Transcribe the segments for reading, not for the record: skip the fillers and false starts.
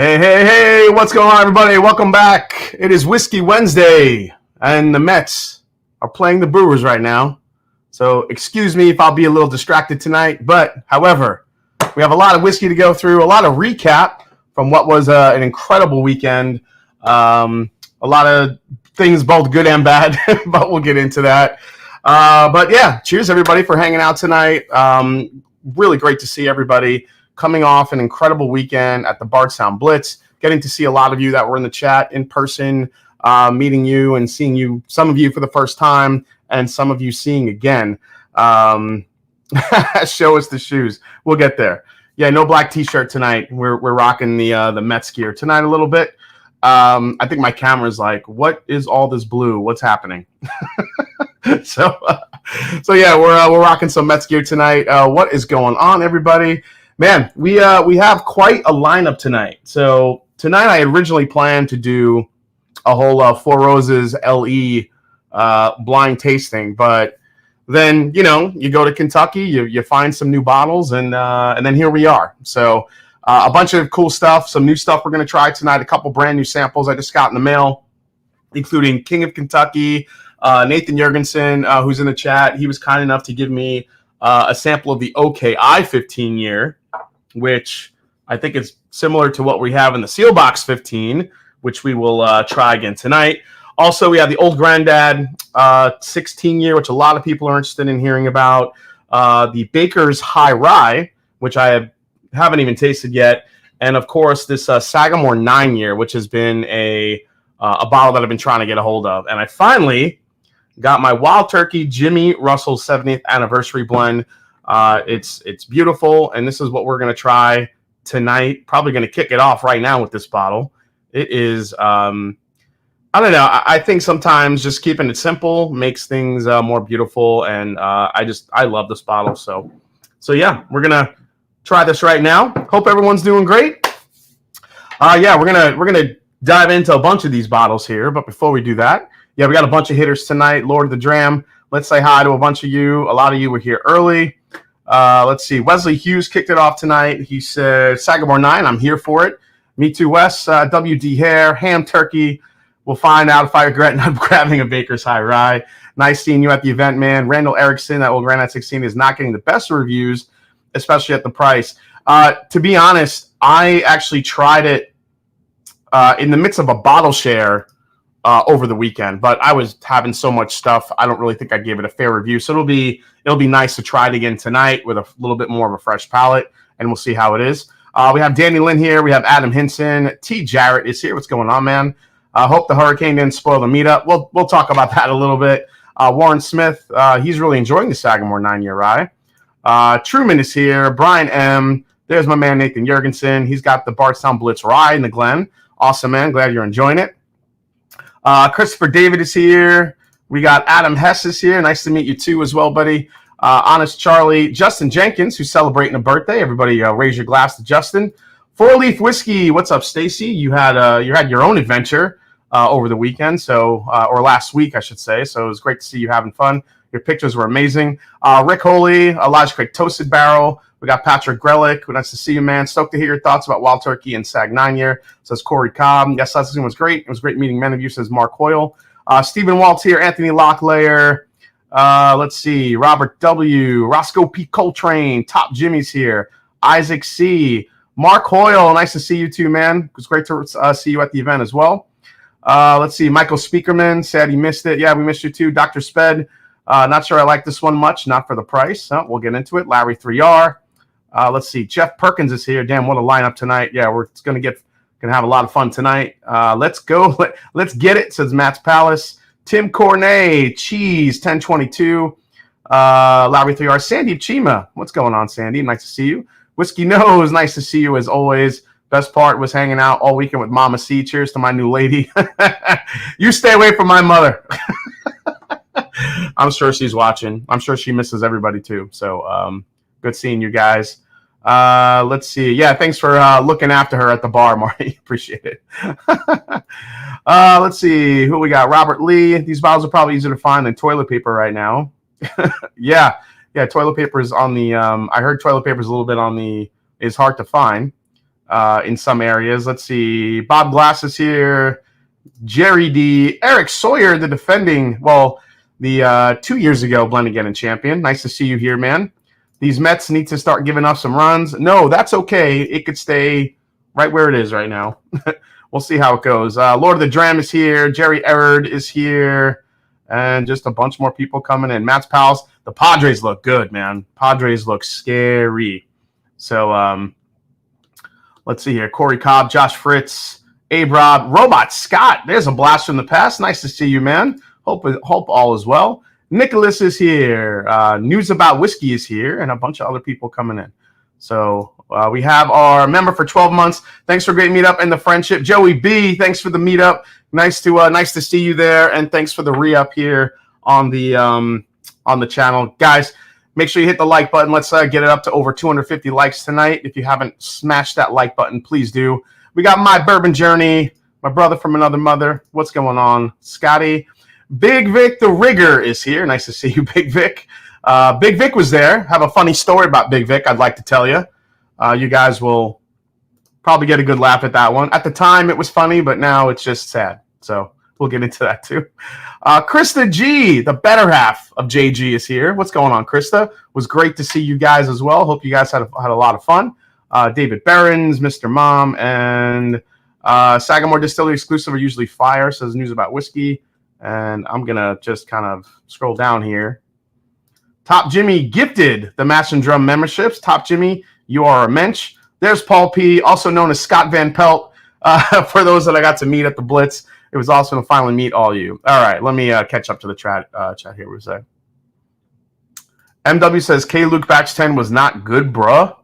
Hey, hey, hey, what's going on, everybody? Welcome back. It is Whiskey Wednesday, and the Mets are playing the Brewers right now. So excuse me if I'll be a little distracted tonight, but however, we have a lot of whiskey to go through, a lot of recap from what was an incredible weekend. A lot of things, both good and bad, but we'll get into that. But yeah, cheers, everybody, for hanging out tonight. Really great to see everybody coming off an incredible weekend at the Bardstown Blitz, getting to see a lot of you that were in the chat in person, meeting you and seeing you, some of you for the first time, and some of you seeing again. Show us the shoes. We'll get there. Yeah, no black T-shirt tonight. We're rocking the Mets gear tonight a little bit. I think my camera's like, what is all this blue? What's happening? So yeah, we're rocking some Mets gear tonight. What is going on, everybody? Man, we have quite a lineup tonight. So tonight I originally planned to do a whole Four Roses LE blind tasting, but then you go to Kentucky, you find some new bottles, and then here we are. So a bunch of cool stuff, some new stuff we're going to try tonight. A couple brand new samples I just got in the mail, including King of Kentucky, Nathan Jurgensen, who's in the chat. He was kind enough to give me a sample of the OKI 15 year, which I think is similar to what we have in the Seelbach 15, which we will try again tonight. Also, we have the Old Granddad 16 year, which a lot of people are interested in hearing about. The Baker's High Rye, which I haven't even tasted yet. And of course, this Sagamore 9 year, which has been a bottle that I've been trying to get a hold of. And I finally got my Wild Turkey Jimmy Russell 70th anniversary blend. It's beautiful, and this is what we're going to try tonight. Probably going to kick it off right now with this bottle. It is, I don't know. I think sometimes just keeping it simple makes things more beautiful, and I love this bottle. So yeah, we're gonna try this right now. Hope everyone's doing great. Yeah, we're gonna dive into a bunch of these bottles here, but before we do that, yeah, we got a bunch of hitters tonight. Lord of the Dram, let's say hi to a bunch of you. A lot of you were here early. Let's see. Wesley Hughes kicked it off tonight. He said, Sagamore 9, I'm here for it. Me too, Wes. WD Hare, Ham Turkey. We'll find out if I regret not grabbing a Baker's High Rye. Nice seeing you at the event, man. Randall Erickson, that old Granddad 16, is not getting the best reviews, especially at the price. To be honest, I actually tried it in the midst of a bottle share over the weekend, but I was having so much stuff, I don't really think I gave it a fair review. So it'll be nice to try it again tonight with a little bit more of a fresh palate, and we'll see how it is. We have Danny Lynn here. We have Adam Hinson. T. Jarrett is here. What's going on, man? Hope the hurricane didn't spoil the meetup. We'll talk about that a little bit. Warren Smith, he's really enjoying the Sagamore 9 year rye. Truman is here. Brian M. There's my man Nathan Jurgensen. He's got the Bardstown Blitz Rye in the Glen. Awesome, man. Glad you're enjoying it. Christopher David is here. We got Adam Hess is here. Nice to meet you too as well, buddy. Honest Charlie. Justin Jenkins, who's celebrating a birthday. Everybody raise your glass to Justin. Four Leaf Whiskey. What's up, Stacy? You had your own adventure over the weekend, so or last week, I should say. So it was great to see you having fun. Your pictures were amazing. Rick Holy, Elijah Craig Toasted Barrel. We got Patrick Grelick. Nice to see you, man. Stoked to hear your thoughts about Wild Turkey and Sag 9 year. Says Corey Cobb. Yes, last season was great. It was great meeting many of you, says Mark Hoyle. Stephen Waltz here. Anthony Locklayer. Let's see. Robert W. Roscoe P. Coltrane. Top Jimmy's here. Isaac C. Mark Hoyle. Nice to see you too, man. It was great to see you at the event as well. Let's see. Michael Speakerman said he missed it. Yeah, we missed you too. Dr. Sped. Not sure I like this one much. Not for the price. We'll get into it. Larry 3R. Let's see. Jeff Perkins is here. Damn, what a lineup tonight. Yeah, we're gonna have a lot of fun tonight. Let's go. Let's get it, says Matt's Palace. Tim Cornet, Cheese 1022. Larry 3R. Sandeep Chima. What's going on, Sandy? Nice to see you. Whiskey Nose, nice to see you as always. Best part was hanging out all weekend with Mama C. Cheers to my new lady. You stay away from my mother. I'm sure she's watching. I'm sure she misses everybody too. So good seeing you guys. Let's see. Yeah, thanks for looking after her at the bar, Marty. Appreciate it. Let's see who we got. Robert Lee. These bottles are probably easier to find than toilet paper right now. Yeah. Toilet paper is on the. I heard toilet paper is a little bit on the. Is hard to find. in some areas. Let's see. Bob Glass is here. Jerry D. Eric Sawyer, the defending, the 2 years ago Blend-A-Ganon champion. Nice to see you here, man. These Mets need to start giving up some runs. No, that's okay. It could stay right where it is right now. We'll see how it goes. Lord of the Dram is here. Jerry Erard is here. And just a bunch more people coming in. Matt's pals. The Padres look good, man. Padres look scary. So let's see here. Corey Cobb, Josh Fritz, Abe Rob, Robot Scott. There's a blast from the past. Nice to see you, man. Hope all is well. Nicholas is here. News About Whiskey is here, and a bunch of other people coming in. So we have our member for 12 months. Thanks for a great meetup and the friendship. Joey B, thanks for the meetup. Nice to see you there, and thanks for the re-up here on the channel. Guys, make sure you hit the like button. Let's get it up to over 250 likes tonight. If you haven't smashed that like button, please do. We got My Bourbon Journey, my brother from another mother. What's going on? Scotty. Big Vic the Rigger is here. Nice to see you, Big Vic. Big Vic was there. Have a funny story about Big Vic I'd like to tell you. You guys will probably get a good laugh at that one. At the time, it was funny, but now it's just sad. So we'll get into that too. Krista G, the better half of JG, is here. What's going on, Krista? It was great to see you guys as well. Hope you guys had a lot of fun. David Behrens, Mr. Mom, and Sagamore Distillery exclusive are usually fire, says News About Whiskey. And I'm going to just kind of scroll down here. Top Jimmy gifted the Mash and Drum memberships. Top Jimmy, you are a mensch. There's Paul P., also known as Scott Van Pelt. For those that I got to meet at the Blitz, it was awesome to finally meet all you. All right, let me catch up to the chat here. What was that? MW says, K. Luke Batch 10 was not good, bruh.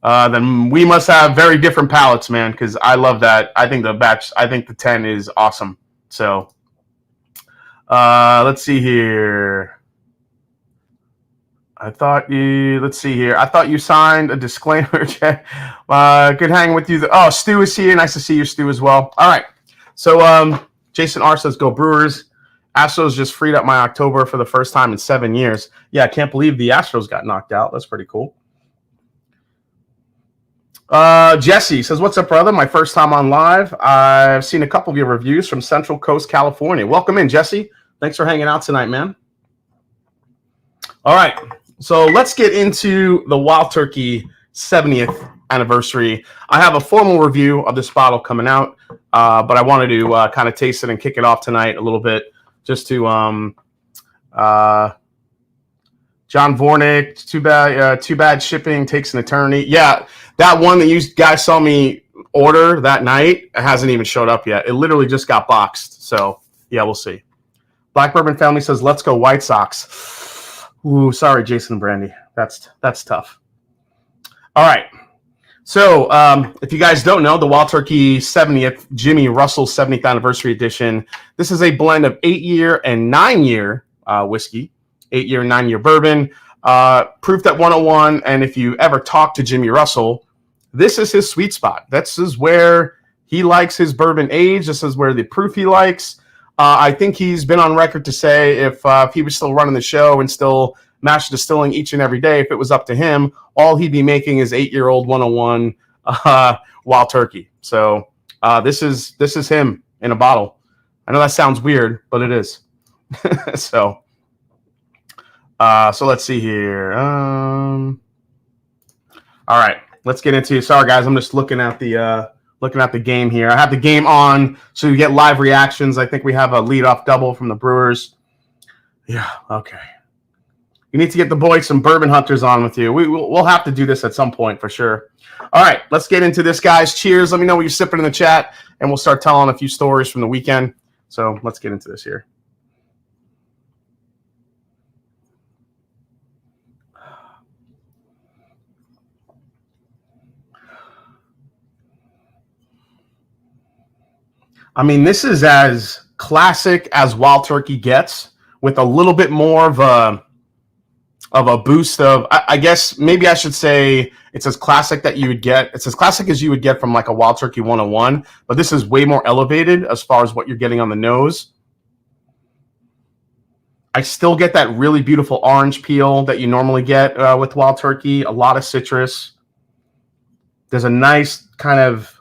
Then we must have very different palates, man, because I love that. I think the 10 is awesome. So... let's see here. Let's see here. I thought you signed a disclaimer. Good hanging with you. Oh, Stu is here. Nice to see you, Stu, as well. All right. So, Jason R says, go Brewers. Astros just freed up my October for the first time in 7 years. Yeah, I can't believe the Astros got knocked out. That's pretty cool. Jesse says, what's up, brother? My first time on live. I've seen a couple of your reviews from Central Coast, California. Welcome in, Jesse. Thanks for hanging out tonight, man. All right, so let's get into the Wild Turkey 70th anniversary. I have a formal review of this bottle coming out, but I wanted to kind of taste it and kick it off tonight a little bit, just to John Vornick, too bad shipping takes an eternity. Yeah, that one that you guys saw me order that night hasn't even showed up yet. It literally just got boxed. So, yeah, we'll see. Black Bourbon Family says, let's go White Sox. Ooh, sorry, Jason and Brandy. That's tough. All right. So, if you guys don't know, the Wild Turkey 70th, Jimmy Russell 70th Anniversary Edition, this is a blend of 8-year and 9-year whiskey. 8-year and 9-year bourbon, proofed at 101. And if you ever talk to Jimmy Russell, this is his sweet spot. This is where he likes his bourbon age. This is where the proof he likes. I think he's been on record to say if he was still running the show and still mash distilling each and every day, if it was up to him, all he'd be making is 8-year-old 101 Wild Turkey. So this is him in a bottle. I know that sounds weird, but it is. So let's see here. All right, let's get into. Sorry, guys, I'm just looking at the game here. I have the game on, so you get live reactions. I think we have a leadoff double from the Brewers. Yeah, okay. You need to get the boys some Bourbon Hunters on with you. We'll have to do this at some point for sure. All right, let's get into this, guys. Cheers. Let me know what you're sipping in the chat, and we'll start telling a few stories from the weekend. So let's get into this here. I mean, this is as classic as Wild Turkey gets, with a little bit more of a boost of, I guess maybe I should say it's as classic that you would get. It's as classic as you would get from like a Wild Turkey 101, but this is way more elevated as far as what you're getting on the nose. I still get that really beautiful orange peel that you normally get with Wild Turkey. A lot of citrus. There's a nice kind of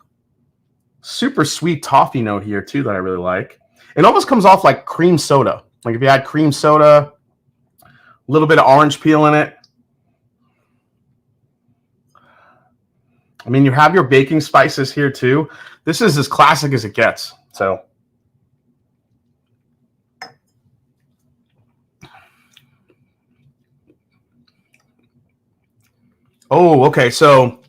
super sweet toffee note here too that I really like. It almost comes off like cream soda. Like if you had cream soda, a little bit of orange peel in it. I mean, you have your baking spices here too. This is as classic as it gets. So, oh, okay. So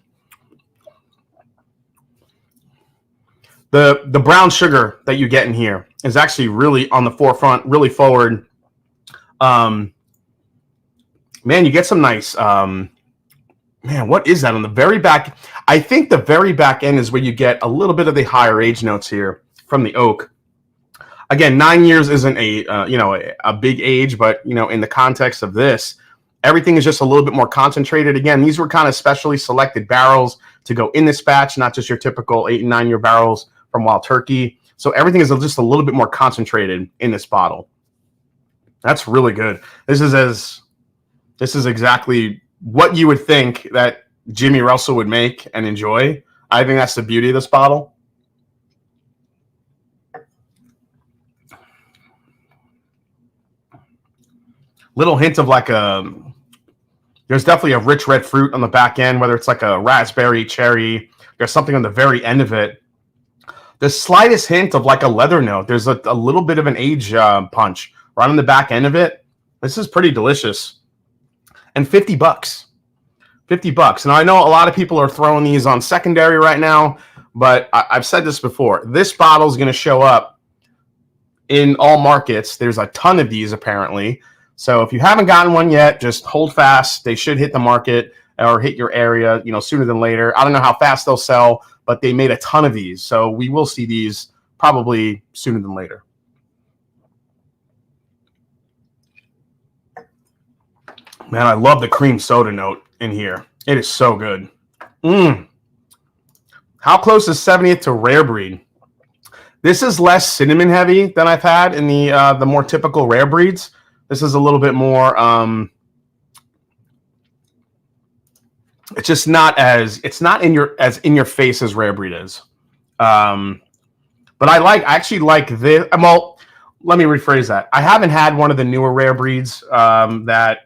the brown sugar that you get in here is actually really on the forefront, really forward. Man, you get some nice. Man, what is that on the very back? I think the very back end is where you get a little bit of the higher age notes here from the oak. Again, 9 years isn't a big age, but in the context of this, everything is just a little bit more concentrated. Again, these were kind of specially selected barrels to go in this batch, not just your typical 8 and 9 year barrels from Wild Turkey. So everything is just a little bit more concentrated in this bottle. That's really good. This is exactly what you would think that Jimmy Russell would make and enjoy. I think that's the beauty of this bottle. Little hint of there's definitely a rich red fruit on the back end, whether it's like a raspberry, cherry, there's something on the very end of it. The slightest hint of like a leather note. There's a little bit of an age punch right on the back end of it. This is pretty delicious. And $50. $50. Now, I know a lot of people are throwing these on secondary right now, but I've said this before. This bottle is going to show up in all markets. There's a ton of these, apparently. So if you haven't gotten one yet, just hold fast. They should hit the market or hit your area, sooner than later. I don't know how fast they'll sell, but they made a ton of these. So we will see these probably sooner than later. Man, I love the cream soda note in here. It is so good. How close is 70th to rare breed? This is less cinnamon heavy than I've had in the more typical rare breeds. This is a little bit more. It's just not it's not in your face as rare breed is. But I actually like this. Well, let me rephrase that. I haven't had one of the newer rare breeds that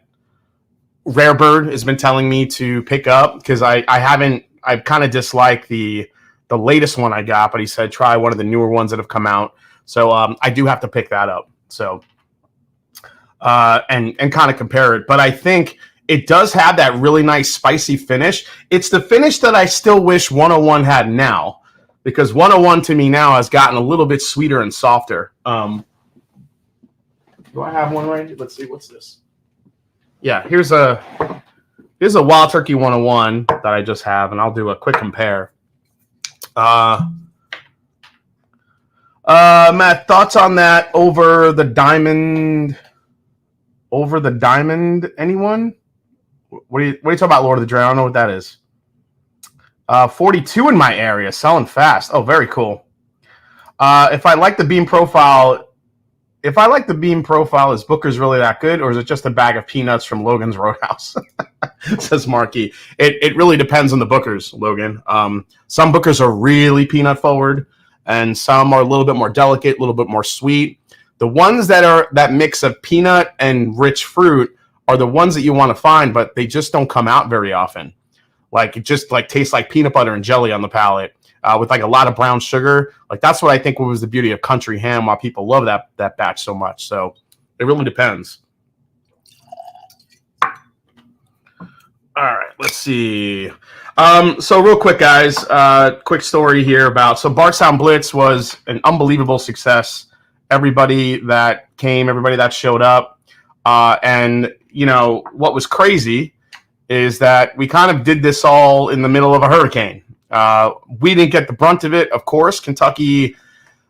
Rare Bird has been telling me to pick up because I kind of dislike the latest one I got, but he said try one of the newer ones that have come out. So I do have to pick that up. So and kind of compare it. But I think it does have that really nice spicy finish. It's the finish that I still wish 101 had now, because 101 to me now has gotten a little bit sweeter and softer. Do I have one right? Let's see. What's this? Yeah, here's a Wild Turkey 101 that I just have, and I'll do a quick compare. Matt, thoughts on that over the diamond? Over the diamond, anyone? What are you talking about, Lord of the Dre? I don't know what that is. 42 in my area, selling fast. Oh, very cool. If I like the beam profile, is Booker's really that good, or is it just a bag of peanuts from Logan's Roadhouse? Says Marky. It really depends on the Bookers, Logan. Some Bookers are really peanut forward, and some are a little bit more delicate, a little bit more sweet. The ones that are that mix of peanut and rich fruit are the ones that you want to find, but they just don't come out very often. Like it just tastes like peanut butter and jelly on the palate. With a lot of brown sugar. That's what I think was the beauty of country ham, why people love that batch so much. So it really depends. All right, let's see. So real quick, guys, quick story here so Bardstown Blitz was an unbelievable success. Everybody that came, everybody that showed up. And what was crazy is that we kind of did this all in the middle of a hurricane. We didn't get the brunt of it, of course. Kentucky.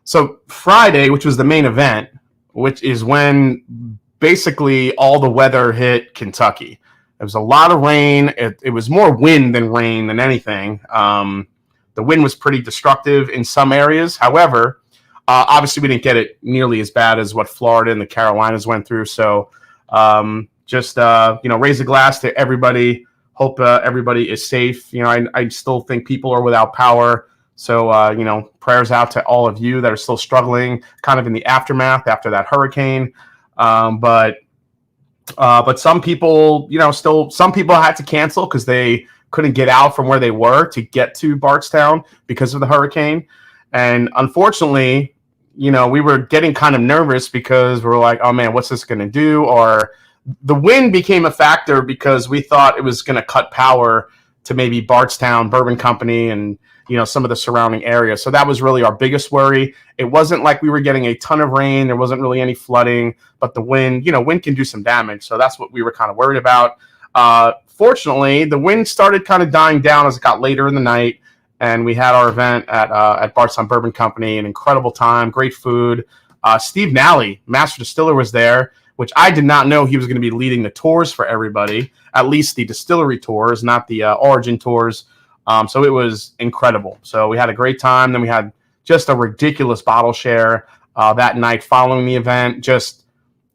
So Friday, which was the main event, which is when basically all the weather hit Kentucky. There was a lot of rain. It was more wind than rain than anything. The wind was pretty destructive in some areas. However, obviously we didn't get it nearly as bad as what Florida and the Carolinas went through. So raise a glass to everybody. Hope everybody is safe. You know, I still think people are without power. So, you know, prayers out to all of you that are still struggling kind of in the aftermath after that hurricane. But some people, you know, some people had to cancel because they couldn't get out from where they were to get to Bardstown because of the hurricane. And unfortunately, you know, we were getting kind of nervous because we were like, oh man, what's this going to do? Or the wind became a factor because we thought it was going to cut power to maybe Bardstown, Bourbon Company, and, you know, some of the surrounding areas. So that was really our biggest worry. It wasn't like we were getting a ton of rain. There wasn't really any flooding, but the wind, you know, wind can do some damage. So that's what we were kind of worried about. Fortunately, the wind started kind of dying down as it got later in the night. And we had our event at Bardstown Bourbon Company, an incredible time, great food. Steve Nally, Master Distiller, was there, which I did not know he was going to be leading the tours for everybody, at least the distillery tours, not the origin tours. So it was incredible. So we had a great time. Then we had just a ridiculous bottle share that night following the event. Just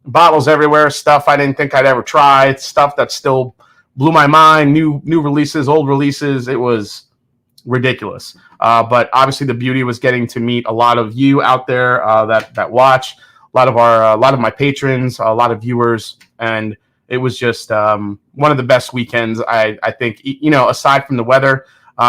bottles everywhere, stuff I didn't think I'd ever try, stuff that still blew my mind, new releases, old releases. It was ridiculous. But obviously the beauty was getting to meet a lot of you out there that watch, a lot of my patrons, a lot of viewers, and it was just one of the best weekends. I think, you know, aside from the weather,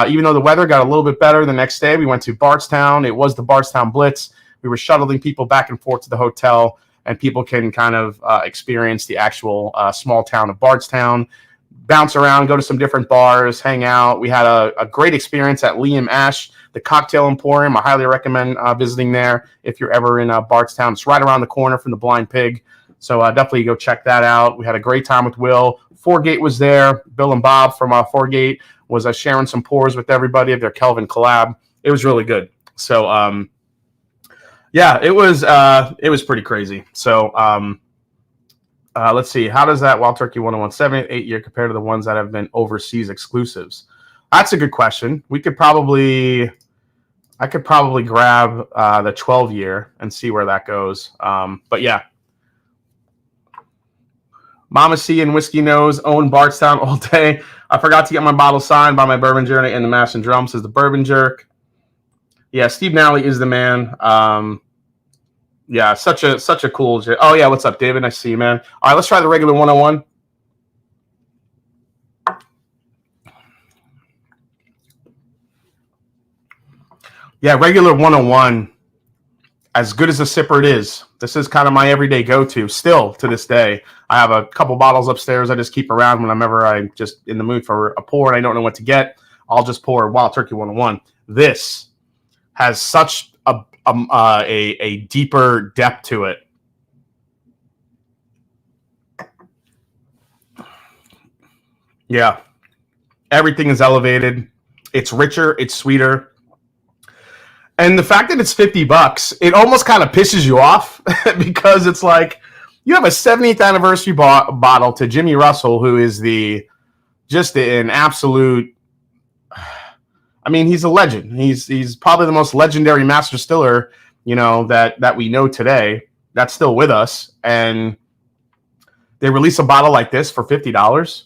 even though the weather got a little bit better the next day, we went to Bardstown. It was the Bardstown Blitz. We were shuttling people back and forth to the hotel, and people can kind of experience the actual small town of Bardstown, bounce around, go to some different bars, hang out. We had a great experience at Liam Ash, the Cocktail Emporium. I highly recommend visiting there if you're ever in Bardstown. It's right around the corner from the Blind Pig. So definitely go check that out. We had a great time with Will. Foregate was there. Bill and Bob from Foregate was sharing some pours with everybody of their Kelvin collab. It was really good. So, yeah, it was pretty crazy. So, let's see. How does that Wild Turkey 101 7, 8 year compare to the ones that have been overseas exclusives? That's a good question. I could probably grab the 12 year and see where that goes. But yeah. Mama C and Whiskey Nose own Bardstown all day. I forgot to get my bottle signed by my Bourbon Journey and the Mash and Drum, says the Bourbon Jerk. Yeah, Steve Nally is the man. Yeah, such a cool. Oh yeah, what's up, David? Nice to see you, man. All right, let's try the regular 101. Yeah, regular 101. As good as a sipper it is, this is kind of my everyday go-to still to this day. I have a couple bottles upstairs I just keep around whenever I'm just in the mood for a pour and I don't know what to get. I'll just pour Wild Turkey 101. This has such a deeper depth to it. Yeah. Everything is elevated. It's richer. It's sweeter. And the fact that it's $50, it almost kind of pisses you off because it's like you have a 70th anniversary bottle to Jimmy Russell, who is just an absolute. I mean, he's a legend. He's probably the most legendary master distiller, you know, that we know today. That's still with us, and they release a bottle like this for $50,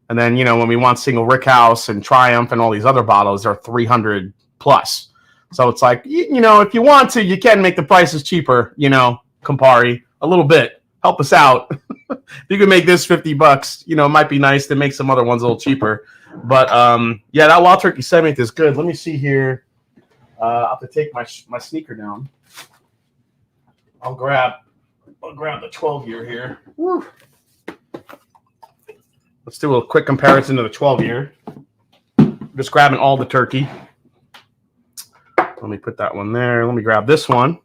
and then, you know, when we want single Rickhouse and Triumph and all these other bottles, they're $300 plus. So it's like, you know, if you want to, you can make the prices cheaper, you know, Campari, a little bit. Help us out. If you can make this $50, you know, it might be nice to make some other ones a little cheaper. But, yeah, that Wild Turkey 7th is good. Let me see here. I'll have to take my sneaker down. I'll grab the 12 year here. Woo. Let's do a quick comparison to the 12 year. Just grabbing all the turkey. Let me put that one there. Let me grab this one.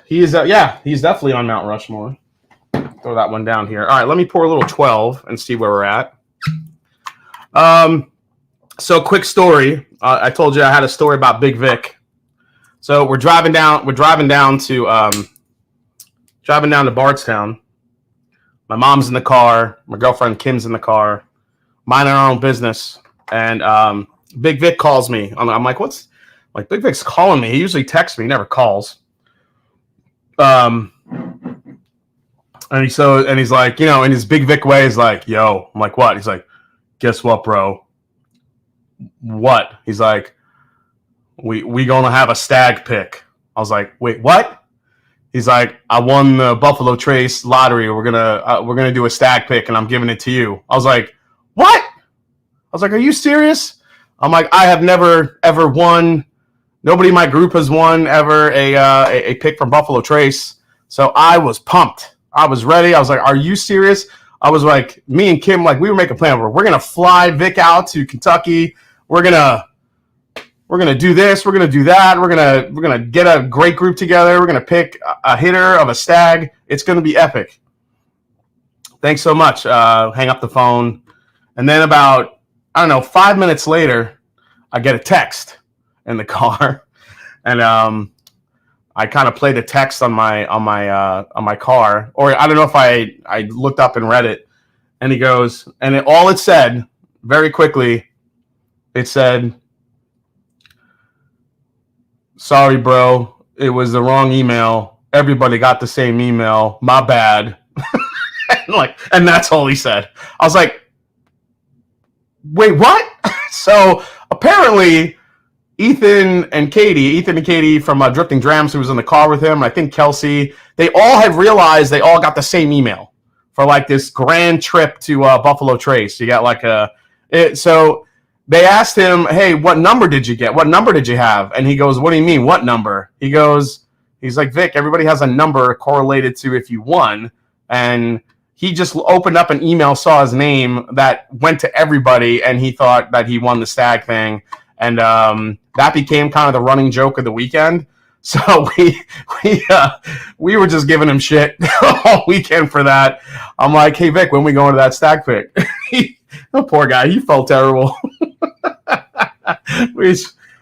He's definitely on Mount Rushmore. Throw that one down here. All right, let me pour a little 12 and see where we're at. So quick story. I told you I had a story about Big Vic. So we're driving down to Bardstown. My mom's in the car. My girlfriend Kim's in the car. Minding our own business, and Big Vic calls me. I'm like, what's like Big Vic's calling me? He usually texts me, he never calls. And he's like, in his big Vic way, he's like, yo. I'm like, what? He's like, guess what, bro? What? He's like, we gonna have a stag pick. I was like, wait, what? He's like, I won the Buffalo Trace lottery. We're gonna do a stag pick, and I'm giving it to you. I was like, what? I was like, are you serious? I'm like, I have never ever won. Nobody in my group has won ever a pick from Buffalo Trace. So I was pumped. I was ready. I was like, are you serious? I was like, me and Kim, like, we were making a plan. We're going to fly Vic out to Kentucky. We're going to do this. We're going to do that. We're going to get a great group together. We're going to pick a hitter of a stag. It's going to be epic. Thanks so much. Hang up the phone. And then about, 5 minutes later, I get a text in the car. And, I kind of played the text on my car, or I don't know if I looked up and read it, and he goes, and all it said very quickly, it said, sorry, bro, it was the wrong email. Everybody got the same email. My bad. and that's all he said. I was like, wait, what? So apparently, Ethan and Katie from Drifting Drams, who was in the car with him, and I think Kelsey, they all had realized they all got the same email for like this grand trip to Buffalo Trace. You got like so they asked him, hey, what number did you get? What number did you have? And he goes, what do you mean, what number? He's like, Vic, everybody has a number correlated to if you won. And he just opened up an email, saw his name that went to everybody, and he thought that he won the stag thing. And that became kind of the running joke of the weekend. So we were just giving him shit all weekend for that. I'm like, hey, Vic, when we going to that stag pick? The poor guy, he felt terrible.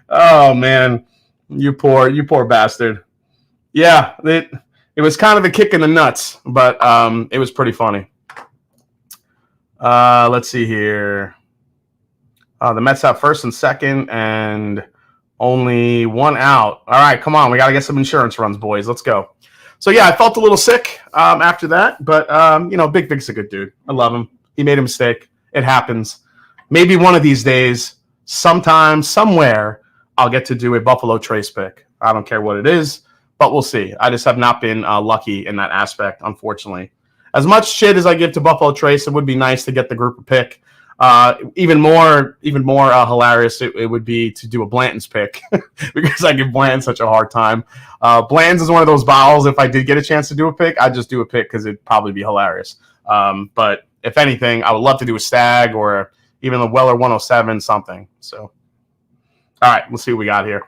Oh, man, you poor bastard. Yeah, it was kind of a kick in the nuts, but it was pretty funny. Let's see here. The Mets have first and second and only one out. All right, come on. We got to get some insurance runs, boys. Let's go. So, yeah, I felt a little sick after that. But, Big Vic's a good dude. I love him. He made a mistake. It happens. Maybe one of these days, sometime, somewhere, I'll get to do a Buffalo Trace pick. I don't care what it is, but we'll see. I just have not been lucky in that aspect, unfortunately. As much shit as I give to Buffalo Trace, it would be nice to get the group a pick. Even more hilarious it would be to do a Blanton's pick because I give Blanton such a hard time. Blanton's is one of those bottles. If I did get a chance to do a pick, I'd just do a pick because it'd probably be hilarious. But if anything, I would love to do a stag or even the Weller 107 something. So, all right, let's see what we got here.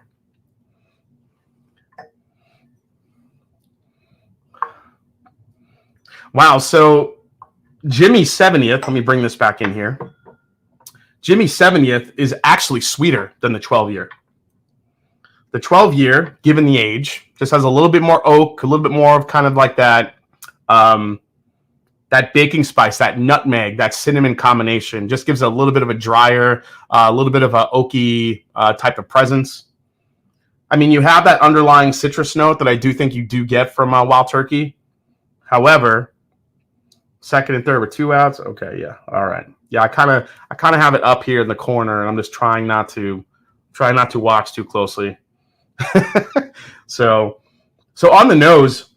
Wow, so Jimmy's 70th, let me bring this back in here. Jimmy's 70th is actually sweeter than the 12-year. The 12-year, given the age, just has a little bit more oak, a little bit more of kind of like that that baking spice, that nutmeg, that cinnamon combination. Just gives it a little bit of a drier, a little bit of a oaky type of presence. I mean, you have that underlying citrus note that I do think you do get from Wild Turkey. However, second and third with 2 outs. Okay, yeah, all right. Yeah, I kind of have it up here in the corner, and I'm just trying not to watch too closely. So on the nose,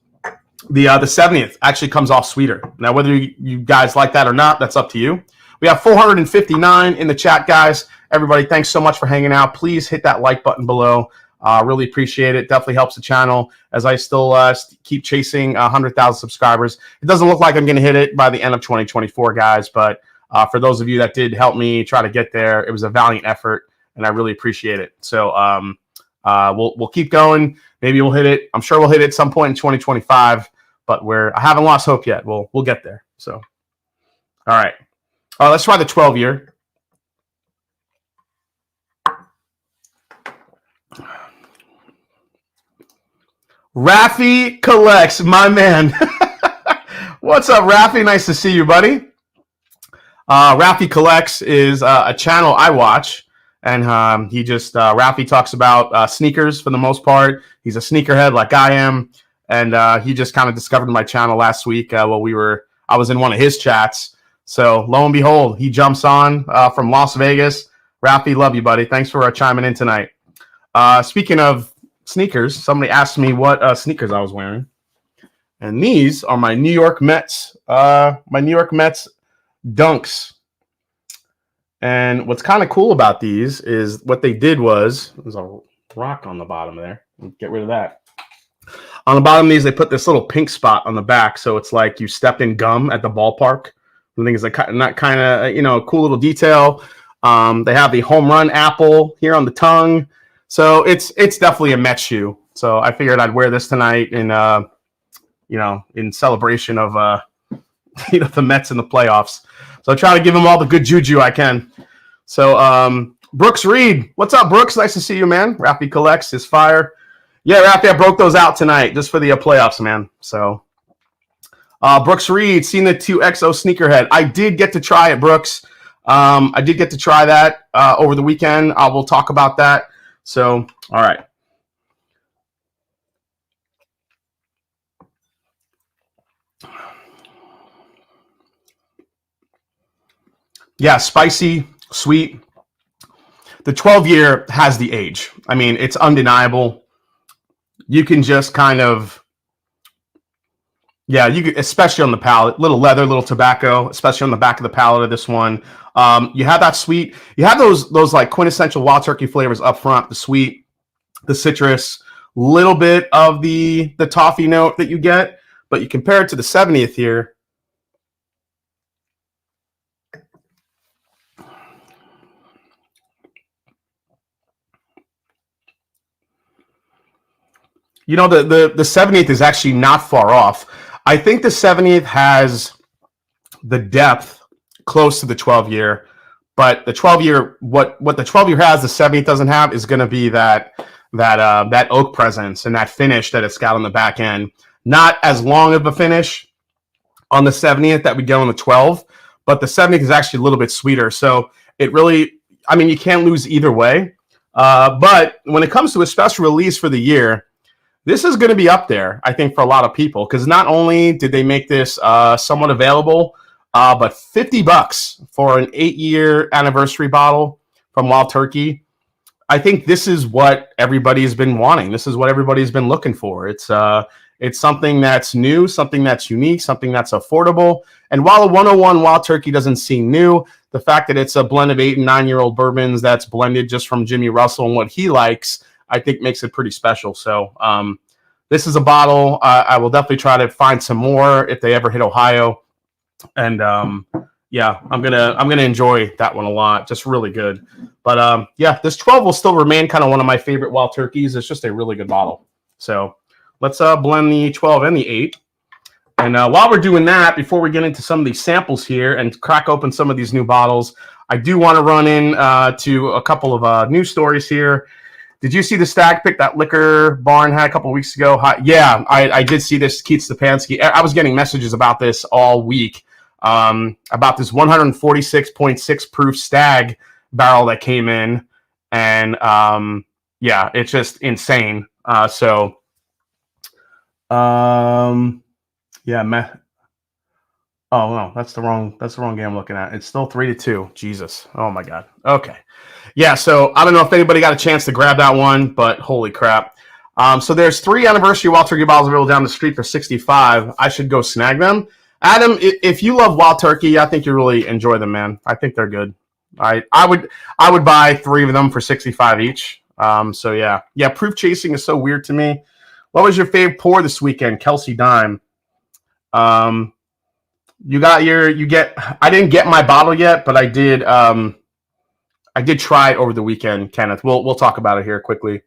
the 70th actually comes off sweeter. Now, whether you guys like that or not, that's up to you. We have 459 in the chat, guys. Everybody, thanks so much for hanging out. Please hit that like button below. Really appreciate it. Definitely helps the channel as I still keep chasing 100,000 subscribers. It doesn't look like I'm going to hit it by the end of 2024, guys. But for those of you that did help me try to get there, it was a valiant effort, and I really appreciate it. So we'll keep going. Maybe we'll hit it. I'm sure we'll hit it at some point in 2025. But I haven't lost hope yet. We'll get there. So, all right. Let's try the 12-year. Rafi Collects, my man. What's up, Rafi? Nice to see you, buddy. Rafi Collects is a channel I watch, and Rafi talks about sneakers for the most part. He's a sneakerhead like I am, and he just kind of discovered my channel last week while I was in one of his chats. So lo and behold, he jumps on from Las Vegas. Rafi, love you, buddy. Thanks for chiming in tonight. Speaking of sneakers, somebody asked me what sneakers I was wearing, and these are my New York Mets. My New York Mets Dunks. And what's kind of cool about these is what they did was there's a rock on the bottom there. Get rid of that. On the bottom of these, they put this little pink spot on the back, so it's like you stepped in gum at the ballpark. I think it's like not kind of a cool little detail. They have the home run apple here on the tongue, so it's definitely a Mets shoe. So I figured I'd wear this tonight in in celebration of the Mets in the playoffs. So I try to give them all the good juju I can. So Brooks Reed, what's up, Brooks? Nice to see you, man. Rafi collects his fire. Yeah, Rafi, I broke those out tonight just for the playoffs, man. So Brooks Reed, seen the 2XO sneakerhead. I did get to try it, Brooks. I did get to try that over the weekend. We'll talk about that. So, all right. Yeah, spicy, sweet. The 12-year has the age. I mean, it's undeniable. You can just kind of, you can, especially on the palate, little leather, little tobacco, especially on the back of the palate of this one. You have that sweet. You have those like quintessential wild turkey flavors up front, the sweet, the citrus, little bit of the toffee note that you get, but you compare it to the 70th here. You know, the 70th is actually not far off. I think the 70th has the depth close to the 12-year, but the 12-year, what the 12-year has, the 70th doesn't have, is going to be that oak presence and that finish that it's got on the back end. Not as long of a finish on the 70th that we get on the 12, but the 70th is actually a little bit sweeter. So it really, I mean, you can't lose either way. But when it comes to a special release for the year, this is going to be up there, I think, for a lot of people, because not only did they make this somewhat available, but $50 for an 8-year anniversary bottle from Wild Turkey. I think this is what everybody's been wanting. This is what everybody's been looking for. It's something that's new, something that's unique, something that's affordable. And while a 101 Wild Turkey doesn't seem new, the fact that it's a blend of 8- and 9-year-old bourbons that's blended just from Jimmy Russell and what he likes, I think makes it pretty special. So this is a bottle. I will definitely try to find some more if they ever hit Ohio. And I'm gonna enjoy that one a lot. Just really good. But this 12 will still remain kind of one of my favorite Wild Turkeys. It's just a really good bottle. So let's blend the 12 and the 8. And while we're doing that, before we get into some of these samples here and crack open some of these new bottles, I do want to run in to a couple of news stories here. Did you see the Stagg pick that Liquor Barn had a couple of weeks ago? Yeah, I did see this, Keith Stepanski. I was getting messages about this all week, about this 146.6 proof Stagg barrel that came in. And, it's just insane. Oh, no, that's the wrong game I'm looking at. It's still 3-2. Jesus. Oh, my God. Okay. Yeah, so I don't know if anybody got a chance to grab that one, but holy crap. So there's 3 anniversary Wild Turkey bottles available down the street for $65. I should go snag them. Adam, if you love Wild Turkey, I think you really enjoy them, man. I think they're good. I would buy 3 of them for $65 each. Yeah, proof chasing is so weird to me. What was your fave pour this weekend? Kelsey Dime. I didn't get my bottle yet, but I did try it over the weekend, Kenneth. We'll talk about it here quickly.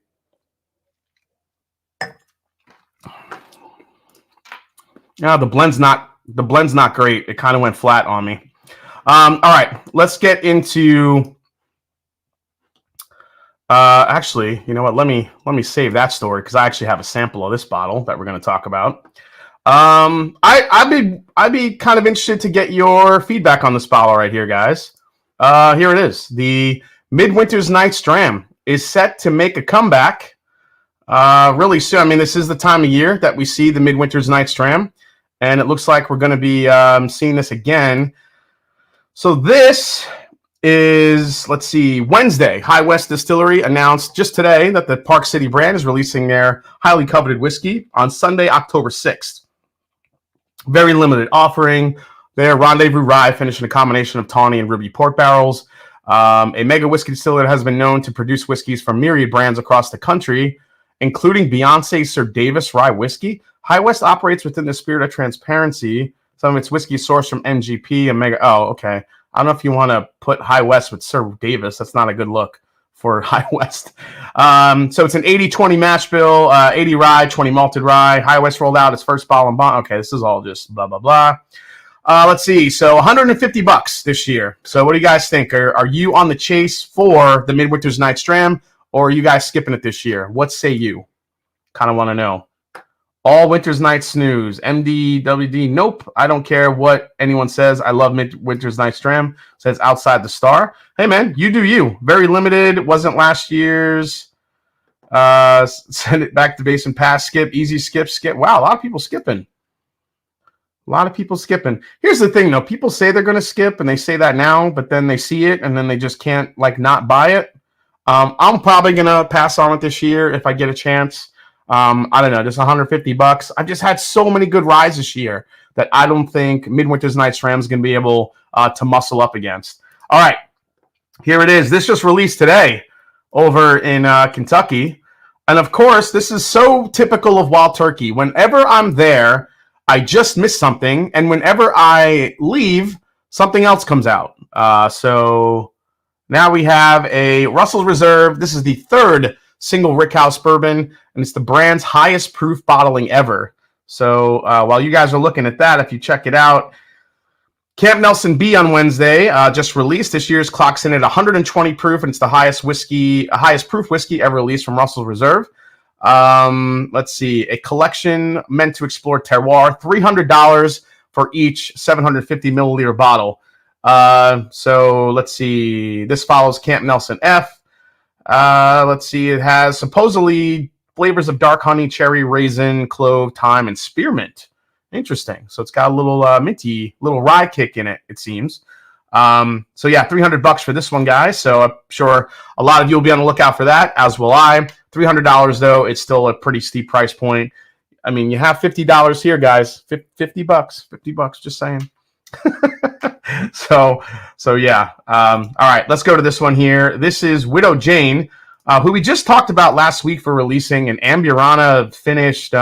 Yeah, the blend's not great. It kind of went flat on me. All right, let's get into actually, you know what? Let me save that story because I actually have a sample of this bottle that we're going to talk about. I'd be kind of interested to get your feedback on this bottle right here, guys. Here it is. The Midwinter's Night's Dram is set to make a comeback. Really soon. I mean, this is the time of year that we see the Midwinter's Night's Dram, and it looks like we're going to be seeing this again. So this is, let's see, Wednesday. High West Distillery announced just today that the Park City brand is releasing their highly coveted whiskey on Sunday, October 6th. Very limited offering. Their Rendezvous Rye finished in a combination of tawny and ruby port barrels. A mega whiskey distiller has been known to produce whiskeys from myriad brands across the country, including Beyonce's Sir Davis Rye whiskey. High West operates within the spirit of transparency. Some of its whiskey is sourced from NGP and Mega. Oh, okay. I don't know if you want to put High West with Sir Davis. That's not a good look for High West. So it's an 80-20 mash bill, 80 rye, 20 malted rye. High West rolled out its first bottle and bond. Okay, this is all just blah, blah, blah. Let's see. So $150 this year. So what do you guys think? Are you on the chase for the Midwinter's Night's Dram, or are you guys skipping it this year? What say you? Kind of want to know. All Winter's Night Snooze. MDWD. Nope. I don't care what anyone says. I love Winter's Night's Dram. Says Outside the Star. Hey, man, you do you. Very limited. Wasn't last year's. Send it back to base and pass. Skip. Easy skip. Skip. Wow, a lot of people skipping. A lot of people skipping. Here's the thing, though. People say they're going to skip, and they say that now, but then they see it, and then they just can't, like, not buy it. I'm probably going to pass on it this year if I get a chance. I don't know, just $150. I've just had so many good ryes this year that I don't think Midwinter's Night's Dram is going to be able to muscle up against. All right, here it is. This just released today over in Kentucky. And, of course, this is so typical of Wild Turkey. Whenever I'm there, I just miss something. And whenever I leave, something else comes out. So now we have a Russell's Reserve. This is the third single Rickhouse bourbon, and it's the brand's highest proof bottling ever. So while you guys are looking at that, if you check it out, Camp Nelson B on Wednesday just released. This year's clocks in at 120 proof, and it's the highest proof whiskey ever released from Russell's Reserve. Let's see, a collection meant to explore terroir, $300 for each 750 milliliter bottle. So let's see, this follows Camp Nelson F. Let's see, it has supposedly flavors of dark honey, cherry, raisin, clove, thyme, and spearmint. Interesting. So it's got a little minty, little rye kick in it, it seems. So yeah, $300 for this one, guys. So I'm sure a lot of you will be on the lookout for that, as will I. $300 though, it's still a pretty steep price point. I mean, you have $50 here, guys. $50, just saying. So yeah. All right, let's go to this one here. This is Widow Jane, who we just talked about last week for releasing an Amburana finished,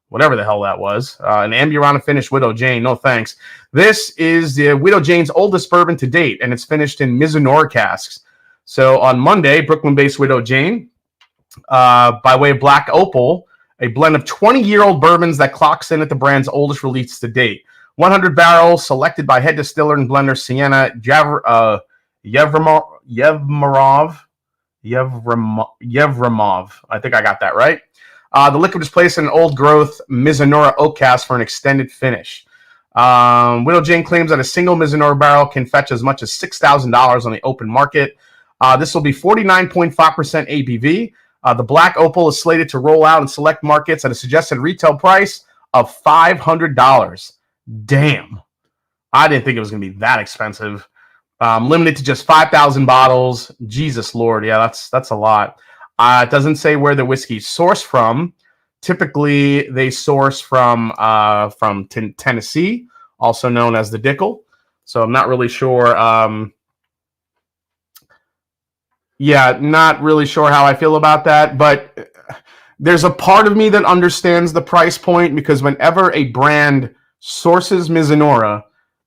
whatever the hell that was, an Amburana finished Widow Jane. No thanks. This is the Widow Jane's oldest bourbon to date, and it's finished in Mizunora casks. So on Monday, Brooklyn-based Widow Jane, by way of Black Opal, a blend of 20-year-old bourbons that clocks in at the brand's oldest release to date. 100 barrels selected by head distiller and blender Sienna Yevramov. I think I got that right. The liquid is placed in an old-growth Mizunora oak cask for an extended finish. Widow Jane claims that a single Mizunora barrel can fetch as much as $6,000 on the open market. This will be 49.5% ABV. The Black Opal is slated to roll out in select markets at a suggested retail price of $500. Damn. I didn't think it was going to be that expensive. Limited to just 5,000 bottles. Jesus Lord. Yeah, that's a lot. It doesn't say where the whiskey's sourced from. Typically, they source from Tennessee, also known as the Dickel. So I'm not really sure. Not really sure how I feel about that. But there's a part of me that understands the price point, because whenever a brand sources Mizunora,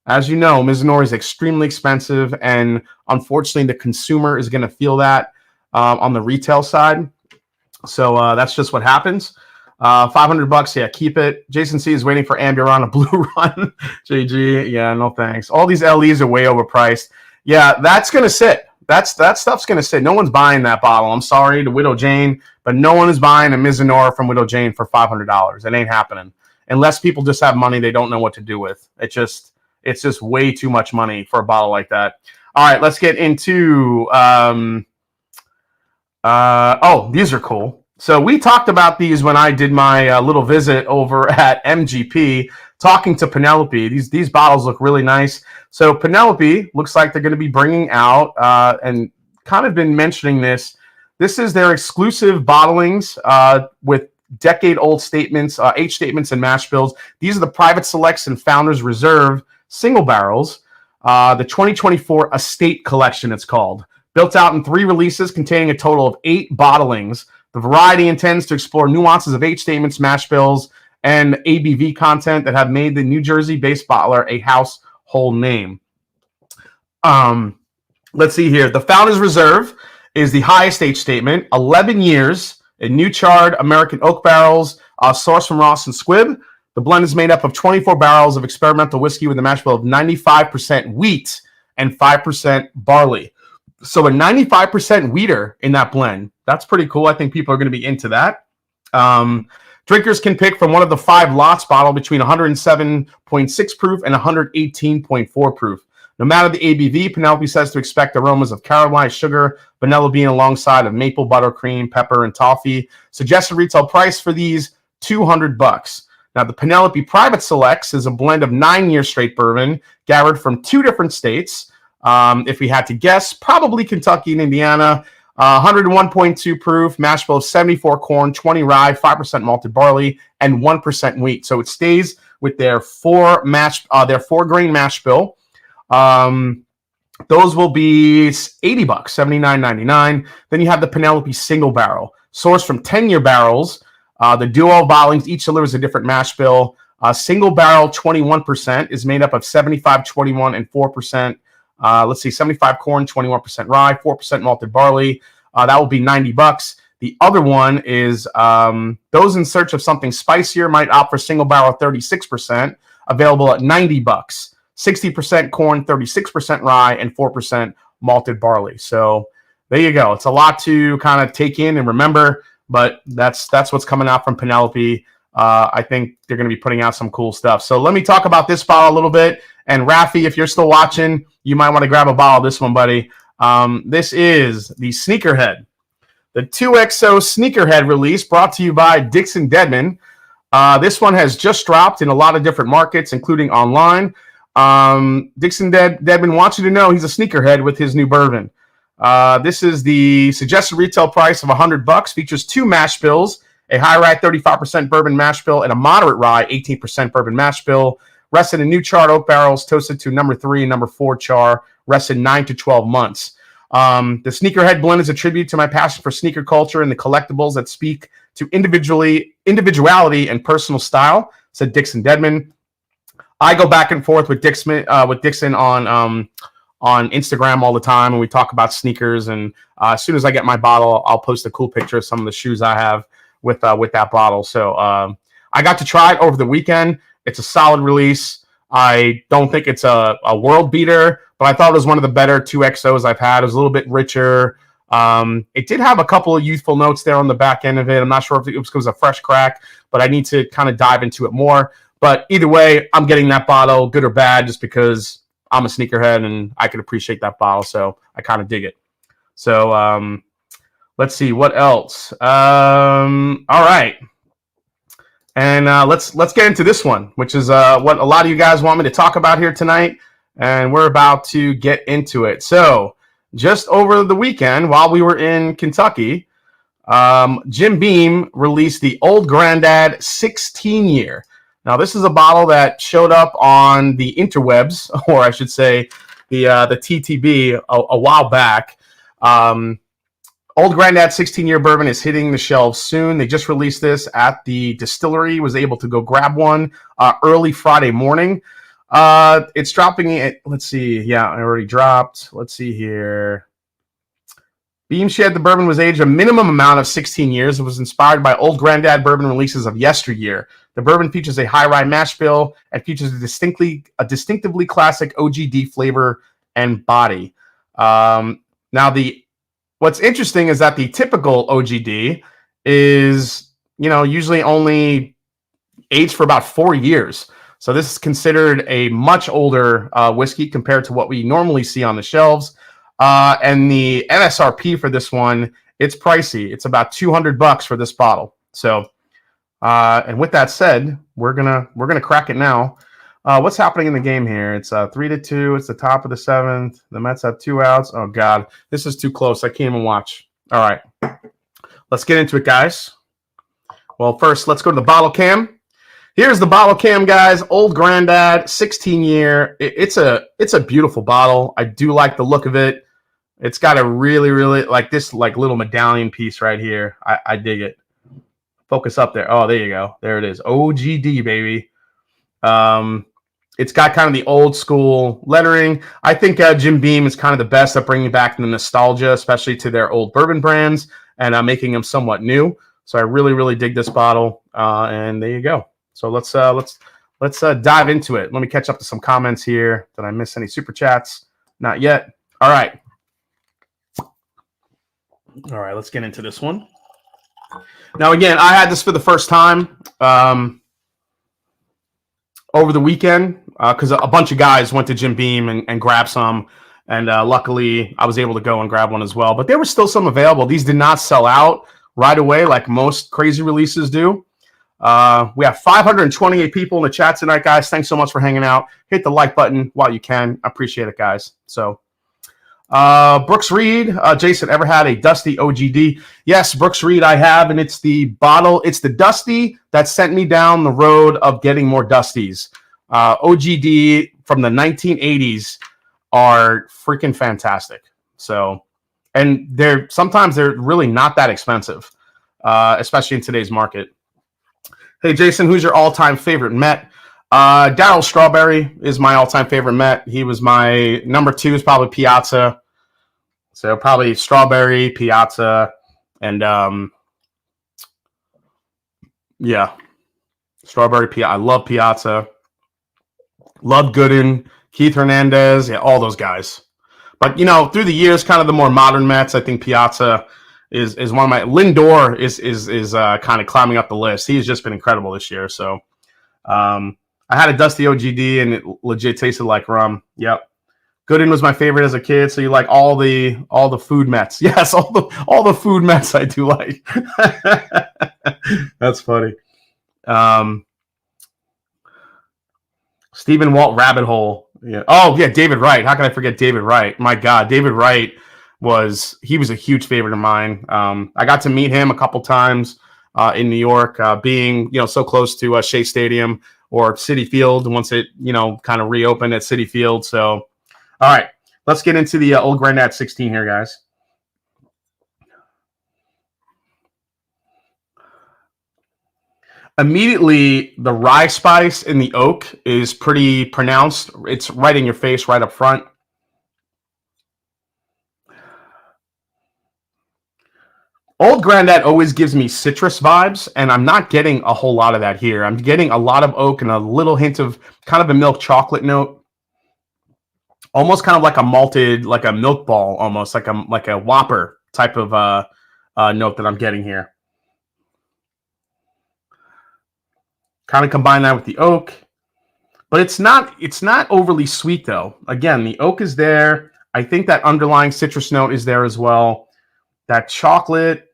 as you know, Mizunora is extremely expensive, and unfortunately, the consumer is going to feel that on the retail side. So that's just what happens. $500, yeah, keep it. Jason C is waiting for Amburana Blue Run. JG, yeah, no thanks. All these LEs are way overpriced. Yeah, that's going to sit. That stuff's going to sit. No one's buying that bottle. I'm sorry to Widow Jane, but no one is buying a Mizunora from Widow Jane for $500. It ain't happening. Unless people just have money they don't know what to do with. It's just way too much money for a bottle like that. All right, let's get into... these are cool. So we talked about these when I did my little visit over at MGP, talking to Penelope. These bottles look really nice. So Penelope looks like they're going to be bringing out and kind of been mentioning this. This is their exclusive bottlings with decade-old statements, age statements, and mash bills. These are the Private Selects and Founders Reserve single barrels. The 2024 Estate Collection, it's called. Built out in 3 releases containing a total of 8 bottlings. The variety intends to explore nuances of age statements, mash bills, and ABV content that have made the New Jersey-based bottler a household name. Let's see here. The Founders Reserve is the highest age statement, 11 years in new charred American oak barrels, sourced from Ross and Squibb. The blend is made up of 24 barrels of experimental whiskey with a mash bill of 95% wheat and 5% barley. So a 95% wheater in that blend. That's pretty cool. I think people are going to be into that. Drinkers can pick from one of the 5 lots bottled between 107.6 proof and 118.4 proof. No matter the ABV, Penelope says to expect aromas of caramelized sugar, vanilla bean alongside of maple buttercream, pepper, and toffee. Suggested retail price for these, $200. Now, the Penelope Private Selects is a blend of 9-year straight bourbon, gathered from 2 different states. If we had to guess, probably Kentucky and Indiana. 101.2 proof, mash bill of 74 corn, 20 rye, 5% malted barley, and 1% wheat. So it stays with their 4-grain mash bill. Those will be $80, $79.99. Then you have the Penelope single barrel, sourced from 10-year barrels. The duo bottlings each delivers a different mash bill. Single barrel 21% is made up of 75, 21, and 4%. 75 corn, 21% rye, 4% malted barley. That will be $90. The other one is those in search of something spicier might opt for single barrel 36%, available at $90. 60% corn, 36% rye, and 4% malted barley. So there you go. It's a lot to kind of take in and remember, but that's what's coming out from Penelope. I think they're going to be putting out some cool stuff. So let me talk about this bottle a little bit. And Rafi, if you're still watching, you might want to grab a bottle of this one, buddy. This is the Sneakerhead. The 2XO Sneakerhead release brought to you by Dixon Dedman. This one has just dropped in a lot of different markets, including online. Dixon Dedman wants you to know he's a sneakerhead with his new bourbon. This is the suggested retail price of $100. Features 2 mash bills, a high rye 35% bourbon mash bill, and a moderate rye 18% bourbon mash bill. Rested in new charred oak barrels, toasted to number 3 and number 4 char, rested 9 to 12 months. The Sneakerhead blend is a tribute to my passion for sneaker culture and the collectibles that speak to individuality and personal style, said Dixon Dedman. I go back and forth with Dixon on Instagram all the time, and we talk about sneakers. And as soon as I get my bottle, I'll post a cool picture of some of the shoes I have with that bottle. So I got to try it over the weekend. It's a solid release. I don't think it's a world beater, but I thought it was one of the better 2XOs I've had. It was a little bit richer. It did have a couple of youthful notes there on the back end of it. I'm not sure if it was a fresh crack, but I need to kind of dive into it more. But either way, I'm getting that bottle, good or bad, just because I'm a sneakerhead and I can appreciate that bottle. So I kind of dig it. So let's see what else. All right. And let's get into this one, which is what a lot of you guys want me to talk about here tonight. And we're about to get into it. So just over the weekend, while we were in Kentucky, Jim Beam released the Old Granddad 16-year. Now, this is a bottle that showed up on the interwebs, or I should say the TTB a while back. Old Granddad 16-year bourbon is hitting the shelves soon. They just released this at the distillery. Was able to go grab one early Friday morning. It's dropping at, let's see. Yeah, it already dropped. Let's see here. Beam shared the bourbon was aged a minimum amount of 16 years. It was inspired by Old Granddad bourbon releases of yesteryear. The bourbon features a high rye mash bill and features a distinctively classic OGD flavor and body. Now, what's interesting is that the typical OGD is, usually only aged for about 4 years. So this is considered a much older whiskey compared to what we normally see on the shelves. And the MSRP for this one It's pricey. It's about $200 for this bottle. So, and with that said, we're gonna crack it now. What's happening in the game here? It's 3-2. It's the top of the 7th. The Mets have 2 outs. Oh God, this is too close. I can't even watch. All right, let's get into it, guys. Well, first, let's go to the bottle cam. Here's the bottle cam, guys. Old Granddad, 16-year. It's a beautiful bottle. I do like the look of it. It's got a really, really like this little medallion piece right here. I dig it. Focus up there. Oh, there you go. There it is. OGD, baby. It's got kind of the old school lettering. I think Jim Beam is kind of the best at bringing back the nostalgia, especially to their old bourbon brands, and making them somewhat new. So I really, really dig this bottle. And there you go. So let's dive into it. Let me catch up to some comments here. Did I miss any super chats? Not yet. All right. All right. Let's get into this one. Now, again, I had this for the first time over the weekend because a bunch of guys went to Jim Beam and grabbed some. And luckily, I was able to go and grab one as well. But there were still some available. These did not sell out right away like most crazy releases do. We have 528 people in the chat tonight, guys. Thanks so much for hanging out. Hit the like button while you can. I appreciate it, guys. So, Brooks Reed, Jason, ever had a Dusty OGD? Yes, Brooks Reed, I have, and it's the bottle. It's the Dusty that sent me down the road of getting more Dusties. OGD from the 1980s are freaking fantastic. So, and sometimes they're really not that expensive, especially in today's market. Hey, Jason, who's your all-time favorite Met? Darryl Strawberry is my all-time favorite Met. He was my number 2 is probably Piazza. So probably Strawberry, Piazza, and yeah, Strawberry, Piazza. I love Piazza. Love Gooden, Keith Hernandez, yeah, all those guys. But, through the years, kind of the more modern Mets, I think Piazza is one of my. Lindor is kind of climbing up the list. He's just been incredible this year. So I had a Dusty OGD and it legit tasted like rum. Yep. Gooden was my favorite as a kid. So you like all the food Mets. Yes, all the food Mets I do like. That's funny. Stephen Walt Rabbit Hole. Yeah. Oh yeah, David Wright. How can I forget David Wright? My God, David Wright was a huge favorite of mine. I got to meet him a couple times in New York, being so close to Shea Stadium or Citi Field once it kind of reopened at Citi Field. So, all right, let's get into the Old Granddad 16 here, guys. Immediately, the rye spice in the oak is pretty pronounced. It's right in your face, right up front. Old Granddad always gives me citrus vibes, and I'm not getting a whole lot of that here. I'm getting a lot of oak and a little hint of kind of a milk chocolate note. Almost kind of like a malted, like a milk ball, almost like a Whopper type of note that I'm getting here. Kind of combine that with the oak, but it's not overly sweet though. Again, the oak is there. I think that underlying citrus note is there as well. That chocolate.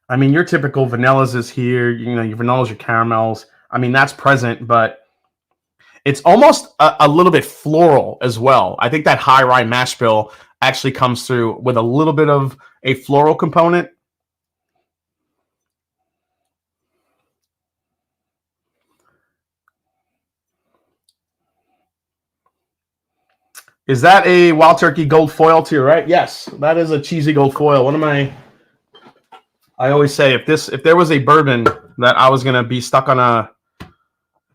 I mean, your typical vanillas is here. Your vanillas, your caramels. I mean, that's present, but it's almost a little bit floral as well. I think that high rye mash bill actually comes through with a little bit of a floral component. Is that a Wild Turkey gold foil too, right? Yes, that is a cheesy gold foil. I always say if there was a bourbon that I was gonna be stuck on if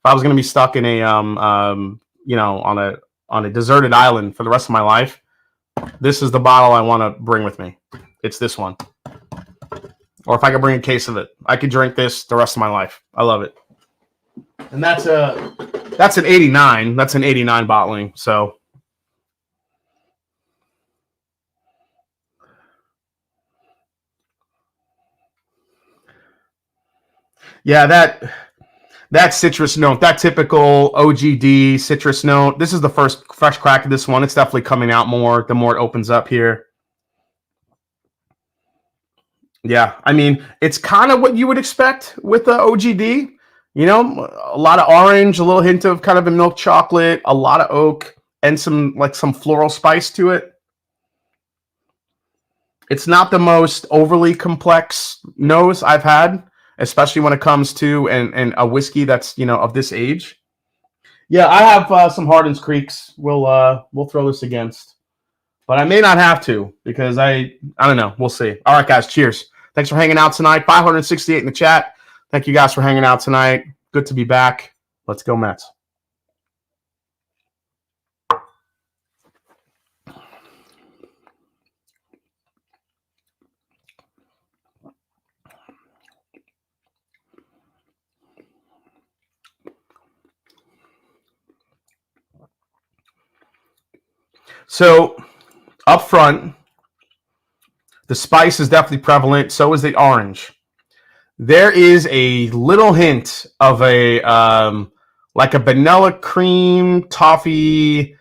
I was gonna be stuck in a on a deserted island for the rest of my life, this is the bottle I want to bring with me. It's this one. Or if I could bring a case of it, I could drink this the rest of my life. I love it. And that's an 89. That's an 89 bottling. So. Yeah, That citrus note, that typical OGD citrus note. This is the first fresh crack of this one. It's definitely coming out more the more it opens up here. Yeah, I mean, it's kind of what you would expect with the OGD. You know, a lot of orange, a little hint of kind of a milk chocolate, a lot of oak, and some floral spice to it. It's not the most overly complex nose I've had, especially when it comes to and a whiskey that's, you know, of this age. Yeah, I have some Hardin's Creeks. We'll throw this against, but I may not have to because I don't know. We'll see. All right, guys. Cheers. Thanks for hanging out tonight. 568 in the chat. Thank you guys for hanging out tonight. Good to be back. Let's go Mets. So up front, the spice is definitely prevalent. So is the orange. There is a little hint of a like a vanilla cream toffee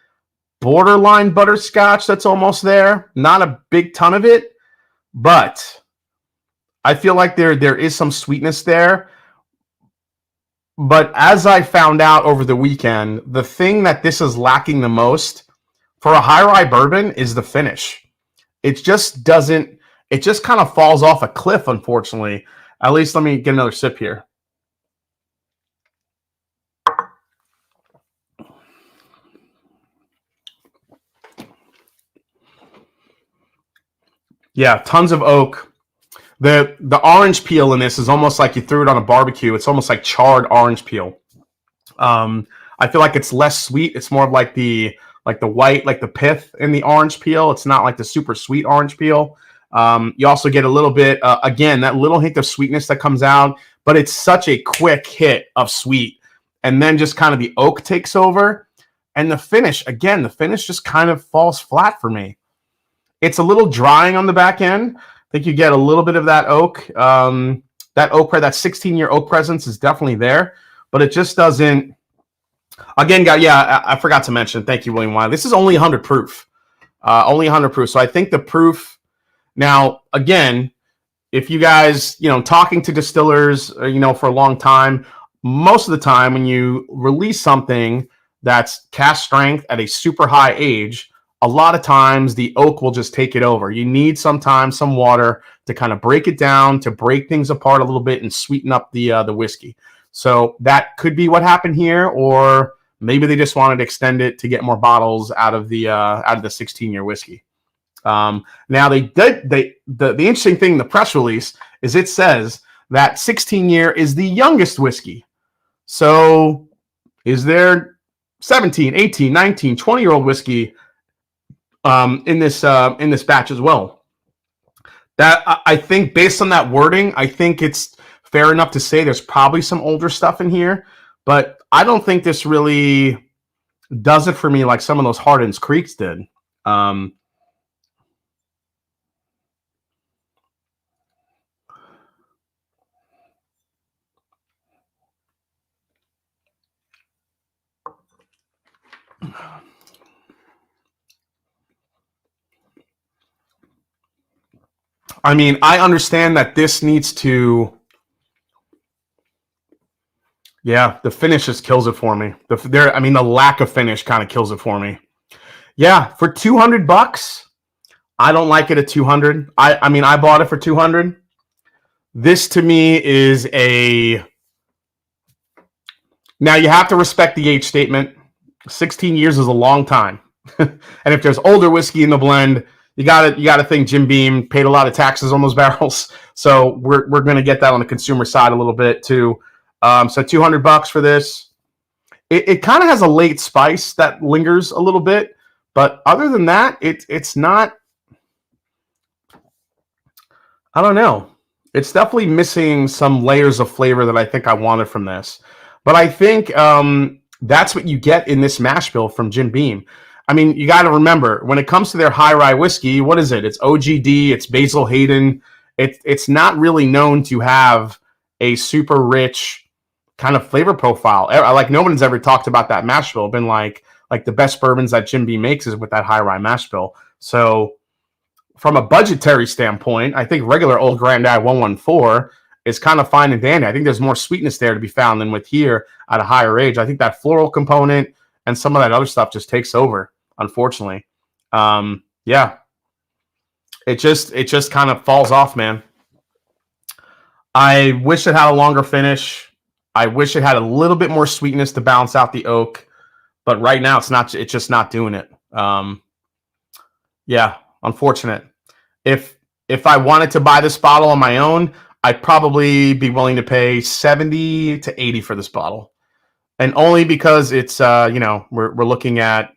borderline butterscotch that's almost there. Not a big ton of it, but I feel like there is some sweetness there. But as I found out over the weekend, the thing that this is lacking the most for a high rye bourbon is the finish. It just doesn't, it just kind of falls off a cliff, unfortunately. At least let me get another sip here. Yeah, tons of oak. The orange peel in this is almost like you threw it on a barbecue. It's almost like charred orange peel. I feel like it's less sweet. It's more of like the white, like the pith in the orange peel. It's not like the super sweet orange peel. You also get a little bit, again, that little hint of sweetness that comes out, but it's such a quick hit of sweet. And then just kind of the oak takes over. And the finish, again, the finish just kind of falls flat for me. It's a little drying on the back end. I think you get a little bit of that oak. That 16-year oak presence is definitely there, but it just doesn't. Again, guys, yeah, I forgot to mention. Thank you, William Wiley. This is only 100 proof. Only 100 proof. So I think the proof. Now, again, if you guys, talking to distillers, for a long time, most of the time when you release something that's cast strength at a super high age, a lot of times the oak will just take it over. You need sometimes some water to kind of break it down, to break things apart a little bit and sweeten up the whiskey. So that could be what happened here, or maybe they just wanted to extend it to get more bottles out of the 16-year whiskey. Now the interesting thing in the press release is it says that 16-year is the youngest whiskey. So is there 17, 18, 19, 20-year-old whiskey in this batch as well? That I think, based on that wording, I think it's fair enough to say there's probably some older stuff in here, but I don't think this really does it for me like some of those Hardin's Creeks did. I mean, I understand that this needs to. Yeah, the finish just kills it for me. The lack of finish kind of kills it for me. Yeah, for $200, I don't like it at 200. I bought it for 200. This to me is a. Now you have to respect the age statement. 16 years is a long time, and if there's older whiskey in the blend, you gotta think Jim Beam paid a lot of taxes on those barrels. So we're gonna get that on the consumer side a little bit too. So $200 for this. It kind of has a late spice that lingers a little bit, but other than that, it's not. I don't know. It's definitely missing some layers of flavor that I think I wanted from this. But I think that's what you get in this mash bill from Jim Beam. I mean, you got to remember, when it comes to their high rye whiskey, what is it? It's OGD, it's Basil Hayden. It's not really known to have a super rich kind of flavor profile. Like no one's ever talked about that mash bill. Been like the best bourbons that Jim Beam makes is with that high rye mash bill. So from a budgetary standpoint, I think regular old Granddad 114 is kind of fine and dandy. I think there's more sweetness there to be found than with here at a higher age. I think that floral component and some of that other stuff just takes over, unfortunately. Yeah. It just kind of falls off, man. I wish it had a longer finish. I wish it had a little bit more sweetness to balance out the oak, but right now it's just not doing it. Yeah, unfortunate. If I wanted to buy this bottle on my own, I'd probably be willing to pay 70 to 80 for this bottle. And only because it's we're looking at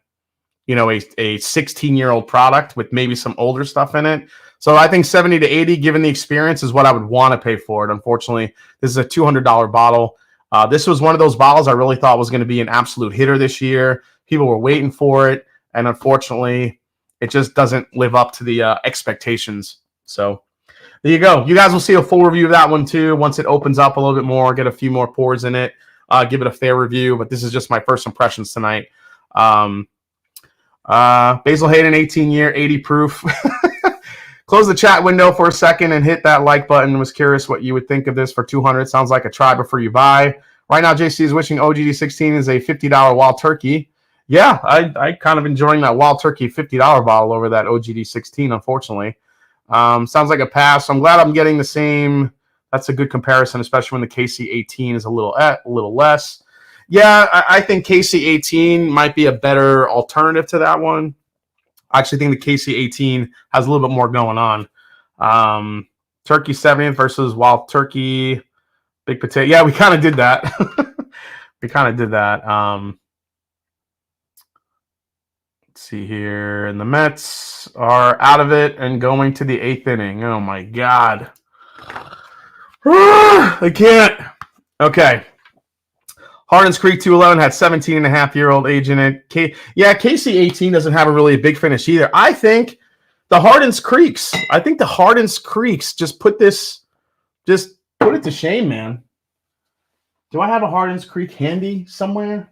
a 16-year-old product with maybe some older stuff in it. So I think 70 to 80, given the experience, is what I would want to pay for it. Unfortunately, this is a $200 bottle. This was one of those bottles I really thought was going to be an absolute hitter this year. People were waiting for it, and unfortunately, it just doesn't live up to the expectations. So there you go. You guys will see a full review of that one too once it opens up a little bit more, get a few more pours in it, give it a fair review. But this is just my first impressions tonight. Basil Hayden, 18-year, 80 proof. Close the chat window for a second and hit that like button. Was curious what you would think of this for 200. Sounds like a try before you buy. Right now, JC is wishing OGD 16 is a $50 Wild Turkey. Yeah, I kind of enjoying that Wild Turkey $50 bottle over that OGD 16, unfortunately. Sounds like a pass. I'm glad I'm getting the same. That's a good comparison, especially when the KC 18 is a little less. Yeah, I think KC 18 might be a better alternative to that one. I actually think the KC 18 has a little bit more going on. Turkey 70th versus Wild Turkey, Big Potato. Yeah, we kind of did that. Let's see here. And the Mets are out of it and going to the 8th inning. Oh, my God. I can't. Okay. Hardin's Creek 211 had 17.5-year-old age in it. KC 18 doesn't have a really big finish either. I think the Hardin's Creeks just put it to shame, man. Do I have a Hardin's Creek handy somewhere?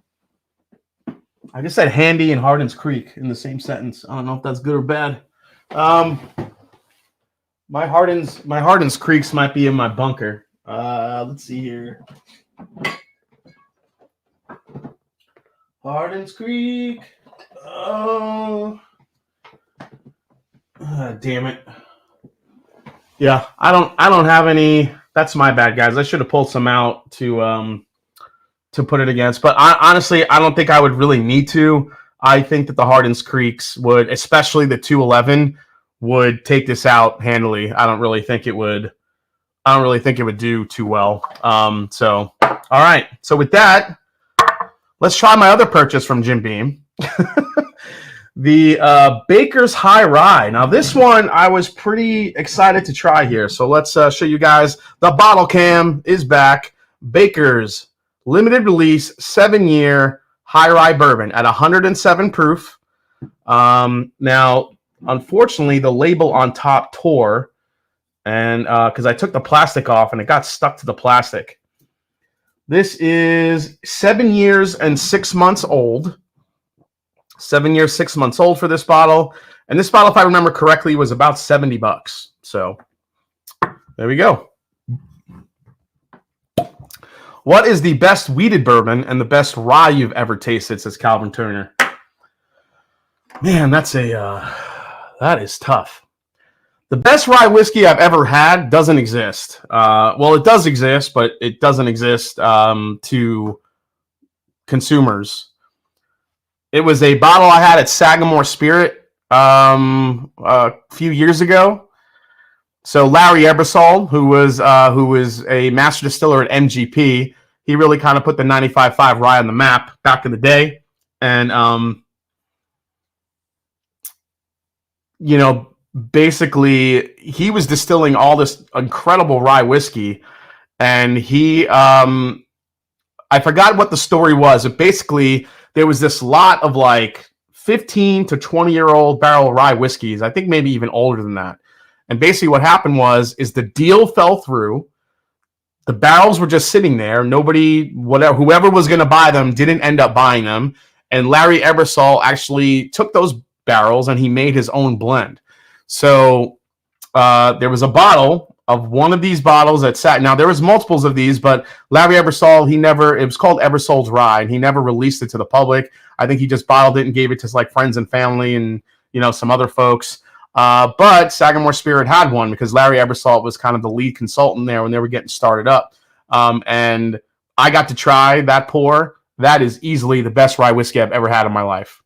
I just said handy and Hardin's Creek in the same sentence. I don't know if that's good or bad. My Hardin's Creeks might be in my bunker. Let's see here. Hardin's Creek. Oh, damn it. Yeah, I don't have any. That's my bad, guys. I should have pulled some out to put it against. But honestly, I don't think I would really need to. I think that the Hardin's Creeks would, especially the 211, would take this out handily. I don't really think it would do too well. So all right. So with that, let's try my other purchase from Jim Beam. The Baker's High Rye. Now, this one I was pretty excited to try here. So let's show you guys. The bottle cam is back. Baker's limited release 7-year high rye bourbon at 107 proof. Now, unfortunately, the label on top tore, and because I took the plastic off and it got stuck to the plastic. This is 7 years and 6 months old. 7 years, 6 months old for this bottle. And this bottle, if I remember correctly, was about $70. So there we go. What is the best wheated bourbon and the best rye you've ever tasted, says Calvin Turner. Man, that is tough. The best rye whiskey I've ever had doesn't exist. Well, it does exist, but it doesn't exist to consumers. It was a bottle I had at Sagamore Spirit a few years ago. So Larry Ebersol, who was a master distiller at MGP, he really kind of put the 95.5 rye on the map back in the day. And, basically he was distilling all this incredible rye whiskey. And he, I forgot what the story was, but basically there was this lot of like 15 to 20-year-old barrel rye whiskeys. I think maybe even older than that. And basically what happened is the deal fell through. the barrels were just sitting there. Nobody, whatever, whoever was going to buy them didn't end up buying them. And Larry Ebersol actually took those barrels and he made his own blend. So there was a bottle of one of these bottles that sat. Now, there was multiples of these, but Larry Ebersol, it was called Ebersol's Rye, and he never released it to the public. I think he just bottled it and gave it to like friends and family and, some other folks. But Sagamore Spirit had one because Larry Ebersol was kind of the lead consultant there when they were getting started up. And I got to try that pour. That is easily the best rye whiskey I've ever had in my life.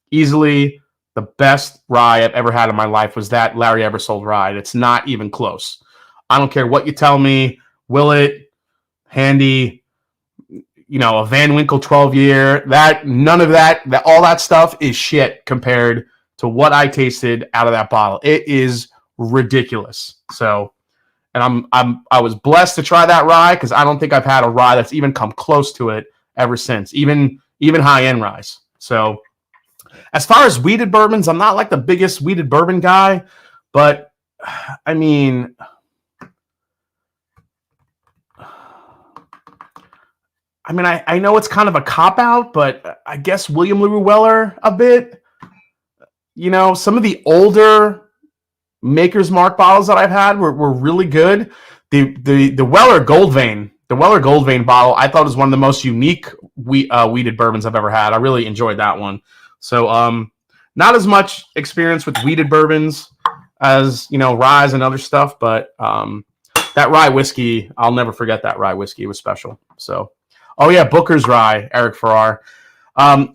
Easily the best rye I've ever had in my life was that Larry Ebersol rye. It's not even close. I don't care what you tell me. Willet, Handy, a Van Winkle 12-year. None of that, all that stuff is shit compared to what I tasted out of that bottle. It is ridiculous. So, and I was blessed to try that rye because I don't think I've had a rye that's even come close to it ever since, even high-end ryes. So, as far as weeded bourbons, I'm not like the biggest weeded bourbon guy, but I mean, I know it's kind of a cop-out, but I guess William LaRue Weller a bit. Some of the older Maker's Mark bottles that I've had were really good. The Weller Gold Vein, bottle, I thought was one of the most unique weeded bourbons I've ever had. I really enjoyed that one. So, not as much experience with weeded bourbons as, ryes and other stuff, but that rye whiskey, I'll never forget that rye whiskey. It was special. So, oh yeah, Booker's Rye, Eric Farrar.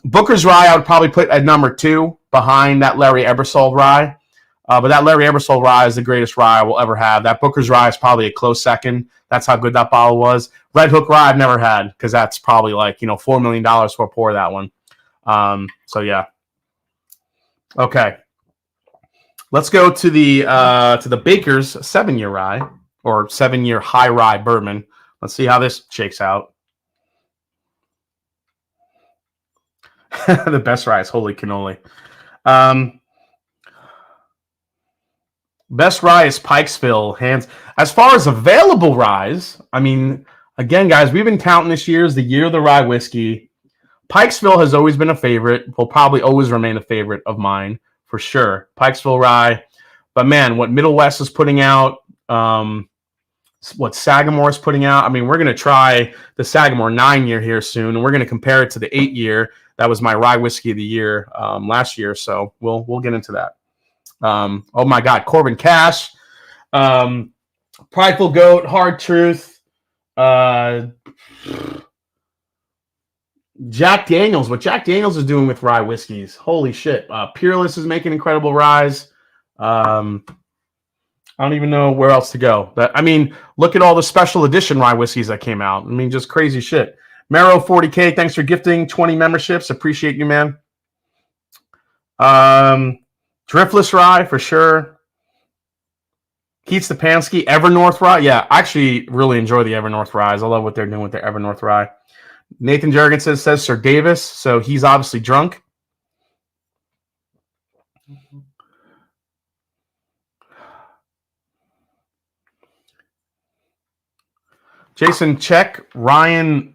Booker's Rye, I would probably put at number 2 behind that Larry Ebersol Rye. But that Larry Ebersol Rye is the greatest rye I will ever have. That Booker's Rye is probably a close second. That's how good that bottle was. Red Hook Rye I've never had because that's probably like, $4 million for a pour, that one. So yeah. Okay. Let's go to the Baker's 7-year rye or 7-year high rye bourbon. Let's see how this shakes out. The best rye is holy cannoli. Best rye is Pikesville. Hands. As far as available ryes, again, guys, we've been counting this year as the year of the rye whiskey. Pikesville has always been a favorite. Will probably always remain a favorite of mine for sure. Pikesville rye. But man, what Middle West is putting out, what Sagamore is putting out. We're going to try the Sagamore 9-year here soon, and we're going to compare it to the 8-year. That was my rye whiskey of the year last year. So we'll get into that. Oh my God, Corbin Cash, Prideful Goat, Hard Truth, Jack Daniels. What Jack Daniels is doing with rye whiskeys, holy shit! Peerless is making incredible ryes. I don't even know where else to go. But look at all the special edition rye whiskeys that came out. Just crazy shit. Mero 40K, thanks for gifting 20 memberships. Appreciate you, man. Driftless Rye for sure. Keith Stepanski, Evernorth Rye. Yeah, I actually really enjoy the Evernorth Ryes. I love what they're doing with their Evernorth Rye. Nathan Jurgensen says Sir Davis, so he's obviously drunk. Jason, check Ryan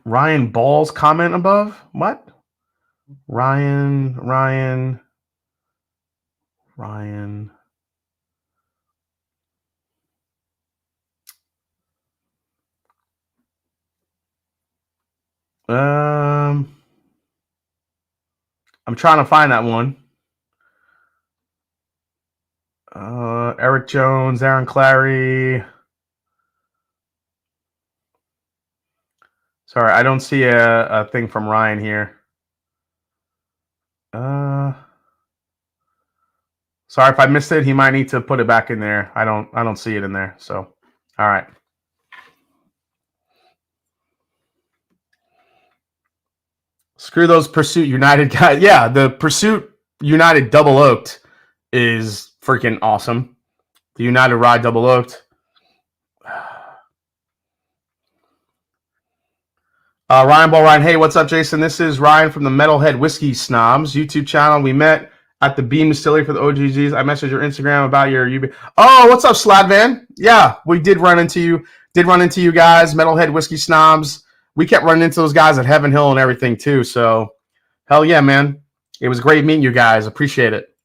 Ball's comment above. What? Ryan. I'm trying to find that one. Eric Jones, Aaron Clary. Sorry, I don't see a thing from Ryan here. Sorry if I missed it. He might need to put it back in there. I don't see it in there. So, all right. Screw those Pursuit United guys. Yeah, the Pursuit United Double Oaked is freaking awesome. The United Rye Double Oaked. Ryan Ball, Ryan. Hey, what's up, Jason? This is Ryan from the Metalhead Whiskey Snobs YouTube channel. We met at the Beam Distillery for the OGDs. I messaged your Instagram about your UB. Oh, what's up, Sladvan? Yeah, we did run into you Did run into you guys, Metalhead Whiskey Snobs. We kept running into those guys at Heaven Hill and everything too. So, hell yeah, man. It was great meeting you guys. Appreciate it.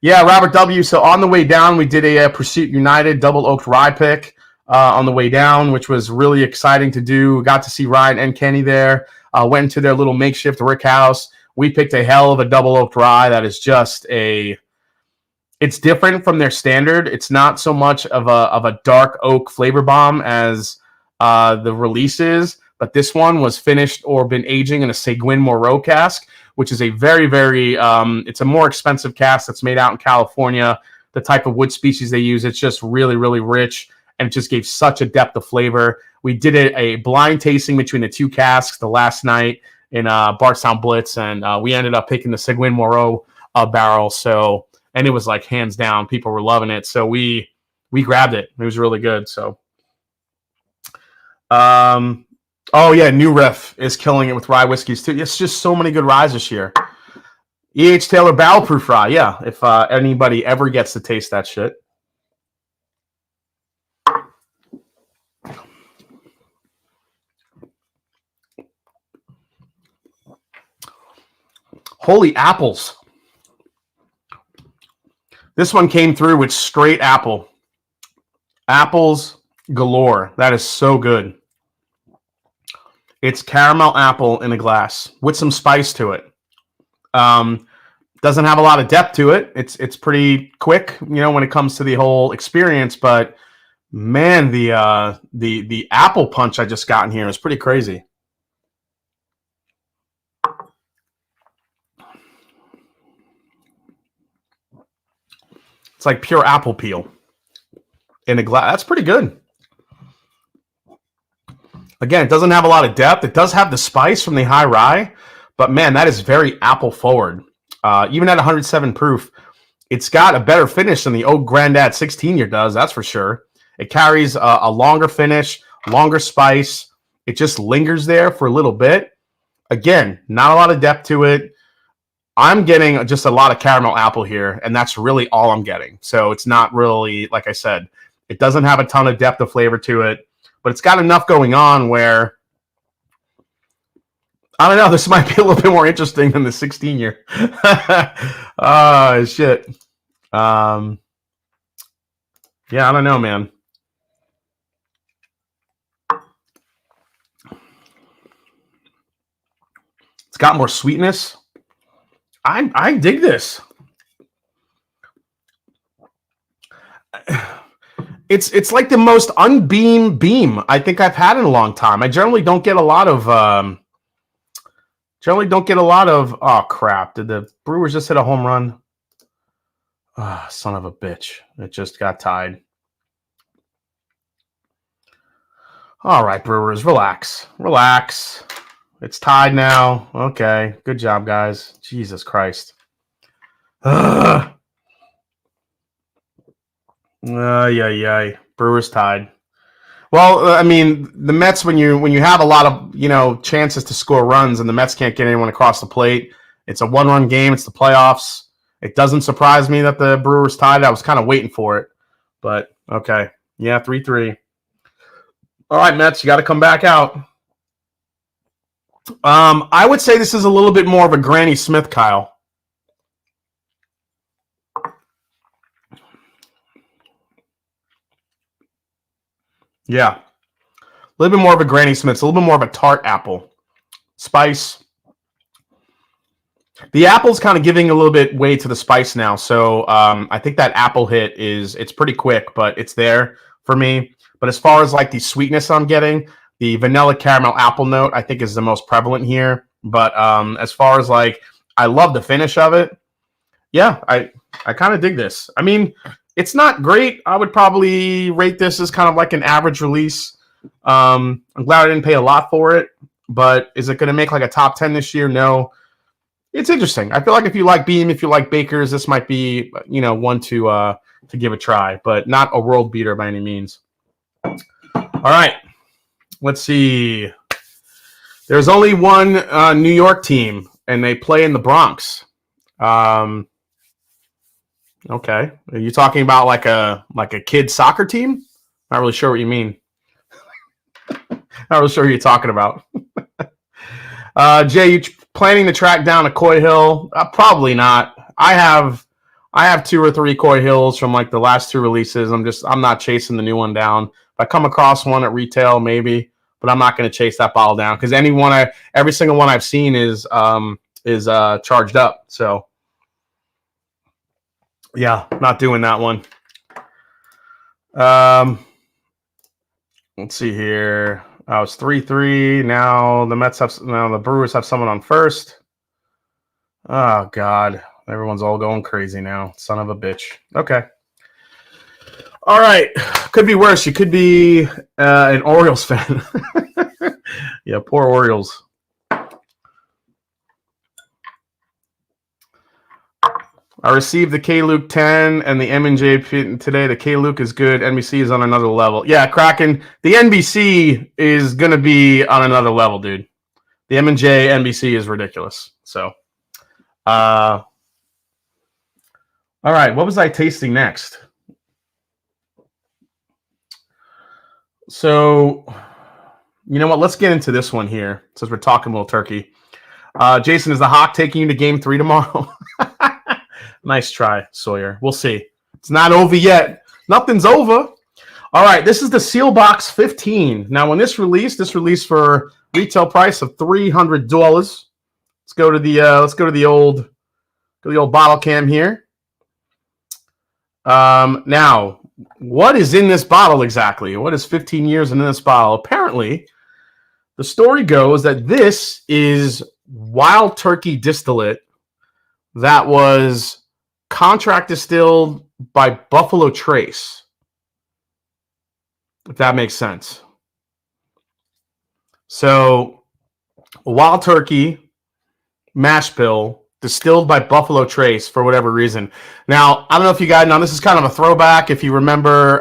Yeah, Robert W. So on the way down, we did a Pursuit United double oaked rye pick on the way down, which was really exciting to do. Got to see Ryan and Kenny there. Went into their little makeshift rick house. We picked a hell of a double oaked rye that is just it's different from their standard. It's not so much of a dark oak flavor bomb as the release is, but this one was finished or been aging in a Seguin Moreau cask, which is a very, very, it's a more expensive cask that's made out in California. The type of wood species they use, it's just really, really rich, and it just gave such a depth of flavor. We did a blind tasting between the two casks the last night in Bardstown Blitz, and we ended up picking the Seguin Moreau barrel. So, and it was like hands down, people were loving it. So we grabbed it. It was really good. So, oh yeah, New Riff is killing it with rye whiskeys too. It's just so many good ryes this year. E.H. Taylor Barrel Proof Rye, yeah. If anybody ever gets to taste that shit. Holy apples. This one came through with straight apple. Apples galore. That is so good. It's caramel apple in a glass with some spice to it. Doesn't have a lot of depth to it. It's pretty quick, when it comes to the whole experience. But man, the apple punch I just got in here is pretty crazy. It's like pure apple peel in a glass. That's pretty good. Again, it doesn't have a lot of depth. It does have the spice from the high rye, but man, that is very apple forward. Even at 107 proof, it's got a better finish than the old Granddad 16-year does, that's for sure. It carries a longer finish, longer spice. It just lingers there for a little bit. Again, not a lot of depth to it. I'm getting just a lot of caramel apple here, and that's really all I'm getting. So it's not really, like I said, it doesn't have a ton of depth of flavor to it, but it's got enough going on where, I don't know, this might be a little bit more interesting than the 16-year. Shit. Yeah, I don't know, man. It's got more sweetness. I dig this. It's like the most unbeam beam I think I've had in a long time. I generally don't get a lot of oh crap. Did the Brewers just hit a home run? Ah, oh, son of a bitch. It just got tied. All right, Brewers, relax. Relax. It's tied now. Okay. Good job, guys. Jesus Christ. Yeah. Brewers tied. Well, I mean, the Mets, when you have a lot of, chances to score runs and the Mets can't get anyone across the plate, it's a one-run game. It's the playoffs. It doesn't surprise me that the Brewers tied. I was kind of waiting for it. But, okay. Yeah, 3-3. All right, Mets, you got to come back out. I would say this is a little bit more of a Granny Smith, Kyle. Yeah. A little bit more of a Granny Smith. It's a little bit more of a tart apple. Spice. The apple's kind of giving a little bit way to the spice now. So I think that apple hit it's pretty quick, but it's there for me. But as far as like the sweetness I'm getting, the vanilla caramel apple note, I think, is the most prevalent here. But as far as like, I love the finish of it. Yeah, I kind of dig this. I mean, it's not great. I would probably rate this as kind of like an average release. I'm glad I didn't pay a lot for it. But is it going to make like a top 10 this year? No. It's interesting. I feel like if you like Beam, if you like Bakers, this might be, one to give a try. But not a world beater by any means. All right. Let's see. There's only one New York team, and they play in the Bronx. Okay. Are you talking about like a kid soccer team? Not really sure what you mean. Not really sure who you're talking about. Jay, you planning to track down a Coy Hill? Probably not. I have 2 or 3 Coy Hills from like the last 2 releases. I'm not chasing the new one down. If I come across one at retail, maybe, but I'm not going to chase that bottle down because every single one I've seen is charged up. So yeah, not doing that one. Let's see here. Oh, it's 3-3. Now the Brewers have someone on first. Oh God. Everyone's all going crazy now. Son of a bitch. Okay. All right. Could be worse. You could be an Orioles fan. Yeah, poor Orioles. I received the K-Luke 10 and the M&J today. The K-Luke is good. NBC is on another level. Yeah, Kraken. The NBC is going to be on another level, dude. The M&J NBC is ridiculous. So, all right. What was I tasting next? So, you know what? Let's get into this one here since we're talking little turkey. Jason, is the Hawk taking you to Game 3 tomorrow? Nice try, Sawyer. We'll see. It's not over yet. Nothing's over. All right, this is the Seelbach 15. Now, when this released for retail price of $300. Let's go to the old bottle cam here. Now, what is in this bottle exactly? What is 15 years in this bottle? Apparently, the story goes that this is wild turkey distillate that was contract distilled by Buffalo Trace, if that makes sense. So, wild turkey mash bill distilled by Buffalo Trace for whatever reason. Now, I don't know if you guys know, this is kind of a throwback. If you remember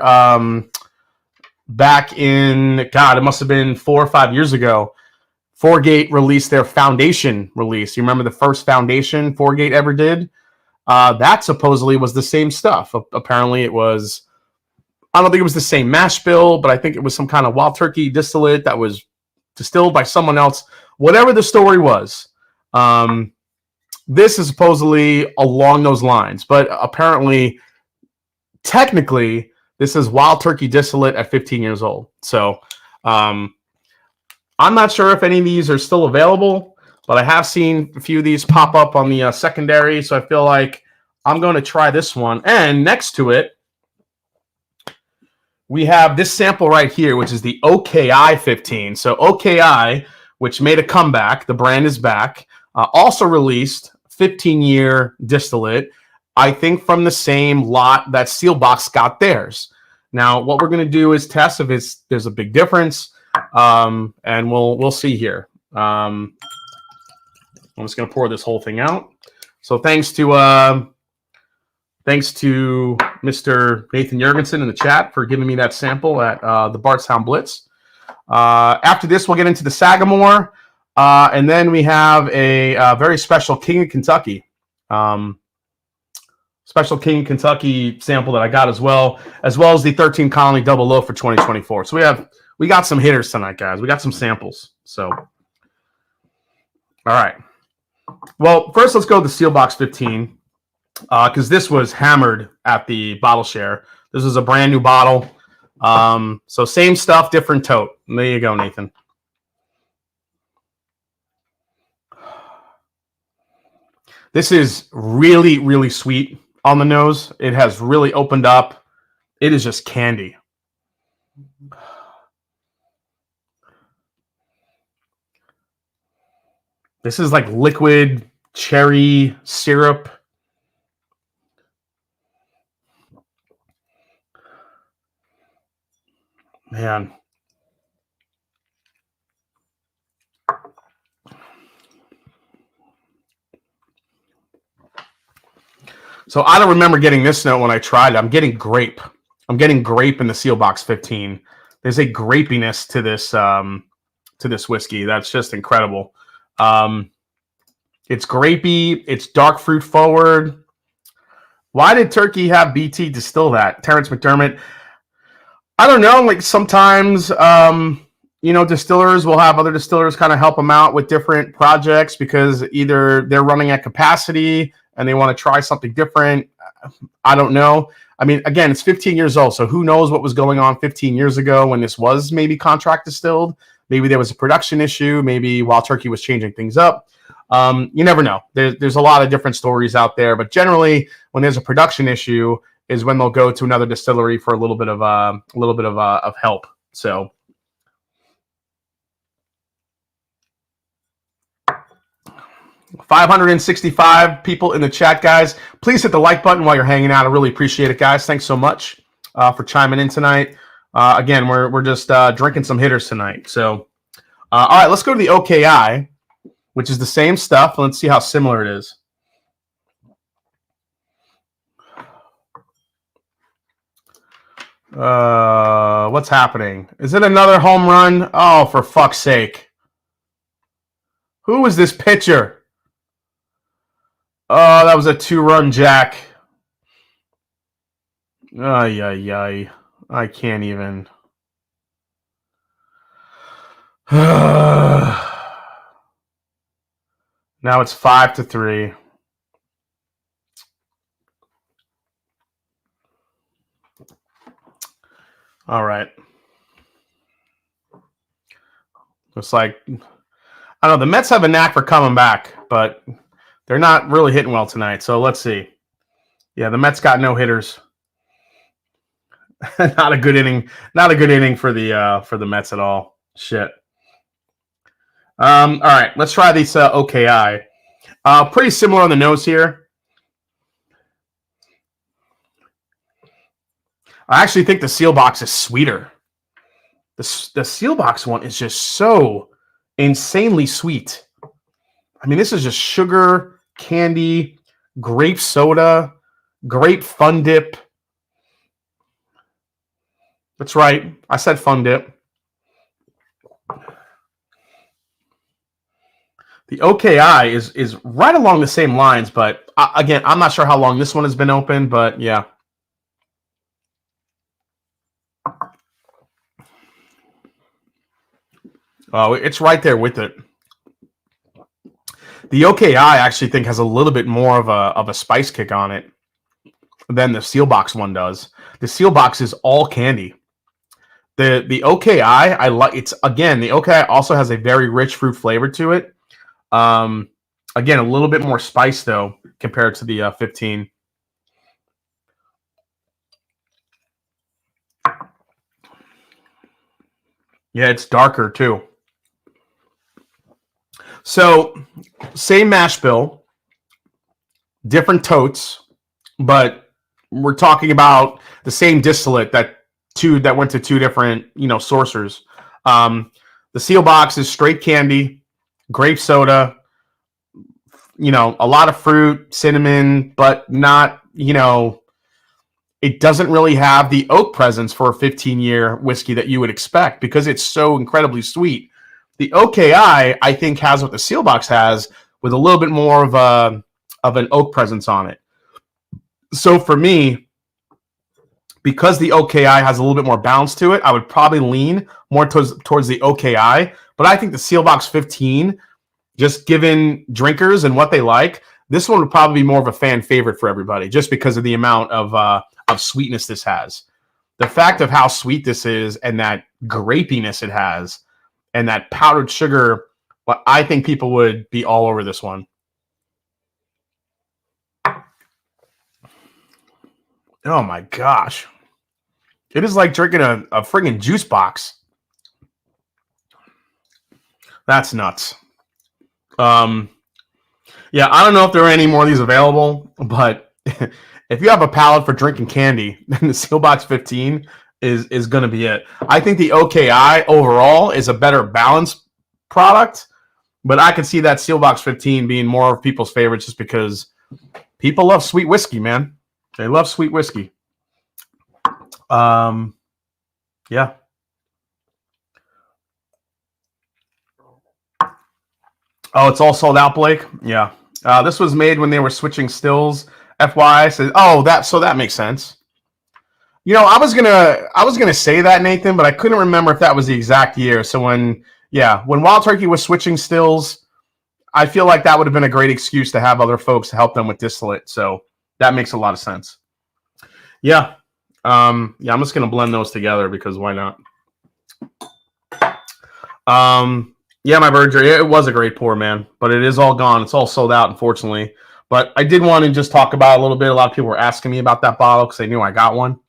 back in, God, it must have been 4 or 5 years ago, Fourgate released their Foundation release. You remember the first Foundation Fourgate ever did? That supposedly was the same stuff. Apparently it was, I don't think it was the same mash bill, but I think it was some kind of wild turkey distillate that was distilled by someone else. Whatever the story was, this is supposedly along those lines. But apparently, technically, this is wild turkey distillate at 15 years old. So I'm not sure if any of these are still available, but I have seen a few of these pop up on the secondary, so I feel like I'm going to try this one. And next to it, we have this sample right here, which is the OKI 15. So OKI, which made a comeback, the brand is back, also released 15-year distillate, I think from the same lot that Seelbach got theirs. Now, what we're going to do is test if there's a big difference, and we'll see here. I'm just going to pour this whole thing out. So thanks to Mr. Nathan Jurgensen in the chat for giving me that sample at the Bardstown Blitz. After this, we'll get into the Sagamore, and then we have a very special King of Kentucky. Special King of Kentucky sample that I got as well as the 13 Colony Double Low for 2024. So we got some hitters tonight, guys. We got some samples. So, all right. Well, first let's go to the Seelbach 15 because this was hammered at the bottle share. This is a brand new bottle. So same stuff, different tote. And there you go, Nathan. This is really, really sweet on the nose. It has really opened up. It is just candy. This is like liquid cherry syrup. Man. So I don't remember getting this note when I tried it. I'm getting grape. I'm getting grape in the Seelbach 15. There's a grapiness to this whiskey that's just incredible. It's grapey. It's dark fruit forward. Why did Turkey have BT distill that? Terrence McDermott. I don't know. Like sometimes, distillers will have other distillers kind of help them out with different projects because either they're running at capacity and they want to try something different. I don't know. I mean, again, it's 15 years old, so who knows what was going on 15 years ago when this was maybe contract distilled. Maybe there was a production issue. Maybe Wild Turkey was changing things up. You never know. There's a lot of different stories out there, but generally, when there's a production issue, is when they'll go to another distillery for a little bit of help. So. 565 people in the chat, guys. Please hit the like button while you're hanging out. I really appreciate it, guys. Thanks so much for chiming in tonight. Again, we're just drinking some hitters tonight. So, all right, let's go to the OKI, which is the same stuff. Let's see how similar it is. What's happening? Is it another home run? Oh, for fuck's sake. Who is this pitcher? Oh, that was a 2-run jack. Ay, ay, ay. I can't even. Now it's 5-3. All right. Looks like, I don't know, the Mets have a knack for coming back, but they're not really hitting well tonight. So let's see. Yeah, the Mets got no hitters. Not a good inning. Not a good inning for the Mets at all. Shit. All right, let's try these OKI. Pretty similar on the nose here. I actually think the Seelbach is sweeter. The Seelbach one is just so insanely sweet. I mean, this is just sugar, candy, grape soda, grape fun dip. That's right. I said fun dip. The OKI is right along the same lines, but again, I'm not sure how long this one has been open, but yeah. Oh, it's right there with it. The OKI I actually think has a little bit more of a spice kick on it than the Seelbach one does. The Seelbach is all candy. The OKI I like. It's again the OKI also has a very rich fruit flavor to it. Again, a little bit more spice though compared to the 15. Yeah, it's darker too. So, same mash bill, different totes, but we're talking about the same distillate that went to two different, sourcers. The Seelbach is straight candy, grape soda, a lot of fruit, cinnamon, but not, it doesn't really have the oak presence for a 15-year whiskey that you would expect because it's so incredibly sweet. The OKI, I think, has what the Seelbach has with a little bit more of an oak presence on it. So for me, because the OKI has a little bit more bounce to it, I would probably lean more towards the OKI. But I think the Seelbach 15, just given drinkers and what they like, this one would probably be more of a fan favorite for everybody just because of the amount of sweetness this has. The fact of how sweet this is and that grapiness it has and that powdered sugar, well, I think people would be all over this one. Oh my gosh. It is like drinking a friggin' juice box. That's nuts. Yeah, I don't know if there are any more of these available, but if you have a palate for drinking candy, then the Seelbach 15 is going to be it. I think the OKI overall is a better balanced product, but I can see that Seelbach 15 being more of people's favorites just because people love sweet whiskey, man. They love sweet whiskey. Yeah. Oh, it's all sold out, Blake? Yeah. This was made when they were switching stills. FYI says, oh, so that makes sense. I was gonna say that, Nathan, but I couldn't remember if that was the exact year. So when Wild Turkey was switching stills, I feel like that would have been a great excuse to have other folks to help them with distillate. So that makes a lot of sense. Yeah. I'm just gonna blend those together because why not? My Berger, it was a great pour, man, but it is all gone. It's all sold out, unfortunately. But I did want to just talk about it a little bit. A lot of people were asking me about that bottle because they knew I got one.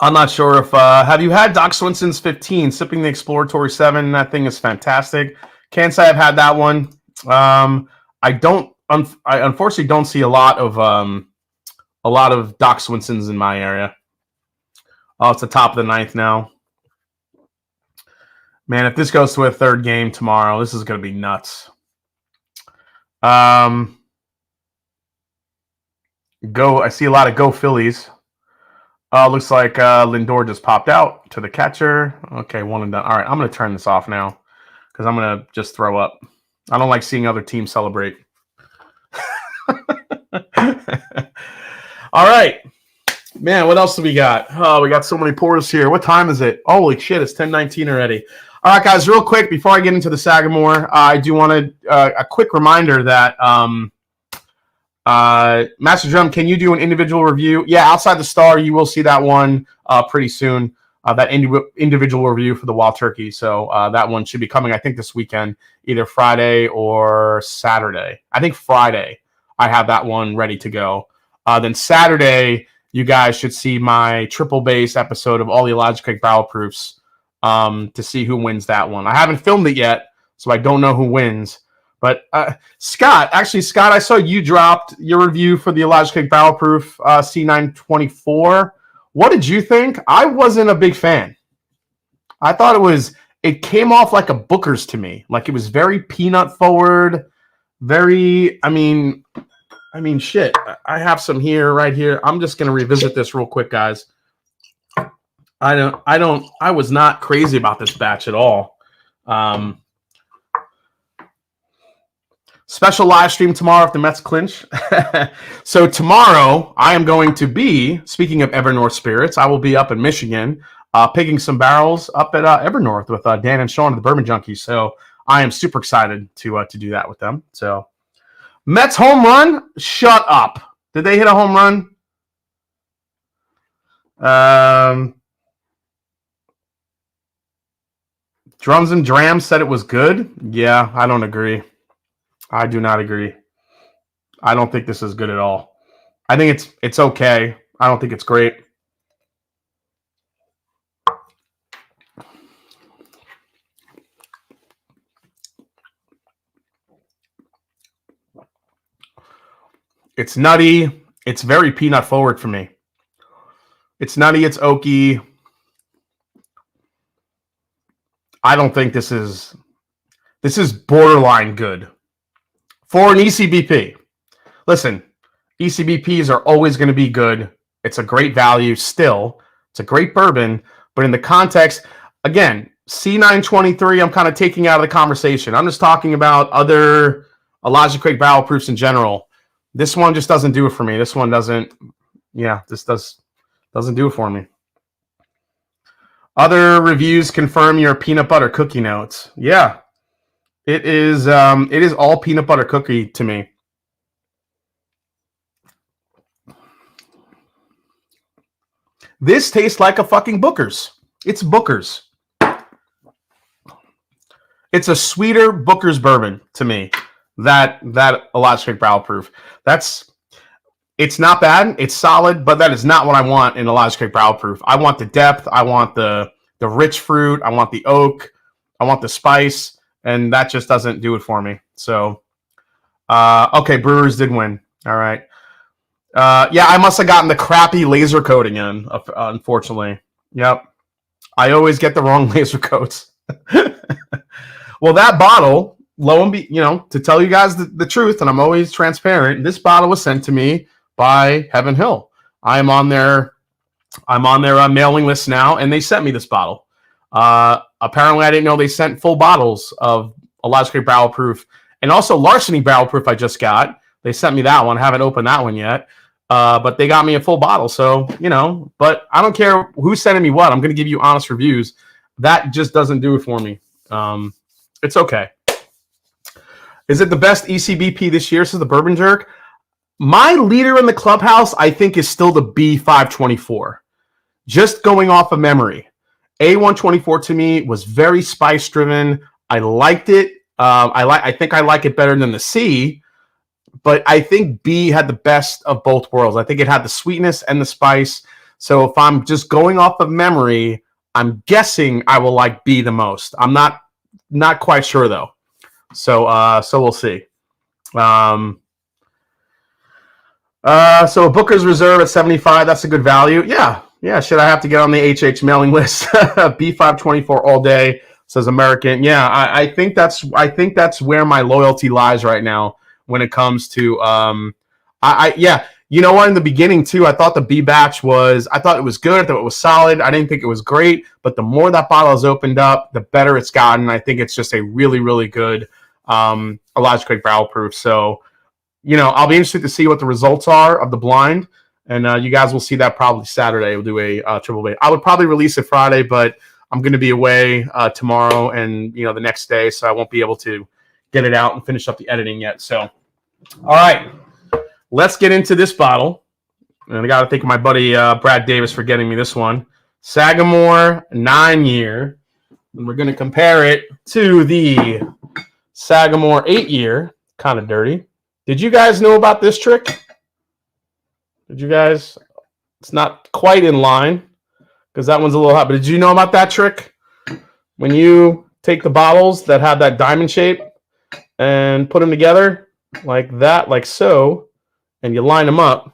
I'm not sure if have you had Doc Swinson's 15 sipping the Exploratory 7? That thing is fantastic. Can't say I've had that one. I unfortunately don't see a lot of Doc Swinson's in my area. Oh, it's the top of the ninth now. Man, if this goes to a third game tomorrow, this is going to be nuts. I see a lot of Go Phillies. Looks like Lindor just popped out to the catcher. Okay, one and done. All right, I'm going to turn this off now because I'm going to just throw up. I don't like seeing other teams celebrate. All right. Man, what else do we got? Oh, we got so many pours here. What time is it? Holy shit, it's 10:19 already. All right, guys, real quick, before I get into the Sagamore, I do want to a quick reminder that Master Drum, can you do an individual review? Yeah, outside the star, you will see that one pretty soon, that individual review for the Wild Turkey. So that one should be coming, I think, this weekend, either Friday or Saturday. I think Friday I have that one ready to go. Then Saturday, you guys should see my triple base episode of all the Illogic Barrel Proofs to see who wins that one. I haven't filmed it yet, so I don't know who wins. But Scott, I saw you dropped your review for the Illogic Barrel Proof C924. What did you think? I wasn't a big fan. I thought it came off like a Booker's to me. Like it was very peanut forward, shit. I have some right here. I'm just going to revisit this real quick, guys. I was not crazy about this batch at all. Special live stream tomorrow if the Mets clinch. So tomorrow I am going to be, speaking of Evernorth Spirits, I will be up in Michigan picking some barrels up at Evernorth with Dan and Sean of the Bourbon Junkies. So I am super excited to do that with them. So Mets home run? Shut up. Did they hit a home run? Drums and Drams said it was good. Yeah, I don't agree. I do not agree. I don't think this is good at all. I think it's okay. I don't think it's great. It's nutty. It's very peanut forward for me. It's nutty. It's oaky. I don't think this is borderline good for an ECBP. Listen, ECBPs are always going to be good. It's a great value still. It's a great bourbon, but in the context, again, C923, I'm kind of taking out of the conversation. I'm just talking about other Illogic Barrel Proofs in general. This one just doesn't do it for me. This one doesn't. Yeah, this doesn't do it for me. Other reviews confirm your peanut butter cookie notes. Yeah, it is all peanut butter cookie to me. This tastes like a fucking Booker's. It's Booker's. It's a sweeter Booker's bourbon to me. That Illogic Barrel Proof. It's not bad. It's solid, but that is not what I want in Illogic Barrel Proof. I want the depth. I want the rich fruit. I want the oak. I want the spice, and that just doesn't do it for me. So, okay, Brewers did win. All right. Yeah, I must have gotten the crappy laser coat again, unfortunately. Yep. I always get the wrong laser coats. Well, that bottle, to tell you guys the truth, and I'm always transparent, this bottle was sent to me by Heaven Hill. I'm on their mailing list now, and they sent me this bottle. Apparently, I didn't know they sent full bottles of Illogic Barrel Proof, and also Larceny Barrel Proof I just got. They sent me that one. I haven't opened that one yet. But they got me a full bottle, so you know. But I don't care who's sending me what. I'm going to give you honest reviews. That just doesn't do it for me. It's okay. Is it the best ECBP this year? Says the Bourbon Jerk. My leader in the clubhouse, I think, is still the B524. Just going off of memory, A124 to me was very spice driven. I liked it. I think I like it better than the C. But I think B had the best of both worlds. I think it had the sweetness and the spice. So if I'm just going off of memory, I'm guessing I will like B the most. I'm not quite sure though. So we'll see. So a Booker's Reserve at 75. That's a good value. Yeah. Should I have to get on the HH mailing list? B524 all day, says American. Yeah. I think that's where my loyalty lies right now. When it comes to, you know what? In the beginning too, I thought the B batch I thought it was good. I thought it was solid. I didn't think it was great, but the more that bottle has opened up, the better it's gotten. I think it's just a really, really good Elijah Craig barrel proof. So, you know, I'll be interested to see what the results are of the blind, and you guys will see that probably Saturday. We'll do a triple bait. I would probably release it Friday, but I'm going to be away tomorrow and the next day, so I won't be able to get it out and finish up the editing yet. So, all right, let's get into this bottle. And I got to thank my buddy Brad Davis for getting me this one. Sagamore 9-year. And we're going to compare it to the Sagamore 8-year. Kind of dirty. Did you guys know about this trick? Did you guys? It's not quite in line because that one's a little hot. But did you know about that trick? When you take the bottles that have that diamond shape and put them together like that, like so, and you line them up,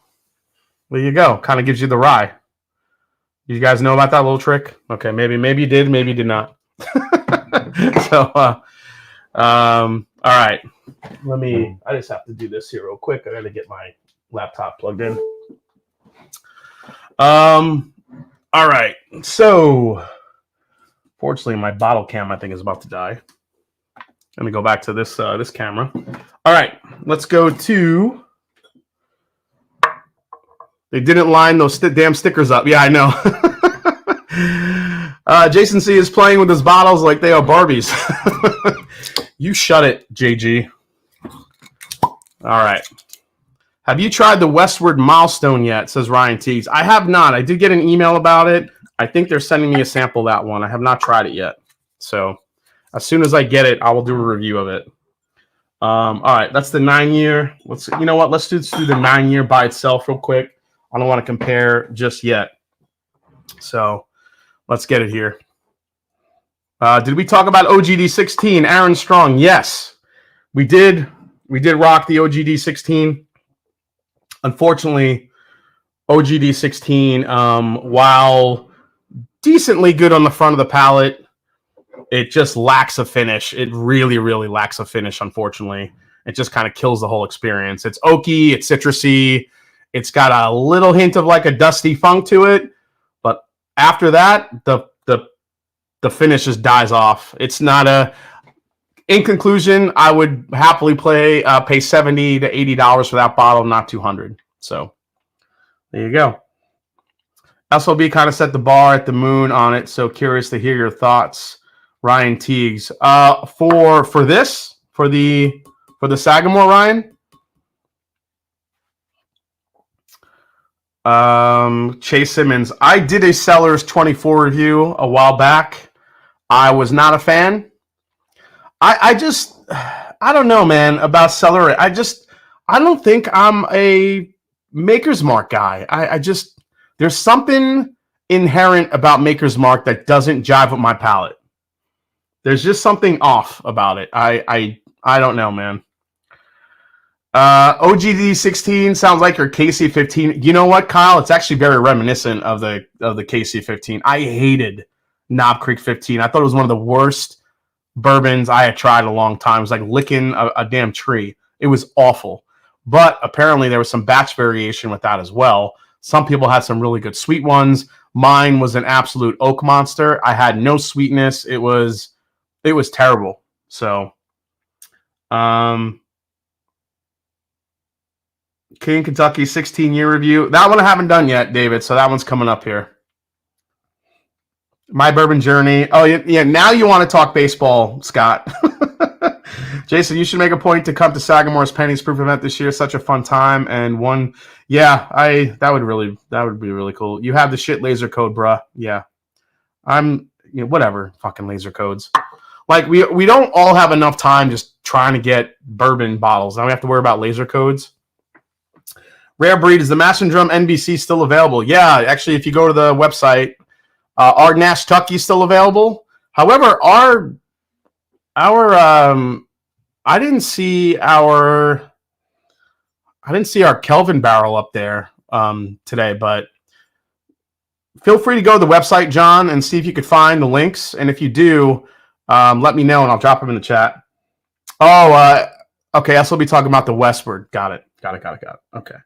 there you go. Kind of gives you the rye. You guys know about that little trick? Okay, maybe you did, maybe you did not. So, all right. I just have to do this here real quick. I got to get my laptop plugged in. All right. So, fortunately, my bottle cam, I think, is about to die. Let me go back to this camera. All right, let's go to. They didn't line those damn stickers up. Yeah, I know. Jason C is playing with his bottles like they are Barbies. You shut it, JG. All right. Have you tried the Westward Milestone yet? Says Ryan Teagues. I have not. I did get an email about it. I think they're sending me a sample of that one. I have not tried it yet. So as soon as I get it, I will do a review of it. All right, that's the 9-year. You know what? Let's do the 9-year by itself real quick. I don't want to compare just yet. So let's get it here. Did we talk about OGD 16? Aaron Strong. Yes, we did. We did rock the OGD 16. Unfortunately, OGD 16, while decently good on the front of the palate, it just lacks a finish. It really, really lacks a finish, unfortunately. It just kind of kills the whole experience. It's oaky, it's citrusy. It's got a little hint of like a dusty funk to it. But after that, the finish just dies off. It's not a... In conclusion, I would happily pay $70 to $80 for that bottle, not $200. So there you go. SLB kind of set the bar at the moon on it. So curious to hear your thoughts, Ryan Teagues. For the Sagamore, Ryan. Chase Simmons. I did a Cellars 24 review a while back. I was not a fan. I don't know, man, about Cellar. I don't think I'm a Maker's Mark guy. There's something inherent about Maker's Mark that doesn't jive with my palate. There's just something off about it. I don't know, man. OGD 16 sounds like your KC15. You know what, Kyle? It's actually very reminiscent of the KC15. I hated Knob Creek 15. I thought it was one of the worst bourbons I had tried in a long time. It was like licking a damn tree. It was awful. But apparently there was some batch variation with that as well. Some people had some really good sweet ones. Mine was an absolute oak monster. I had no sweetness. It was terrible. So King Kentucky 16-year review. That one I haven't done yet, David. So that one's coming up here. My bourbon journey. Oh yeah. Now you want to talk baseball, Scott? Jason, you should make a point to come to Sagamore's Pennies Proof event this year. Such a fun time and one. Yeah, that would be really cool. You have the shit laser code, bruh. Yeah, whatever. Fucking laser codes. Like we don't all have enough time just trying to get bourbon bottles. Now we have to worry about laser codes. Rare Breed, is the Mash and Drum NBC still available? Yeah, actually, if you go to the website, our Nash Tucky is still available. However, I didn't see our Kelvin barrel up there today, but feel free to go to the website, John, and see if you could find the links. And if you do, let me know and I'll drop them in the chat. Oh, okay. I'll still be talking about the Westward. Got it. Okay.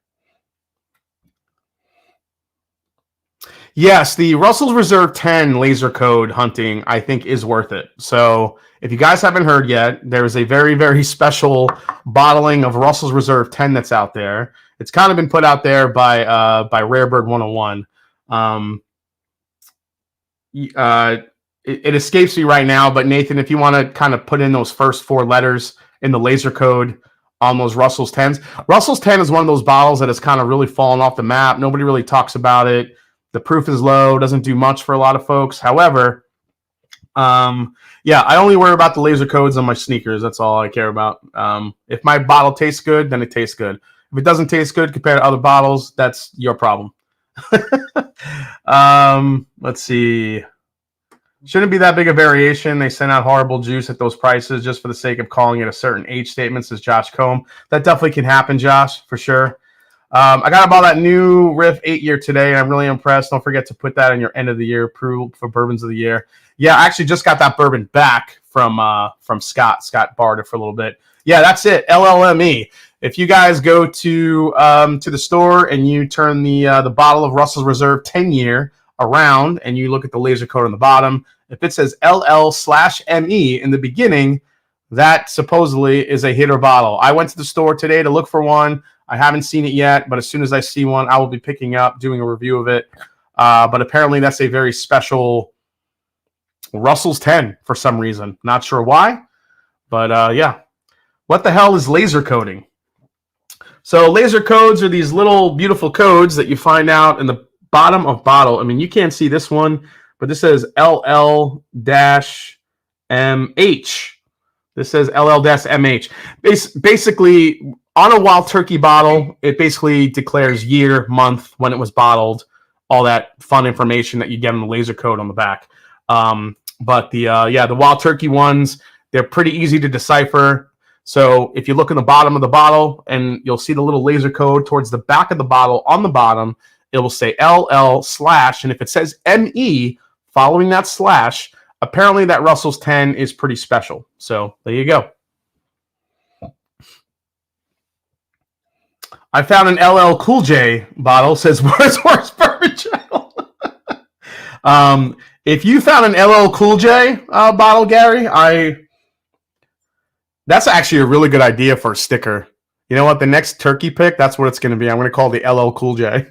Yes, the Russell's Reserve 10 laser code hunting, I think, is worth it. So if you guys haven't heard yet, there is a very, very special bottling of Russell's Reserve 10 that's out there. It's kind of been put out there by Rarebird 101. It escapes me right now, but Nathan, if you want to kind of put in those first 4 letters in the laser code on those Russell's 10s. Russell's 10 is one of those bottles that has kind of really fallen off the map. Nobody really talks about it. The proof is low, doesn't do much for a lot of folks. However, I only worry about the laser codes on my sneakers. That's all I care about. If my bottle tastes good, then it tastes good. If it doesn't taste good compared to other bottles, that's your problem. Let's see. Shouldn't be that big a variation. They send out horrible juice at those prices just for the sake of calling it a certain age statement, says Josh Combe. That definitely can happen, Josh, for sure. I got about that new Riff 8-year today, and I'm really impressed. Don't forget to put that in your end of the year approval for bourbons of the year. Yeah, I actually just got that bourbon back from Scott. Scott borrowed it for a little bit. Yeah, that's it. LLME. If you guys go to the store and you turn the bottle of Russell's Reserve 10-year around and you look at the laser code on the bottom, if it says LL/ME in the beginning, that supposedly is a hitter bottle. I went to the store today to look for one. I haven't seen it yet, but as soon as I see one, I will be picking up, doing a review of it. But apparently that's a very special Russell's 10 for some reason. Not sure why, but yeah. What the hell is laser coding? So laser codes are these little beautiful codes that you find out in the bottom of bottle. I mean, you can't see this one, but this says LL-MH. This says LL-MH. Basically, on a Wild Turkey bottle, it basically declares year, month, when it was bottled, all that fun information that you get in the laser code on the back. But the Wild Turkey ones, they're pretty easy to decipher. So if you look in the bottom of the bottle and you'll see the little laser code towards the back of the bottle on the bottom, it will say LL/, and if it says ME following that slash, apparently that Russell's 10 is pretty special. So there you go. I found an LL Cool J bottle, says Worst Bourbon Channel. If you found an LL Cool J bottle, Gary, that's actually a really good idea for a sticker. You know what? The next turkey pick, that's what it's going to be. I'm going to call the LL Cool J.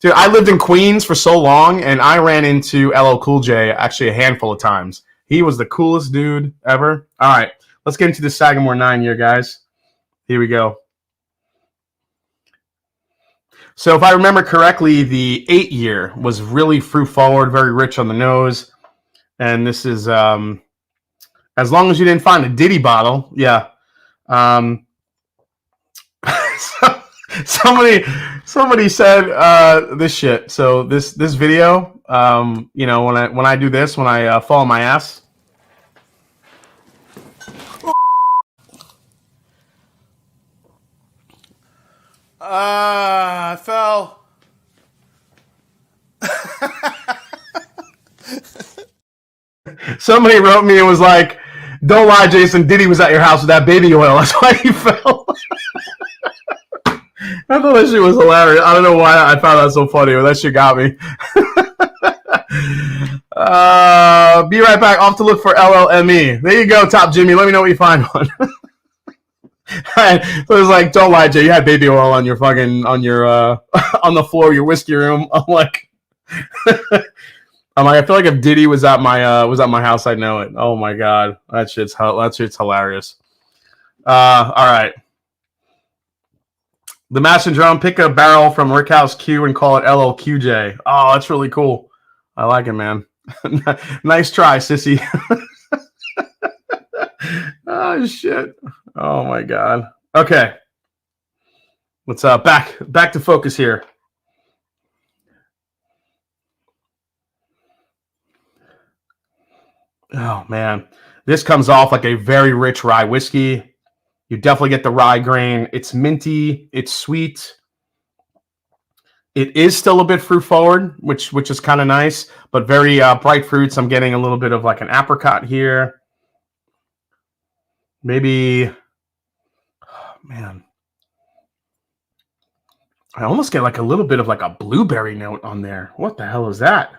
Dude, I lived in Queens for so long, and I ran into LL Cool J actually a handful of times. He was the coolest dude ever. All right, let's get into the Sagamore 9-year, guys. Here we go. So if I remember correctly, the 8-year was really fruit forward, very rich on the nose. And this is, as long as you didn't find a Diddy bottle, yeah. Somebody said this shit. So this video, you know, when I do this, when I fall on my ass. I fell. Somebody wrote me and was like, "Don't lie, Jason. Diddy was at your house with that baby oil. That's why he fell." I thought that shit was hilarious. I don't know why I found that so funny, but that shit got me. Be right back. Off to look for LLME. There you go, Top Jimmy. Let me know what you find one. It was like, don't lie, Jay. You had baby oil on your fucking on your on the floor of your whiskey room. I'm like, I feel like if Diddy was at my house, I'd know it. Oh my god, that shit's hilarious. All right. The Mash and Drum, pick a barrel from Rickhouse Q and call it LLQJ. Oh, that's really cool. I like it, man. Nice try, sissy. Oh shit. Oh my god. Okay. Let's back to focus here. Oh man. This comes off like a very rich rye whiskey. You definitely get the rye grain. It's minty, it's sweet. It is still a bit fruit forward, which is kind of nice, but very bright fruits. I'm getting a little bit of like an apricot here. Maybe, oh, man. I almost get like a little bit of like a blueberry note on there. What the hell is that?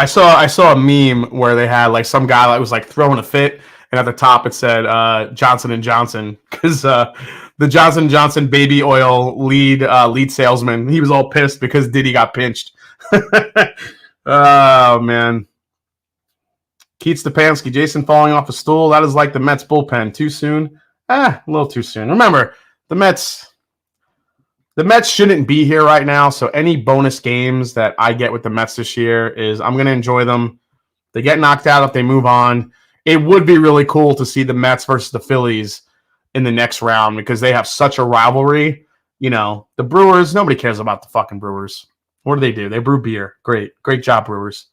I saw a meme where they had like some guy that was like throwing a fit, and at the top it said Johnson & Johnson, because the Johnson & Johnson baby oil lead salesman, he was all pissed because Diddy got pinched. Oh man. Keith Stepanski, Jason falling off a stool. That is like the Mets bullpen. Too soon? A little too soon. Remember, the Mets shouldn't be here right now, so any bonus games that I get with the Mets this year is I'm going to enjoy them. They get knocked out if they move on. It would be really cool to see the Mets versus the Phillies in the next round because they have such a rivalry. You know, the Brewers, nobody cares about the fucking Brewers. What do? They brew beer. Great job, Brewers.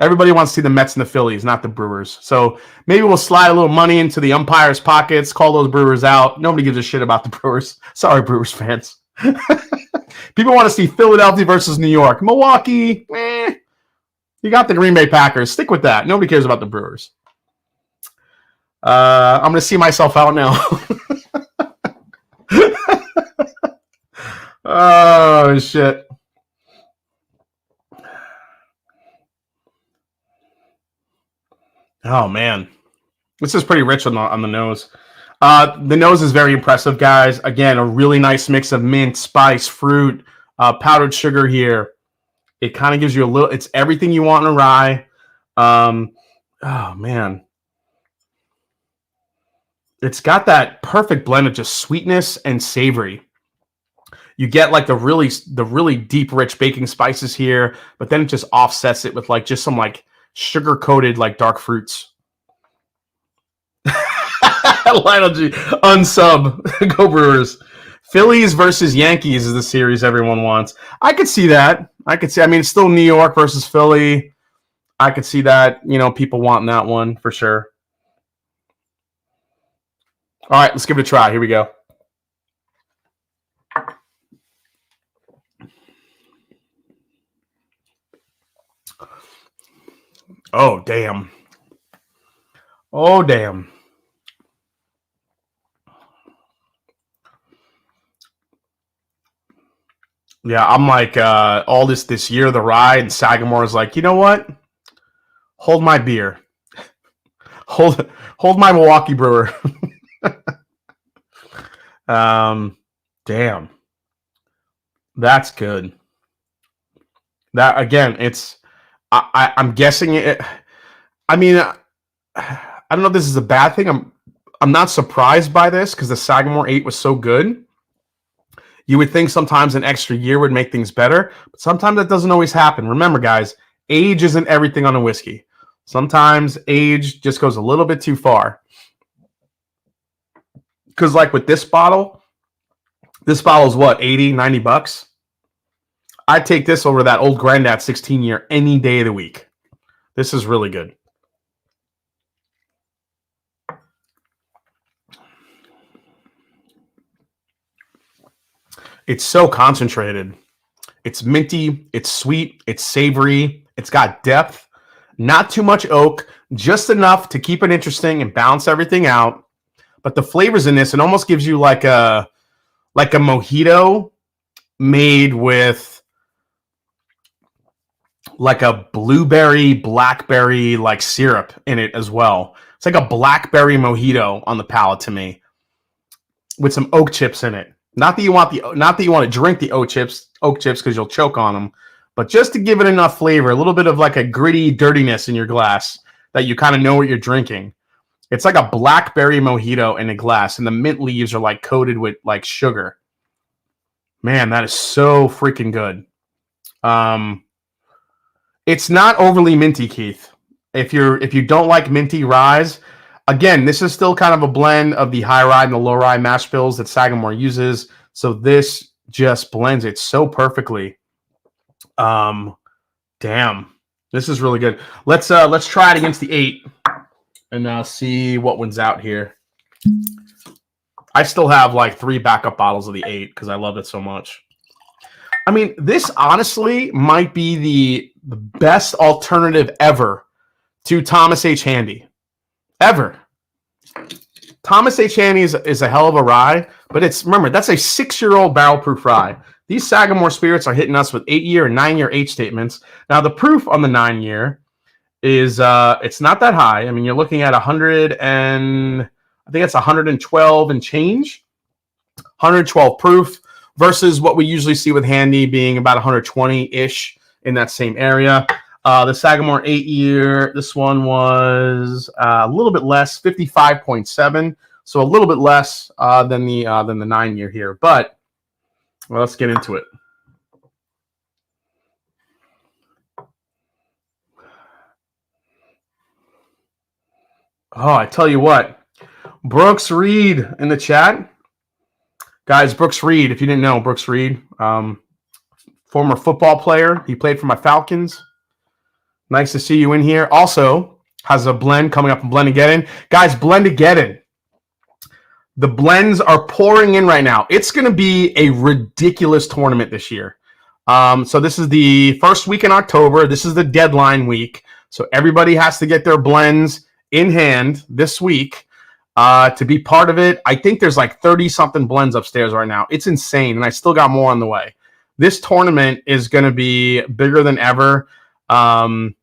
Everybody wants to see the Mets and the Phillies, not the Brewers. So maybe we'll slide a little money into the umpires' pockets, call those Brewers out. Nobody gives a shit about the Brewers. Sorry, Brewers fans. People want to see Philadelphia versus New York. Milwaukee, you got the Green Bay Packers. Stick with that. Nobody cares about the Brewers. I'm going to see myself out now. Oh, shit. Oh man, this is pretty rich on the nose. The nose is very impressive, guys. Again, a really nice mix of mint, spice, fruit, powdered sugar here. It kind of gives you a little. It's everything you want in a rye. Oh man, it's got that perfect blend of just sweetness and savory. You get like the really deep, rich baking spices here, but then it just offsets it with like just some like sugar-coated like dark fruits. Lionel G, unsub. Go Brewers. Phillies versus Yankees is the series everyone wants. I could see that. I mean, it's still New York versus Philly. I could see that, people wanting that one for sure. All right, let's give it a try. Here we go. Oh, damn. Oh, damn. Yeah, I'm like, all this year, the ride, and Sagamore is like, you know what? Hold my beer. Hold my Milwaukee brewer. Damn. That's good. That, again, it's... I'm guessing it. I mean, I don't know if this is a bad thing. I'm not surprised by this because the Sagamore 8 was so good. You would think sometimes an extra year would make things better, but sometimes that doesn't always happen. Remember, guys, age isn't everything on a whiskey. Sometimes age just goes a little bit too far. Because like with this bottle is what, $80, $90? I'd take this over that old Granddad 16-year any day of the week. This is really good. It's so concentrated. It's minty, it's sweet, it's savory, it's got depth, not too much oak, just enough to keep it interesting and balance everything out. But the flavors in this, it almost gives you like a mojito made with like a blueberry, blackberry like syrup in it as well. It's like a blackberry mojito on the palate to me, with some oak chips in it. Not that you want to drink the oak chips because you'll choke on them, but just to give it enough flavor, a little bit of like a gritty dirtiness in your glass that you kind of know what you're drinking. It's like a blackberry mojito in a glass, and the mint leaves are like coated with like sugar. Man, that is so freaking good. It's not overly minty, Keith. If you don't like minty ryes, again, this is still kind of a blend of the high rye and the low rye mash bills that Sagamore uses. So this just blends it so perfectly. Damn, this is really good. Let's try it against the 8 and see what wins out here. I still have like 3 backup bottles of the 8 because I love it so much. I mean, this honestly might be the best alternative ever to Thomas H. Handy. Ever. Thomas H. Handy is a hell of a rye, but remember, that's a 6-year-old barrel-proof rye. These Sagamore Spirits are hitting us with 8-year and 9-year age statements. Now, the proof on the 9-year is it's not that high. I mean, you're looking at 100 and I think it's 112 and change. 112 proof versus what we usually see with Handy being about 120-ish in that same area. The Sagamore 8-year, this one was a little bit less, 55.7, so a little bit less than the 9-year here. But well, let's get into it. Oh, I tell you what, Brooks Reed in the chat. Guys, Brooks Reed, if you didn't know, Brooks Reed, former football player. He played for my Falcons. Nice to see you in here. Also, has a blend coming up in Blendageddon. Guys, Blendageddon. The blends are pouring in right now. It's going to be a ridiculous tournament this year. So this is the first week in October. This is the deadline week. So everybody has to get their blends in hand this week to be part of it. I think there's like 30-something blends upstairs right now. It's insane, and I still got more on the way. This tournament is going to be bigger than ever. We're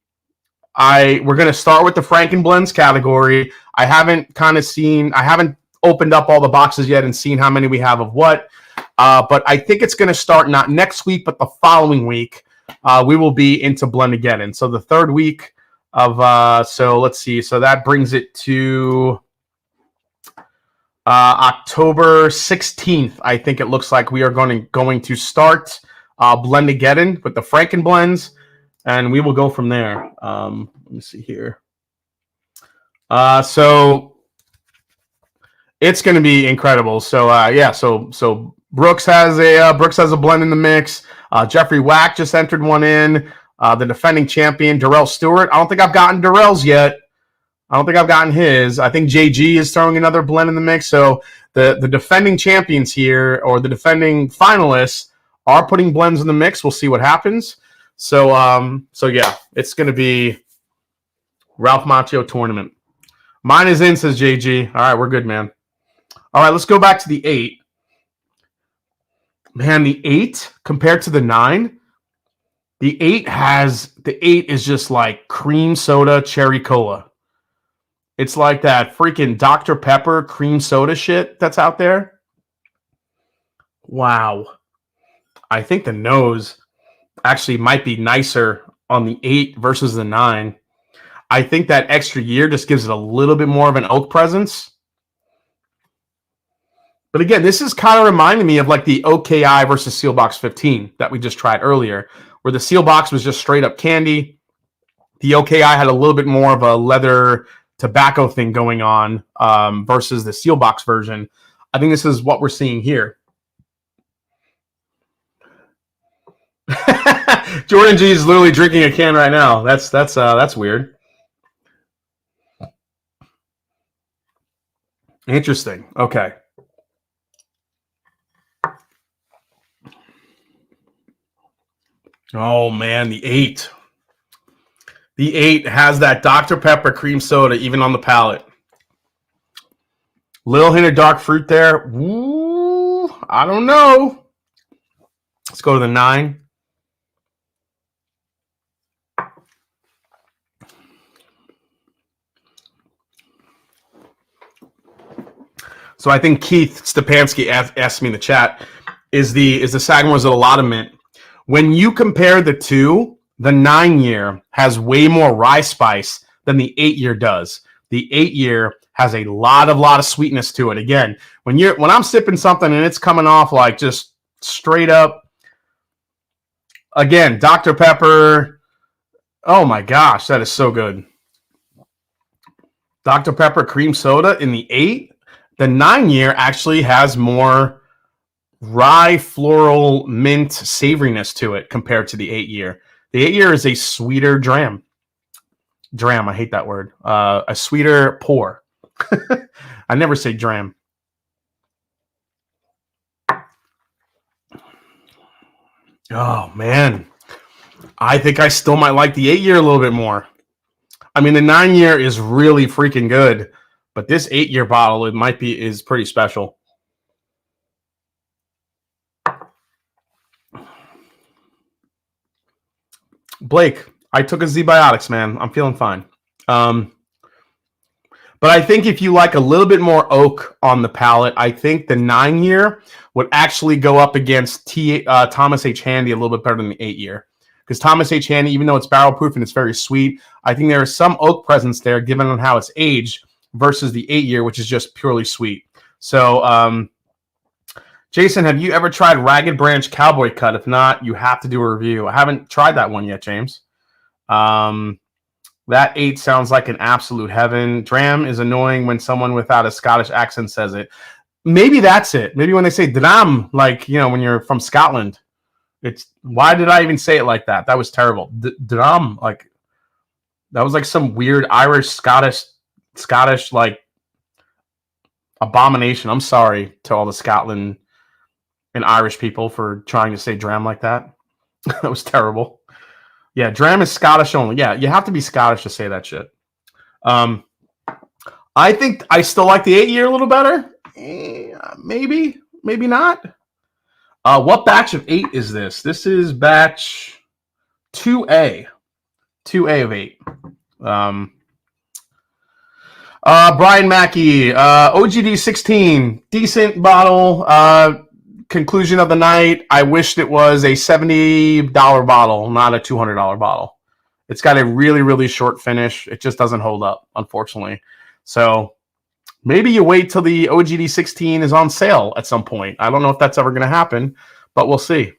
going to start with the Franken blends category. I haven't opened up all the boxes yet and seen how many we have of what. But I think it's going to start not next week, but the following week. We will be into Blendageddon. So the third week of so let's see. So that brings it to October 16th. I think it looks like we are going to start Blendageddon with the Franken blends, and we will go from there. Let me see here. So it's going to be incredible. So yeah. So Brooks has a blend in the mix. Jeffrey Wack just entered one in. The defending champion Darrell Stewart. I don't think I've gotten Darrell's yet. I don't think I've gotten his. I think JG is throwing another blend in the mix. So the defending champions here, or the defending finalists, are putting blends in the mix. We'll see what happens. So yeah, it's going to be Ralph Macchio tournament. Mine is in, says JG. All right, we're good, man. All right, let's go back to the 8. Man, the 8 compared to the 9, the 8 is just like cream soda cherry cola. It's like that freaking Dr. Pepper cream soda shit that's out there. Wow. I think the nose actually might be nicer on the 8 versus the 9. I think that extra year just gives it a little bit more of an oak presence. But again, this is kind of reminding me of like the OKI versus Seelbach 15 that we just tried earlier, where the Seelbach was just straight up candy. The OKI had a little bit more of a leather tobacco thing going on versus the Seelbach version. I think this is what we're seeing here. Jordan G is literally drinking a can right now. That's weird. Interesting. Okay. Oh man, the 8. The 8 has that Dr. Pepper cream soda even on the palate. Little hint of dark fruit there. Ooh, I don't know. Let's go to the 9. So I think Keith Stepanski asked me in the chat, is the Sagamore's at a lot of mint? When you compare the two, the 9-year has way more rye spice than the 8-year does. The 8-year has a lot of sweetness to it. Again, when I'm sipping something and it's coming off like just straight up, again, Dr. Pepper. Oh my gosh, that is so good. Dr. Pepper cream soda in the 8. The 9-year actually has more rye, floral, mint savoriness to it compared to the 8-year. The 8-year is a sweeter dram. Dram, I hate that word. A sweeter pour. I never say dram. Oh, man. I think I still might like the 8-year a little bit more. I mean, the 9-year is really freaking good, but this 8-year bottle, is pretty special. Blake, I took a Z-Biotics, man. I'm feeling fine. But I think if you like a little bit more oak on the palate, I think the 9-year would actually go up against Thomas H. Handy a little bit better than the 8-year. Because Thomas H. Handy, even though it's barrel proof and it's very sweet, I think there is some oak presence there given on how it's aged versus the 8-year, which is just purely sweet. So, Jason, have you ever tried Ragged Branch Cowboy Cut? If not, you have to do a review. I haven't tried that one yet, James. That 8 sounds like an absolute heaven. Dram is annoying when someone without a Scottish accent says it. Maybe that's it. Maybe when they say dram, like, when you're from Scotland. It's why did I even say it like that? That was terrible. Dram, like that was like some weird Irish, Scottish like abomination. I'm sorry to all the Scotland and Irish people for trying to say dram like that. That was terrible. Yeah, dram is Scottish only. Yeah, you have to be Scottish to say that shit. I think I still like the 8-year a little better. Maybe not. What batch of 8 is this? This is batch 2A. 2A of 8. Brian Mackey, OGD 16. Decent bottle. Conclusion of the night. I wished it was a $70 bottle, not a $200 bottle. It's got a really, really short finish. It just doesn't hold up, unfortunately. So maybe you wait till the OGD 16 is on sale at some point. I don't know if that's ever going to happen, but we'll see.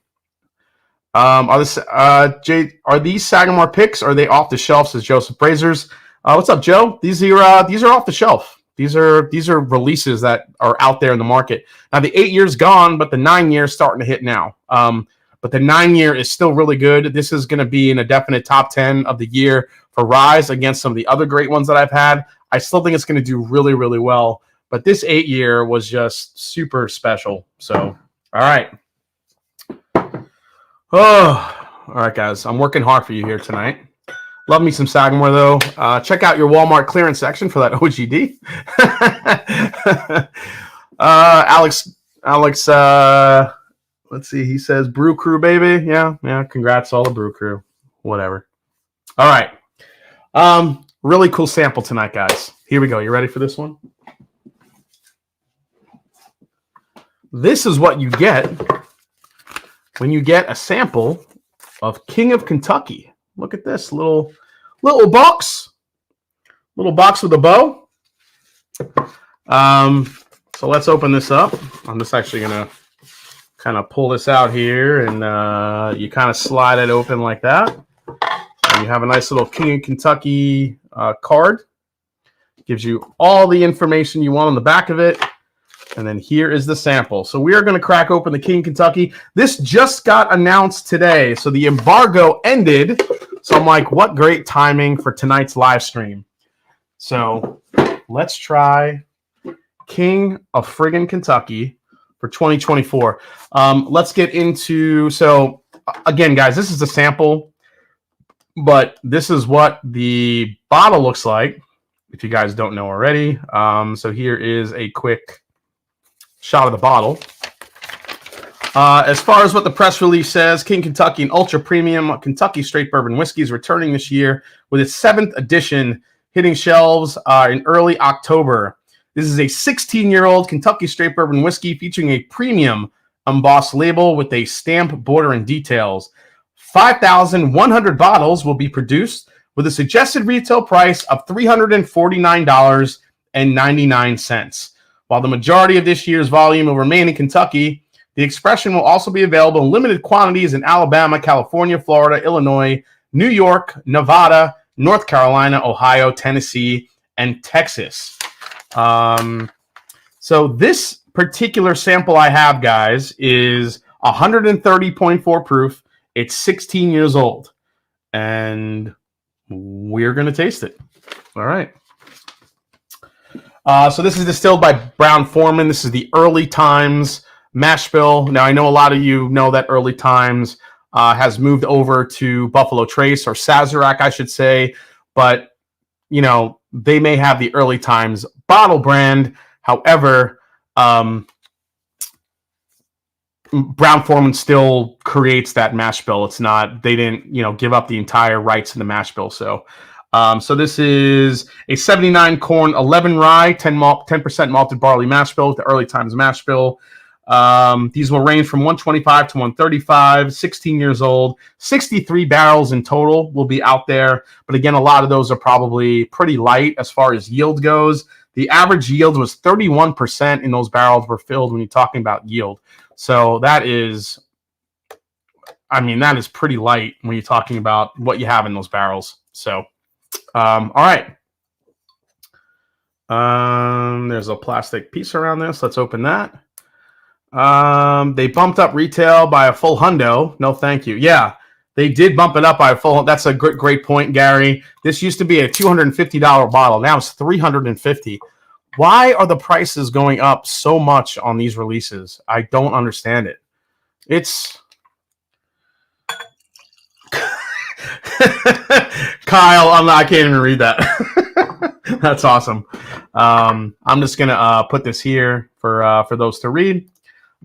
Are these Sagamore picks? Or are they off the shelf? Says Joseph Brazers. What's up, Joe? These are off the shelf. These are releases that are out there in the market. Now the 8-year's gone, but the 9-year is starting to hit now. But the 9-year is still really good. This is going to be in a definite top 10 of the year for Ryes against some of the other great ones that I've had. I still think it's going to do really, really well. But this 8-year was just super special. So, all right. Oh, all right, guys. I'm working hard for you here tonight. Love me some Sagamore, though. Check out your Walmart clearance section for that OGD. Alex, let's see. He says, Brew Crew, baby. Yeah. Congrats to all the Brew Crew. Whatever. All right. Really cool sample tonight, guys. Here we go. You ready for this one? This is what you get when you get a sample of King of Kentucky. Look at this little box. Little box with a bow. So let's open this up. I'm just actually going to kind of pull this out here, and you kind of slide it open like that. And you have a nice little King of Kentucky card. Gives you all the information you want on the back of it. And then here is the sample. So we are going to crack open the King of Kentucky. This just got announced today. So the embargo ended. So I'm like, what great timing for tonight's live stream. So let's try King of friggin' Kentucky for 2024. Let's get into, so again, guys, this is a sample, but this is what the bottle looks like, if you guys don't know already. So here is a quick shot of the bottle. As far as what the press release says, King Kentucky, an ultra premium Kentucky straight bourbon whiskey, is returning this year with its 7th edition, hitting shelves in early October. This is a 16-year-old Kentucky straight bourbon whiskey featuring a premium embossed label with a stamp border and details. 5,100 bottles will be produced with a suggested retail price of $349.99. While the majority of this year's volume will remain in Kentucky, the expression will also be available in limited quantities in Alabama, California, Florida, Illinois, New York, Nevada, North Carolina, Ohio, Tennessee, and Texas. So this particular sample I have, guys, is 130.4 proof. It's 16 years old, and we're going to taste it. All right. So this is distilled by Brown-Forman. This is the Early Times mash bill. Now, I know a lot of you know that Early Times has moved over to Buffalo Trace, or Sazerac, I should say. But, you know, they may have the Early Times bottle brand. However, Brown-Forman still creates that mash bill. It's not, they didn't, you know, give up the entire rights to the mash bill. So, so this is a 79 corn, 11 rye, 10% malted barley mash bill with the Early Times mash bill. These will range from 125 to 135, 16 years old, 63 barrels in total will be out there. But again, a lot of those are probably pretty light as far as yield goes. The average yield was 31% in those barrels were filled when you're talking about yield. So that is, I mean, that is pretty light when you're talking about what you have in those barrels. So, all right. There's a plastic piece around this. Let's open that. They bumped up retail by a full hundo. No, thank you. Yeah, they did bump it up by a full. That's a great point, Gary. This used to be a $250 bottle. Now it's $350. Why are the prices going up so much on these releases? I don't understand it. It's Kyle. I can't even read that. That's awesome. I'm just gonna put this here for those to read.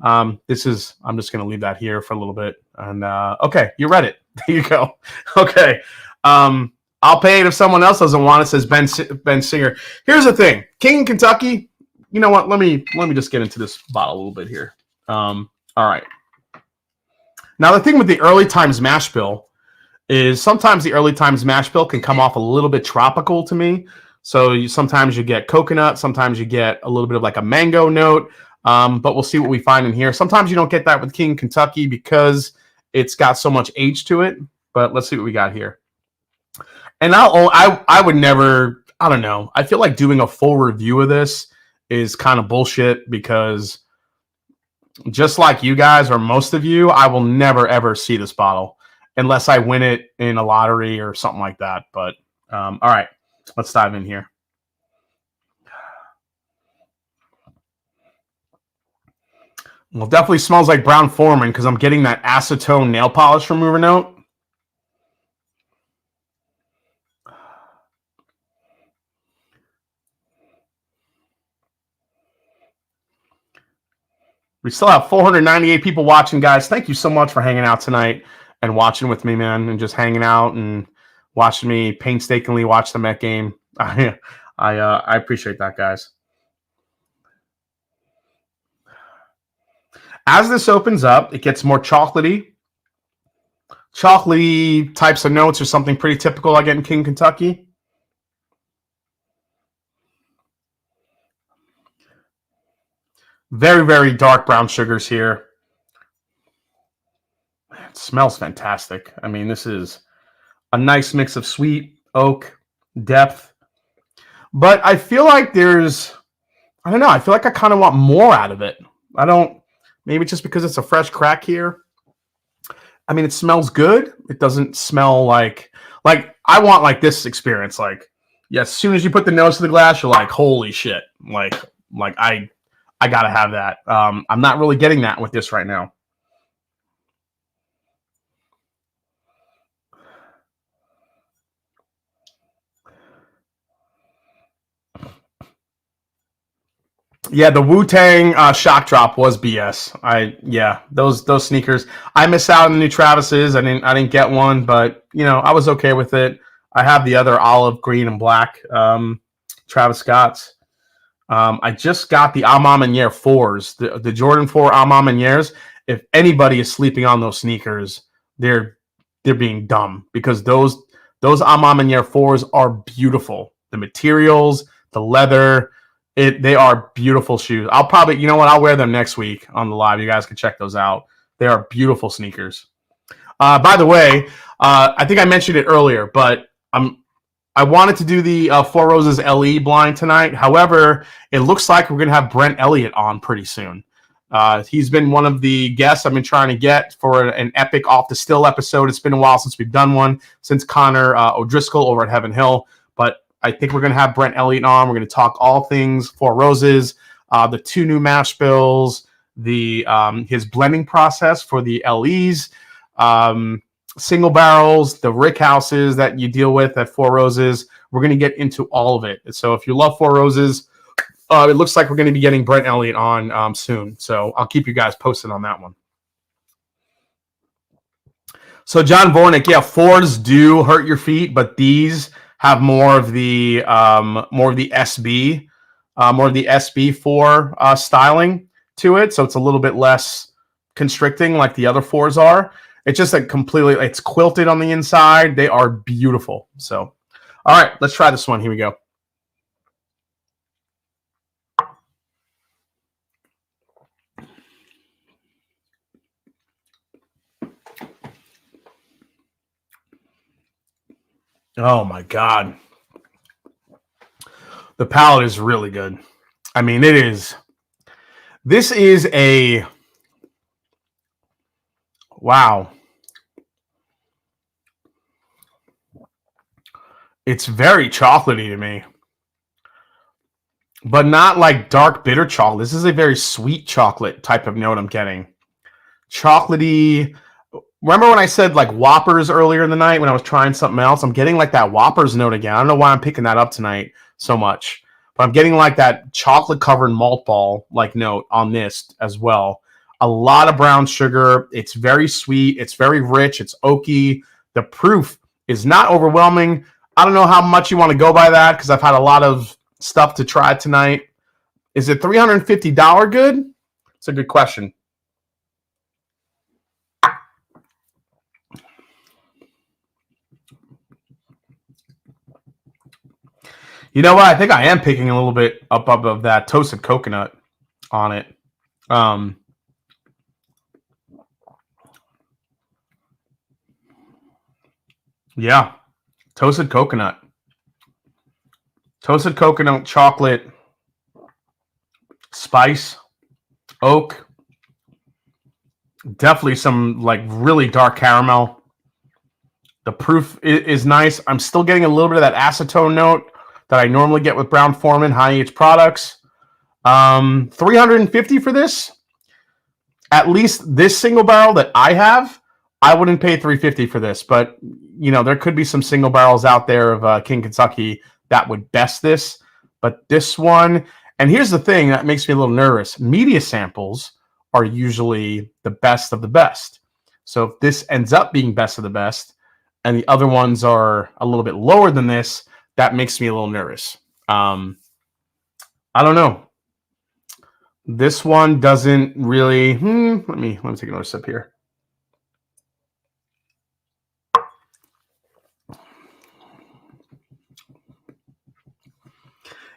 I'm just gonna leave that here for a little bit. And okay, you read it. There you go. Okay. I'll pay it if someone else doesn't want it, says Ben Singer. Here's the thing. King Kentucky, you know what? Let me just get into this bottle a little bit here. All right. Now, the thing with the Early Times mash bill is sometimes the Early Times mash bill can come off a little bit tropical to me. So sometimes you get coconut, sometimes you get a little bit of like a mango note, but we'll see what we find in here. Sometimes you don't get that with King Kentucky because it's got so much age to it, but let's see what we got here. And I would never, I don't know. I feel like doing a full review of this is kind of bullshit because just like you guys or most of you, I will never, ever see this bottle unless I win it in a lottery or something like that. But all right, let's dive in here. Well, definitely smells like Brown-Forman because I'm getting that acetone nail polish remover note. We still have 498 people watching, guys. Thank you so much for hanging out tonight and watching with me, man, and just hanging out and watching me painstakingly watch the Met game. I appreciate that, guys. As this opens up, it gets more chocolatey. Chocolatey types of notes are something pretty typical I get in King Kentucky. Very, very dark brown sugars here. It smells fantastic. I mean, this is a nice mix of sweet, oak, depth. But I feel like there's, I don't know, I feel like I kind of want more out of it. Maybe just because it's a fresh crack here. I mean, it smells good. It doesn't smell like I want like this experience. Like, yeah, as soon as you put the nose to the glass, you're like, holy shit. Like I gotta have that. I'm not really getting that with this right now. Yeah, the Wu-Tang shock drop was BS. Those sneakers. I miss out on the new Travis's. I didn't get one, but you know, I was okay with it. I have the other olive, green, and black Travis Scott's. I just got the Amamaniere 4s, the Jordan 4 Amamanières. If anybody is sleeping on those sneakers, they're being dumb, because those Amamaniere 4s are beautiful. The materials, the leather, they are beautiful shoes. I'll probably, you know what, I'll wear them next week on the live. You guys can check those out. They are beautiful sneakers. By the way, I think I mentioned it earlier, but I wanted to do the Four Roses LE blind tonight. However, it looks like we're going to have Brent Elliott on pretty soon. He's been one of the guests I've been trying to get for an epic Off the Still episode. It's been a while since we've done one, since Connor O'Driscoll over at Heaven Hill. But I think we're going to have Brent Elliott on. We're going to talk all things Four Roses, the 2 new mash bills, his blending process for the LEs, single barrels, the rick houses that you deal with at Four Roses. We're going to get into all of it. So if you love Four Roses, it looks like we're going to be getting Brent Elliott on soon. So I'll keep you guys posted on that one. So John Vornick, yeah, 4s do hurt your feet, but these have more of the SB, more of the SB4 styling to it. So it's a little bit less constricting like the other 4s are. It's just like completely, it's quilted on the inside. They are beautiful. So, all right, let's try this one. Here we go. Oh my God. The palette is really good. I mean, it is. This is a, wow. It's very chocolatey to me, but not like dark bitter chocolate. This is a very sweet chocolate type of note I'm getting. Chocolatey. Remember when I said like Whoppers earlier in the night when I was trying something else? I'm getting like that Whoppers note again. I don't know why I'm picking that up tonight so much, but I'm getting like that chocolate covered malt ball like note on this as well. A lot of brown sugar. It's very sweet. It's very rich. It's oaky. The proof is not overwhelming. I don't know how much you want to go by that because I've had a lot of stuff to try tonight. Is it $350 good? It's a good question. You know what? I think I am picking a little bit up of that toasted coconut on it. Yeah. Toasted coconut. Toasted coconut, chocolate, spice, oak. Definitely some like really dark caramel. The proof is nice. I'm still getting a little bit of that acetone note that I normally get with Brown-Forman high-H products. $350 for this. At least this single barrel that I have, I wouldn't pay $350 for this. But, you know, there could be some single barrels out there of King Kentucky that would best this. But this one, and here's the thing that makes me a little nervous. Media samples are usually the best of the best. So if this ends up being best of the best, and the other ones are a little bit lower than this, that makes me a little nervous. I don't know. This one doesn't really. Let me take another sip here.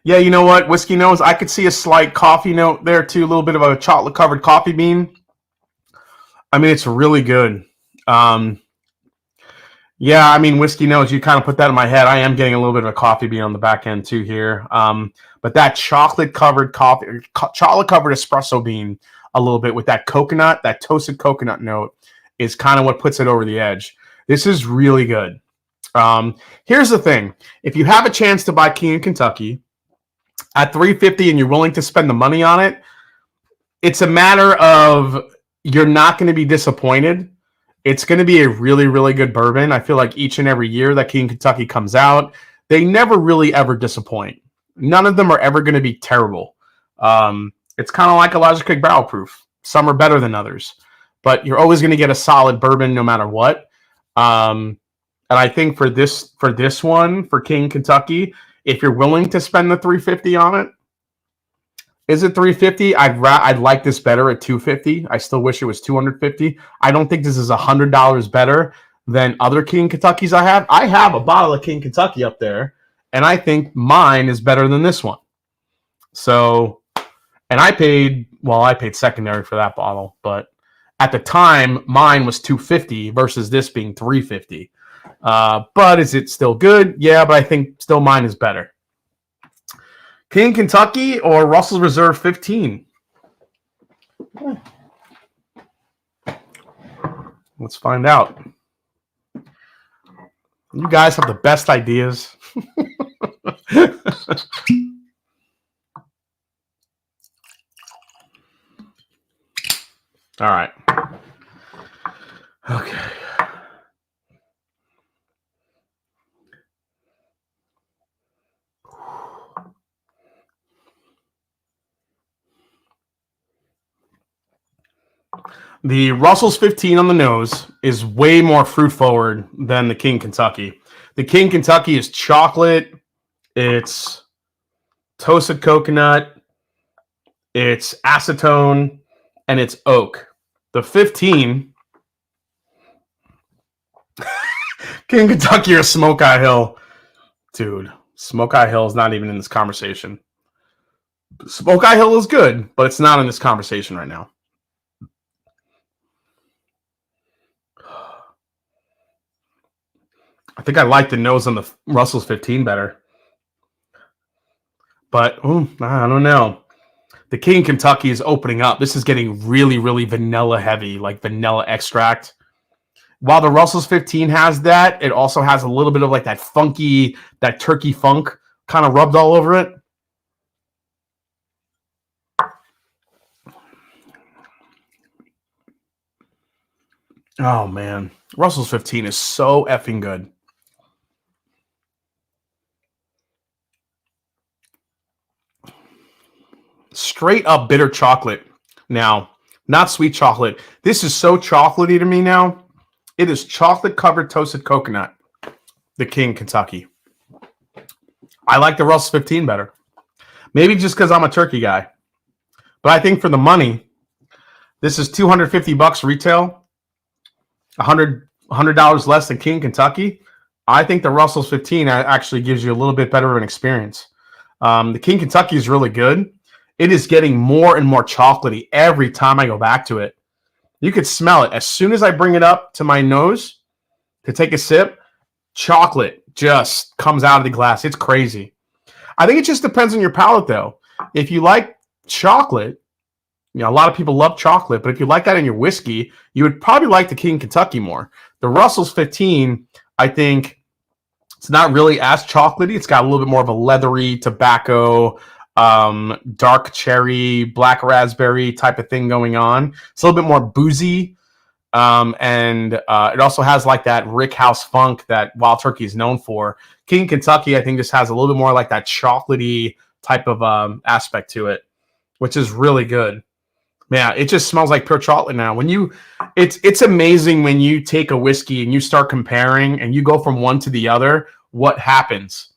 Yeah, you know what? Whiskey Nose, I could see a slight coffee note there too. A little bit of a chocolate-covered coffee bean. I mean, it's really good. Yeah, I mean, Whiskey Nose, you kind of put that in my head. I am getting a little bit of a coffee bean on the back end too here. But that chocolate-covered espresso bean a little bit with that coconut, that toasted coconut note is kind of what puts it over the edge. This is really good. Here's the thing. If you have a chance to buy King of Kentucky at $350 and you're willing to spend the money on it, it's a matter of you're not going to be disappointed. It's going to be a really, really good bourbon. I feel like each and every year that King Kentucky comes out, they never really ever disappoint. None of them are ever going to be terrible. It's kind of like a Logic Creek Barrel Proof. Some are better than others, but you're always going to get a solid bourbon no matter what. And I think for this one, for King Kentucky, if you're willing to spend the $350 on it, Is it 350? I'd like this better at 250. I still wish it was 250. I don't think this is $100 better than other King Kentuckys I have. I have a bottle of King Kentucky up there, and I think mine is better than this one. So, and I paid secondary for that bottle, but at the time, mine was 250 versus this being 350. But is it still good? Yeah, but I think still mine is better. King Kentucky or Russell's Reserve 15? Let's find out. You guys have the best ideas. All right. Okay. The Russell's 15 on the nose is way more fruit forward than the King Kentucky. The King Kentucky is chocolate, it's toasted coconut, it's acetone, and it's oak. The 15, King Kentucky or Smoke Eye Hill. Dude, Smoke Eye Hill is not even in this conversation. Smoke Eye Hill is good, but it's not in this conversation right now. I think I like the nose on the Russell's 15 better. But, I don't know. The King Kentucky is opening up. This is getting really, really vanilla heavy, like vanilla extract. While the Russell's 15 has that, it also has a little bit of like that funky, that turkey funk kind of rubbed all over it. Oh, man. Russell's 15 is so effing good. Straight up bitter chocolate. Now, not sweet chocolate. This is so chocolatey to me now. It is chocolate-covered toasted coconut. The King Kentucky. I like the Russell's 15 better. Maybe just because I'm a turkey guy. But I think for the money, this is $250 retail. $100 less than King Kentucky. I think the Russell's 15 actually gives you a little bit better of an experience. The King Kentucky is really good. It is getting more and more chocolatey every time I go back to it. You could smell it. As soon as I bring it up to my nose to take a sip, chocolate just comes out of the glass. It's crazy. I think it just depends on your palate, though. If you like chocolate, you know, a lot of people love chocolate, but if you like that in your whiskey, you would probably like the King Kentucky more. The Russell's 15, I think it's not really as chocolatey. It's got a little bit more of a leathery tobacco, dark cherry, black raspberry type of thing going on. It's a little bit more boozy. And it also has like that Rick House funk that Wild Turkey is known for. King Kentucky, I think, just has a little bit more like that chocolatey type of aspect to it, which is really good. Man, it just smells like pure chocolate now. It's amazing when you take a whiskey and you start comparing and you go from one to the other, what happens.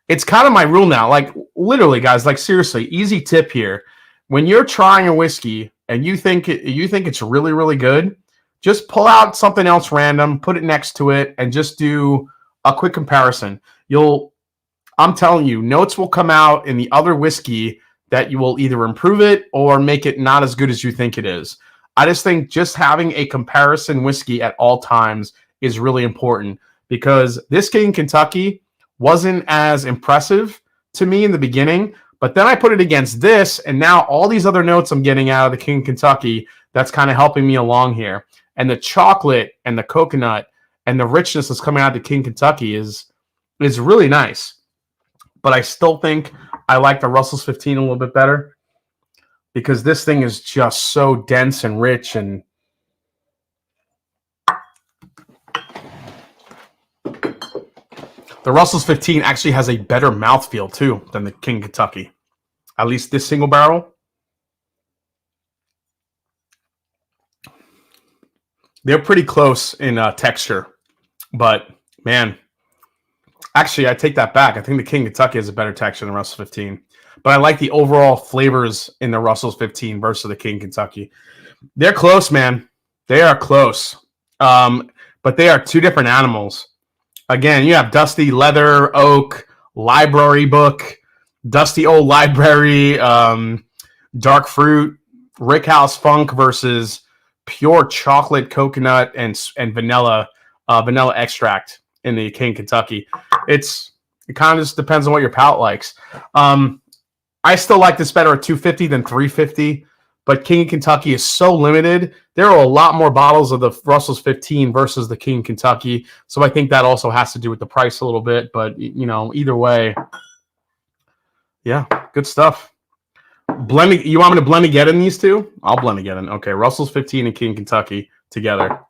It's kind of my rule now. Like, literally, guys, like, seriously, easy tip here. When you're trying a whiskey and you think it's really, really good, just pull out something else random, put it next to it, and just do a quick comparison. I'm telling you, notes will come out in the other whiskey that you will either improve it or make it not as good as you think it is. I just think just having a comparison whiskey at all times is really important, because this King Kentucky wasn't as impressive to me in the beginning, but then I put it against this, and now all these other notes I'm getting out of the King Kentucky, that's kind of helping me along here. And the chocolate and the coconut and the richness that's coming out of the King Kentucky is really nice. But I still think I like the Russell's 15 a little bit better, because this thing is just so dense and rich. And the Russell's 15 actually has a better mouthfeel, too, than the King Kentucky. At least this single barrel. They're pretty close in texture. But, man, Actually, I take that back. I think the King Kentucky has a better texture than Russell's 15. But I like the overall flavors in the Russell's 15 versus the King Kentucky. They're close, man. They are close. But they are two different animals. Again, you have dusty leather, oak, library book, dusty old library, dark fruit, rickhouse funk versus pure chocolate, coconut, and vanilla extract in the King Kentucky. It kind of just depends on what your palate likes. I still like this better at 250 than 350, but King Kentucky is so limited. There are a lot more bottles of the Russell's 15 versus the King Kentucky, so I think that also has to do with the price a little bit. But either way, yeah, good stuff. Blending. You want me to blend again in these two? I'll blend again. Okay, Russell's 15 and King Kentucky together.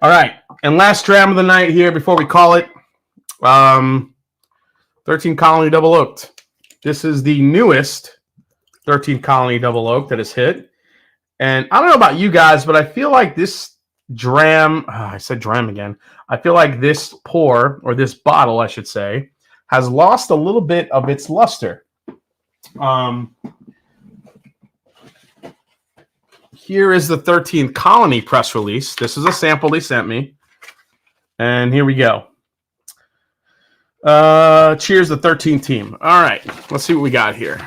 All right, and last dram of the night here before we call it. 13 Colony Double Oaked. This is the newest 13 Colony Double Oak that has hit. And I don't know about you guys, but I feel like this dram, I said dram again. I feel like this pour, or this bottle, I should say, has lost a little bit of its luster. Here is the 13th Colony press release. This is a sample they sent me. And here we go. Cheers, the 13 team. All right, let's see what we got here.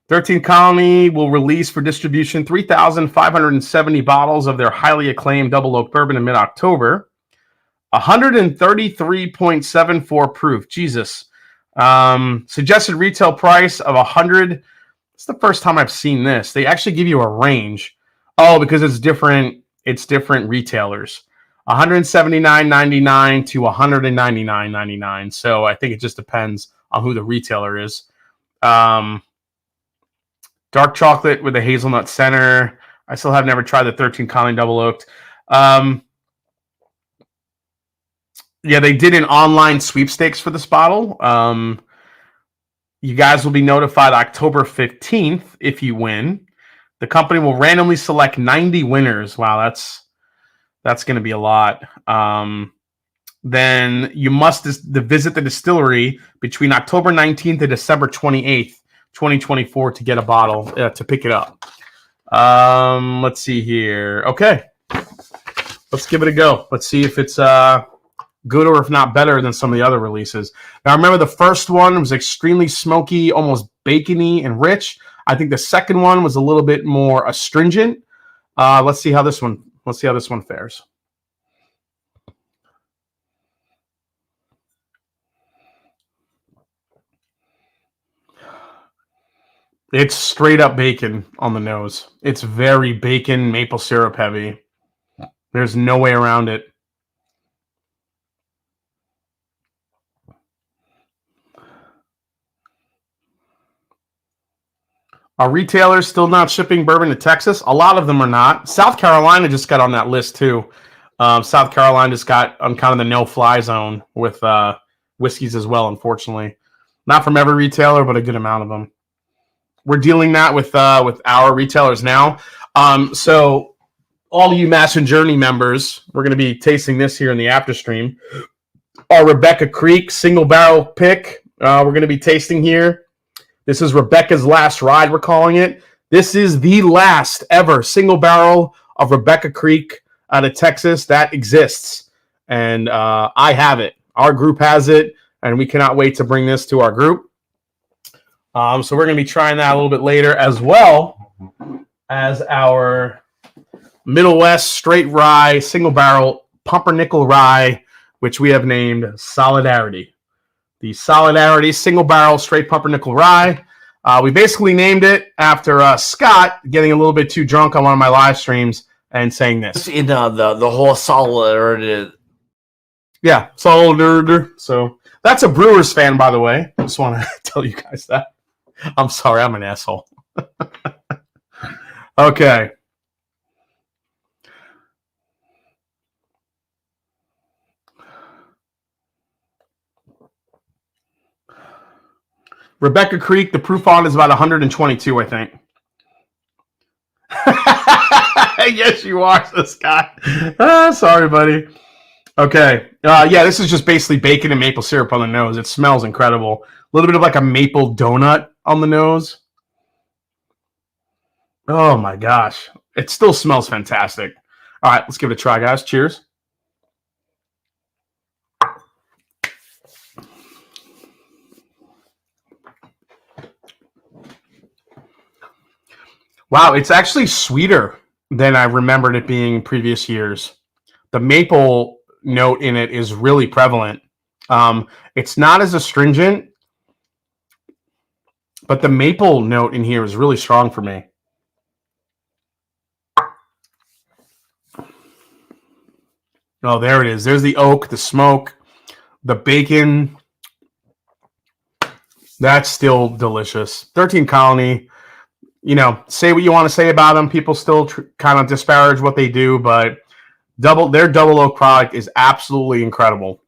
13 Colony will release for distribution 3,570 bottles of their highly acclaimed double oak bourbon in mid-October. 133.74 proof. Jesus. Suggested retail price of $100. It's the first time I've seen this. They actually give you a range. Oh, because it's different. It's different retailers. $179.99 to $199.99. So I think it just depends on who the retailer is. Dark chocolate with a hazelnut center. I still have never tried the 13 Colony Double Oaked. Yeah, they did an online sweepstakes for this bottle. You guys will be notified October 15th if you win. The company will randomly select 90 winners. Wow, that's going to be a lot. Then you must visit the distillery between October 19th and December 28th, 2024 to get a bottle, to pick it up. Let's see here. Okay. Let's give it a go. Let's see if it's good or if not better than some of the other releases. Now, remember the first one was extremely smoky, almost bacony and rich. I think the second one was a little bit more astringent. Let's see how this one fares. It's straight up bacon on the nose. It's very bacon, maple syrup heavy. There's no way around it. Are retailers still not shipping bourbon to Texas? A lot of them are not. South Carolina just got on that list too. South Carolina just got on kind of the no-fly zone with whiskeys as well, unfortunately. Not from every retailer, but a good amount of them. We're dealing that with our retailers now. So all you Mash and Journey members, we're going to be tasting this here in the after stream. Our Rebecca Creek single barrel pick. We're going to be tasting here. This is Rebecca's Last Ride, we're calling it. This is the last ever single barrel of Rebecca Creek out of Texas that exists. And I have it. Our group has it, and we cannot wait to bring this to our group. So we're going to be trying that a little bit later, as well as our Middle West Straight Rye single barrel pumpernickel rye, which we have named Solidarity. The Solidarity single barrel straight pumpernickel rye. We basically named it after Scott getting a little bit too drunk on one of my live streams and saying this. In the whole Solidarity. Yeah, Solidarity. So that's a Brewers fan, by the way. I just want to tell you guys that. I'm sorry, I'm an asshole. Okay. Rebecca Creek, the proof on is about 122, I think. Yes, you are, so Scott. Sorry, buddy. Okay. Yeah, this is just basically bacon and maple syrup on the nose. It smells incredible. A little bit of like a maple donut on the nose. Oh my gosh. It still smells fantastic. All right, let's give it a try, guys. Cheers. Wow, it's actually sweeter than I remembered it being in previous years. The maple note in it is really prevalent. It's not as astringent, but the maple note in here is really strong for me. Oh, there it is. There's the oak, the smoke, the bacon. That's still delicious. 13 Colony, you know, say what you want to say about them. People still kind of disparage what they do, but their double oak product is absolutely incredible.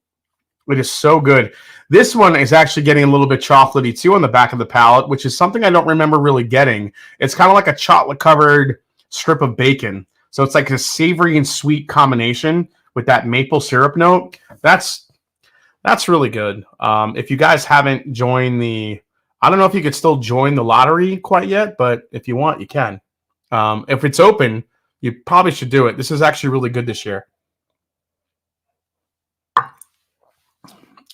It is so good. This one is actually getting a little bit chocolatey too on the back of the palate, which is something I don't remember really getting. It's kind of like a chocolate-covered strip of bacon. So it's like a savory and sweet combination with that maple syrup note. That's really good. If you guys haven't joined I don't know if you could still join the lottery quite yet, but if you want, you can. If it's open, you probably should do it. This is actually really good this year.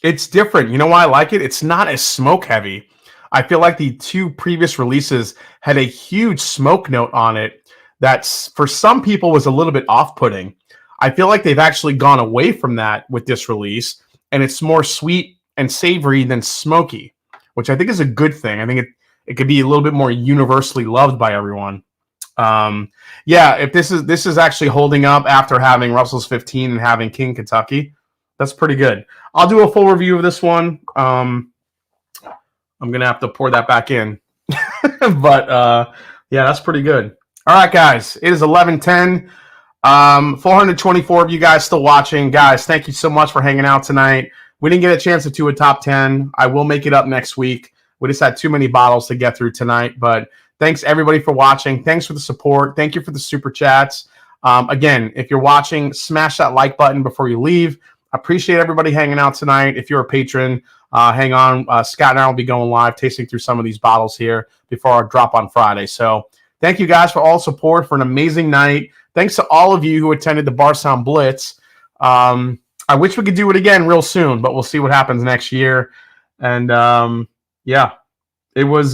It's different. You know why I like it? It's not as smoke heavy. I feel like the two previous releases had a huge smoke note on it that's for some people was a little bit off-putting. I feel like they've actually gone away from that with this release, and it's more sweet and savory than smoky, which I think is a good thing. I think it could be a little bit more universally loved by everyone. Yeah, if this is actually holding up after having Russell's 15 and having King Kentucky, that's pretty good. I'll do a full review of this one. I'm gonna have to pour that back in, but yeah, that's pretty good. All right, guys, it is 11:10. 424 of you guys still watching. Guys, thank you so much for hanging out tonight. We didn't get a chance to do a top 10. I will make it up next week. We just had too many bottles to get through tonight, but thanks everybody for watching. Thanks for the support. Thank you for the super chats. Again, if you're watching, smash that like button before you leave. Appreciate everybody hanging out tonight. If you're a patron, hang on. Scott and I will be going live, tasting through some of these bottles here before our drop on Friday. So thank you guys for all support for an amazing night. Thanks to all of you who attended the Bar Sound Blitz. I wish we could do it again real soon, but we'll see what happens next year. And yeah, it was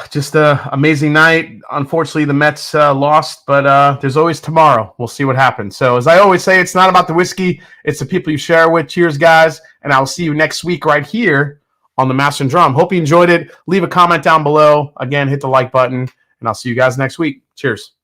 just an amazing night. Unfortunately, the Mets lost, but there's always tomorrow. We'll see what happens. So as I always say, it's not about the whiskey. It's the people you share with. Cheers, guys. And I'll see you next week right here on the Master and Drum. Hope you enjoyed it. Leave a comment down below. Again, hit the like button, and I'll see you guys next week. Cheers.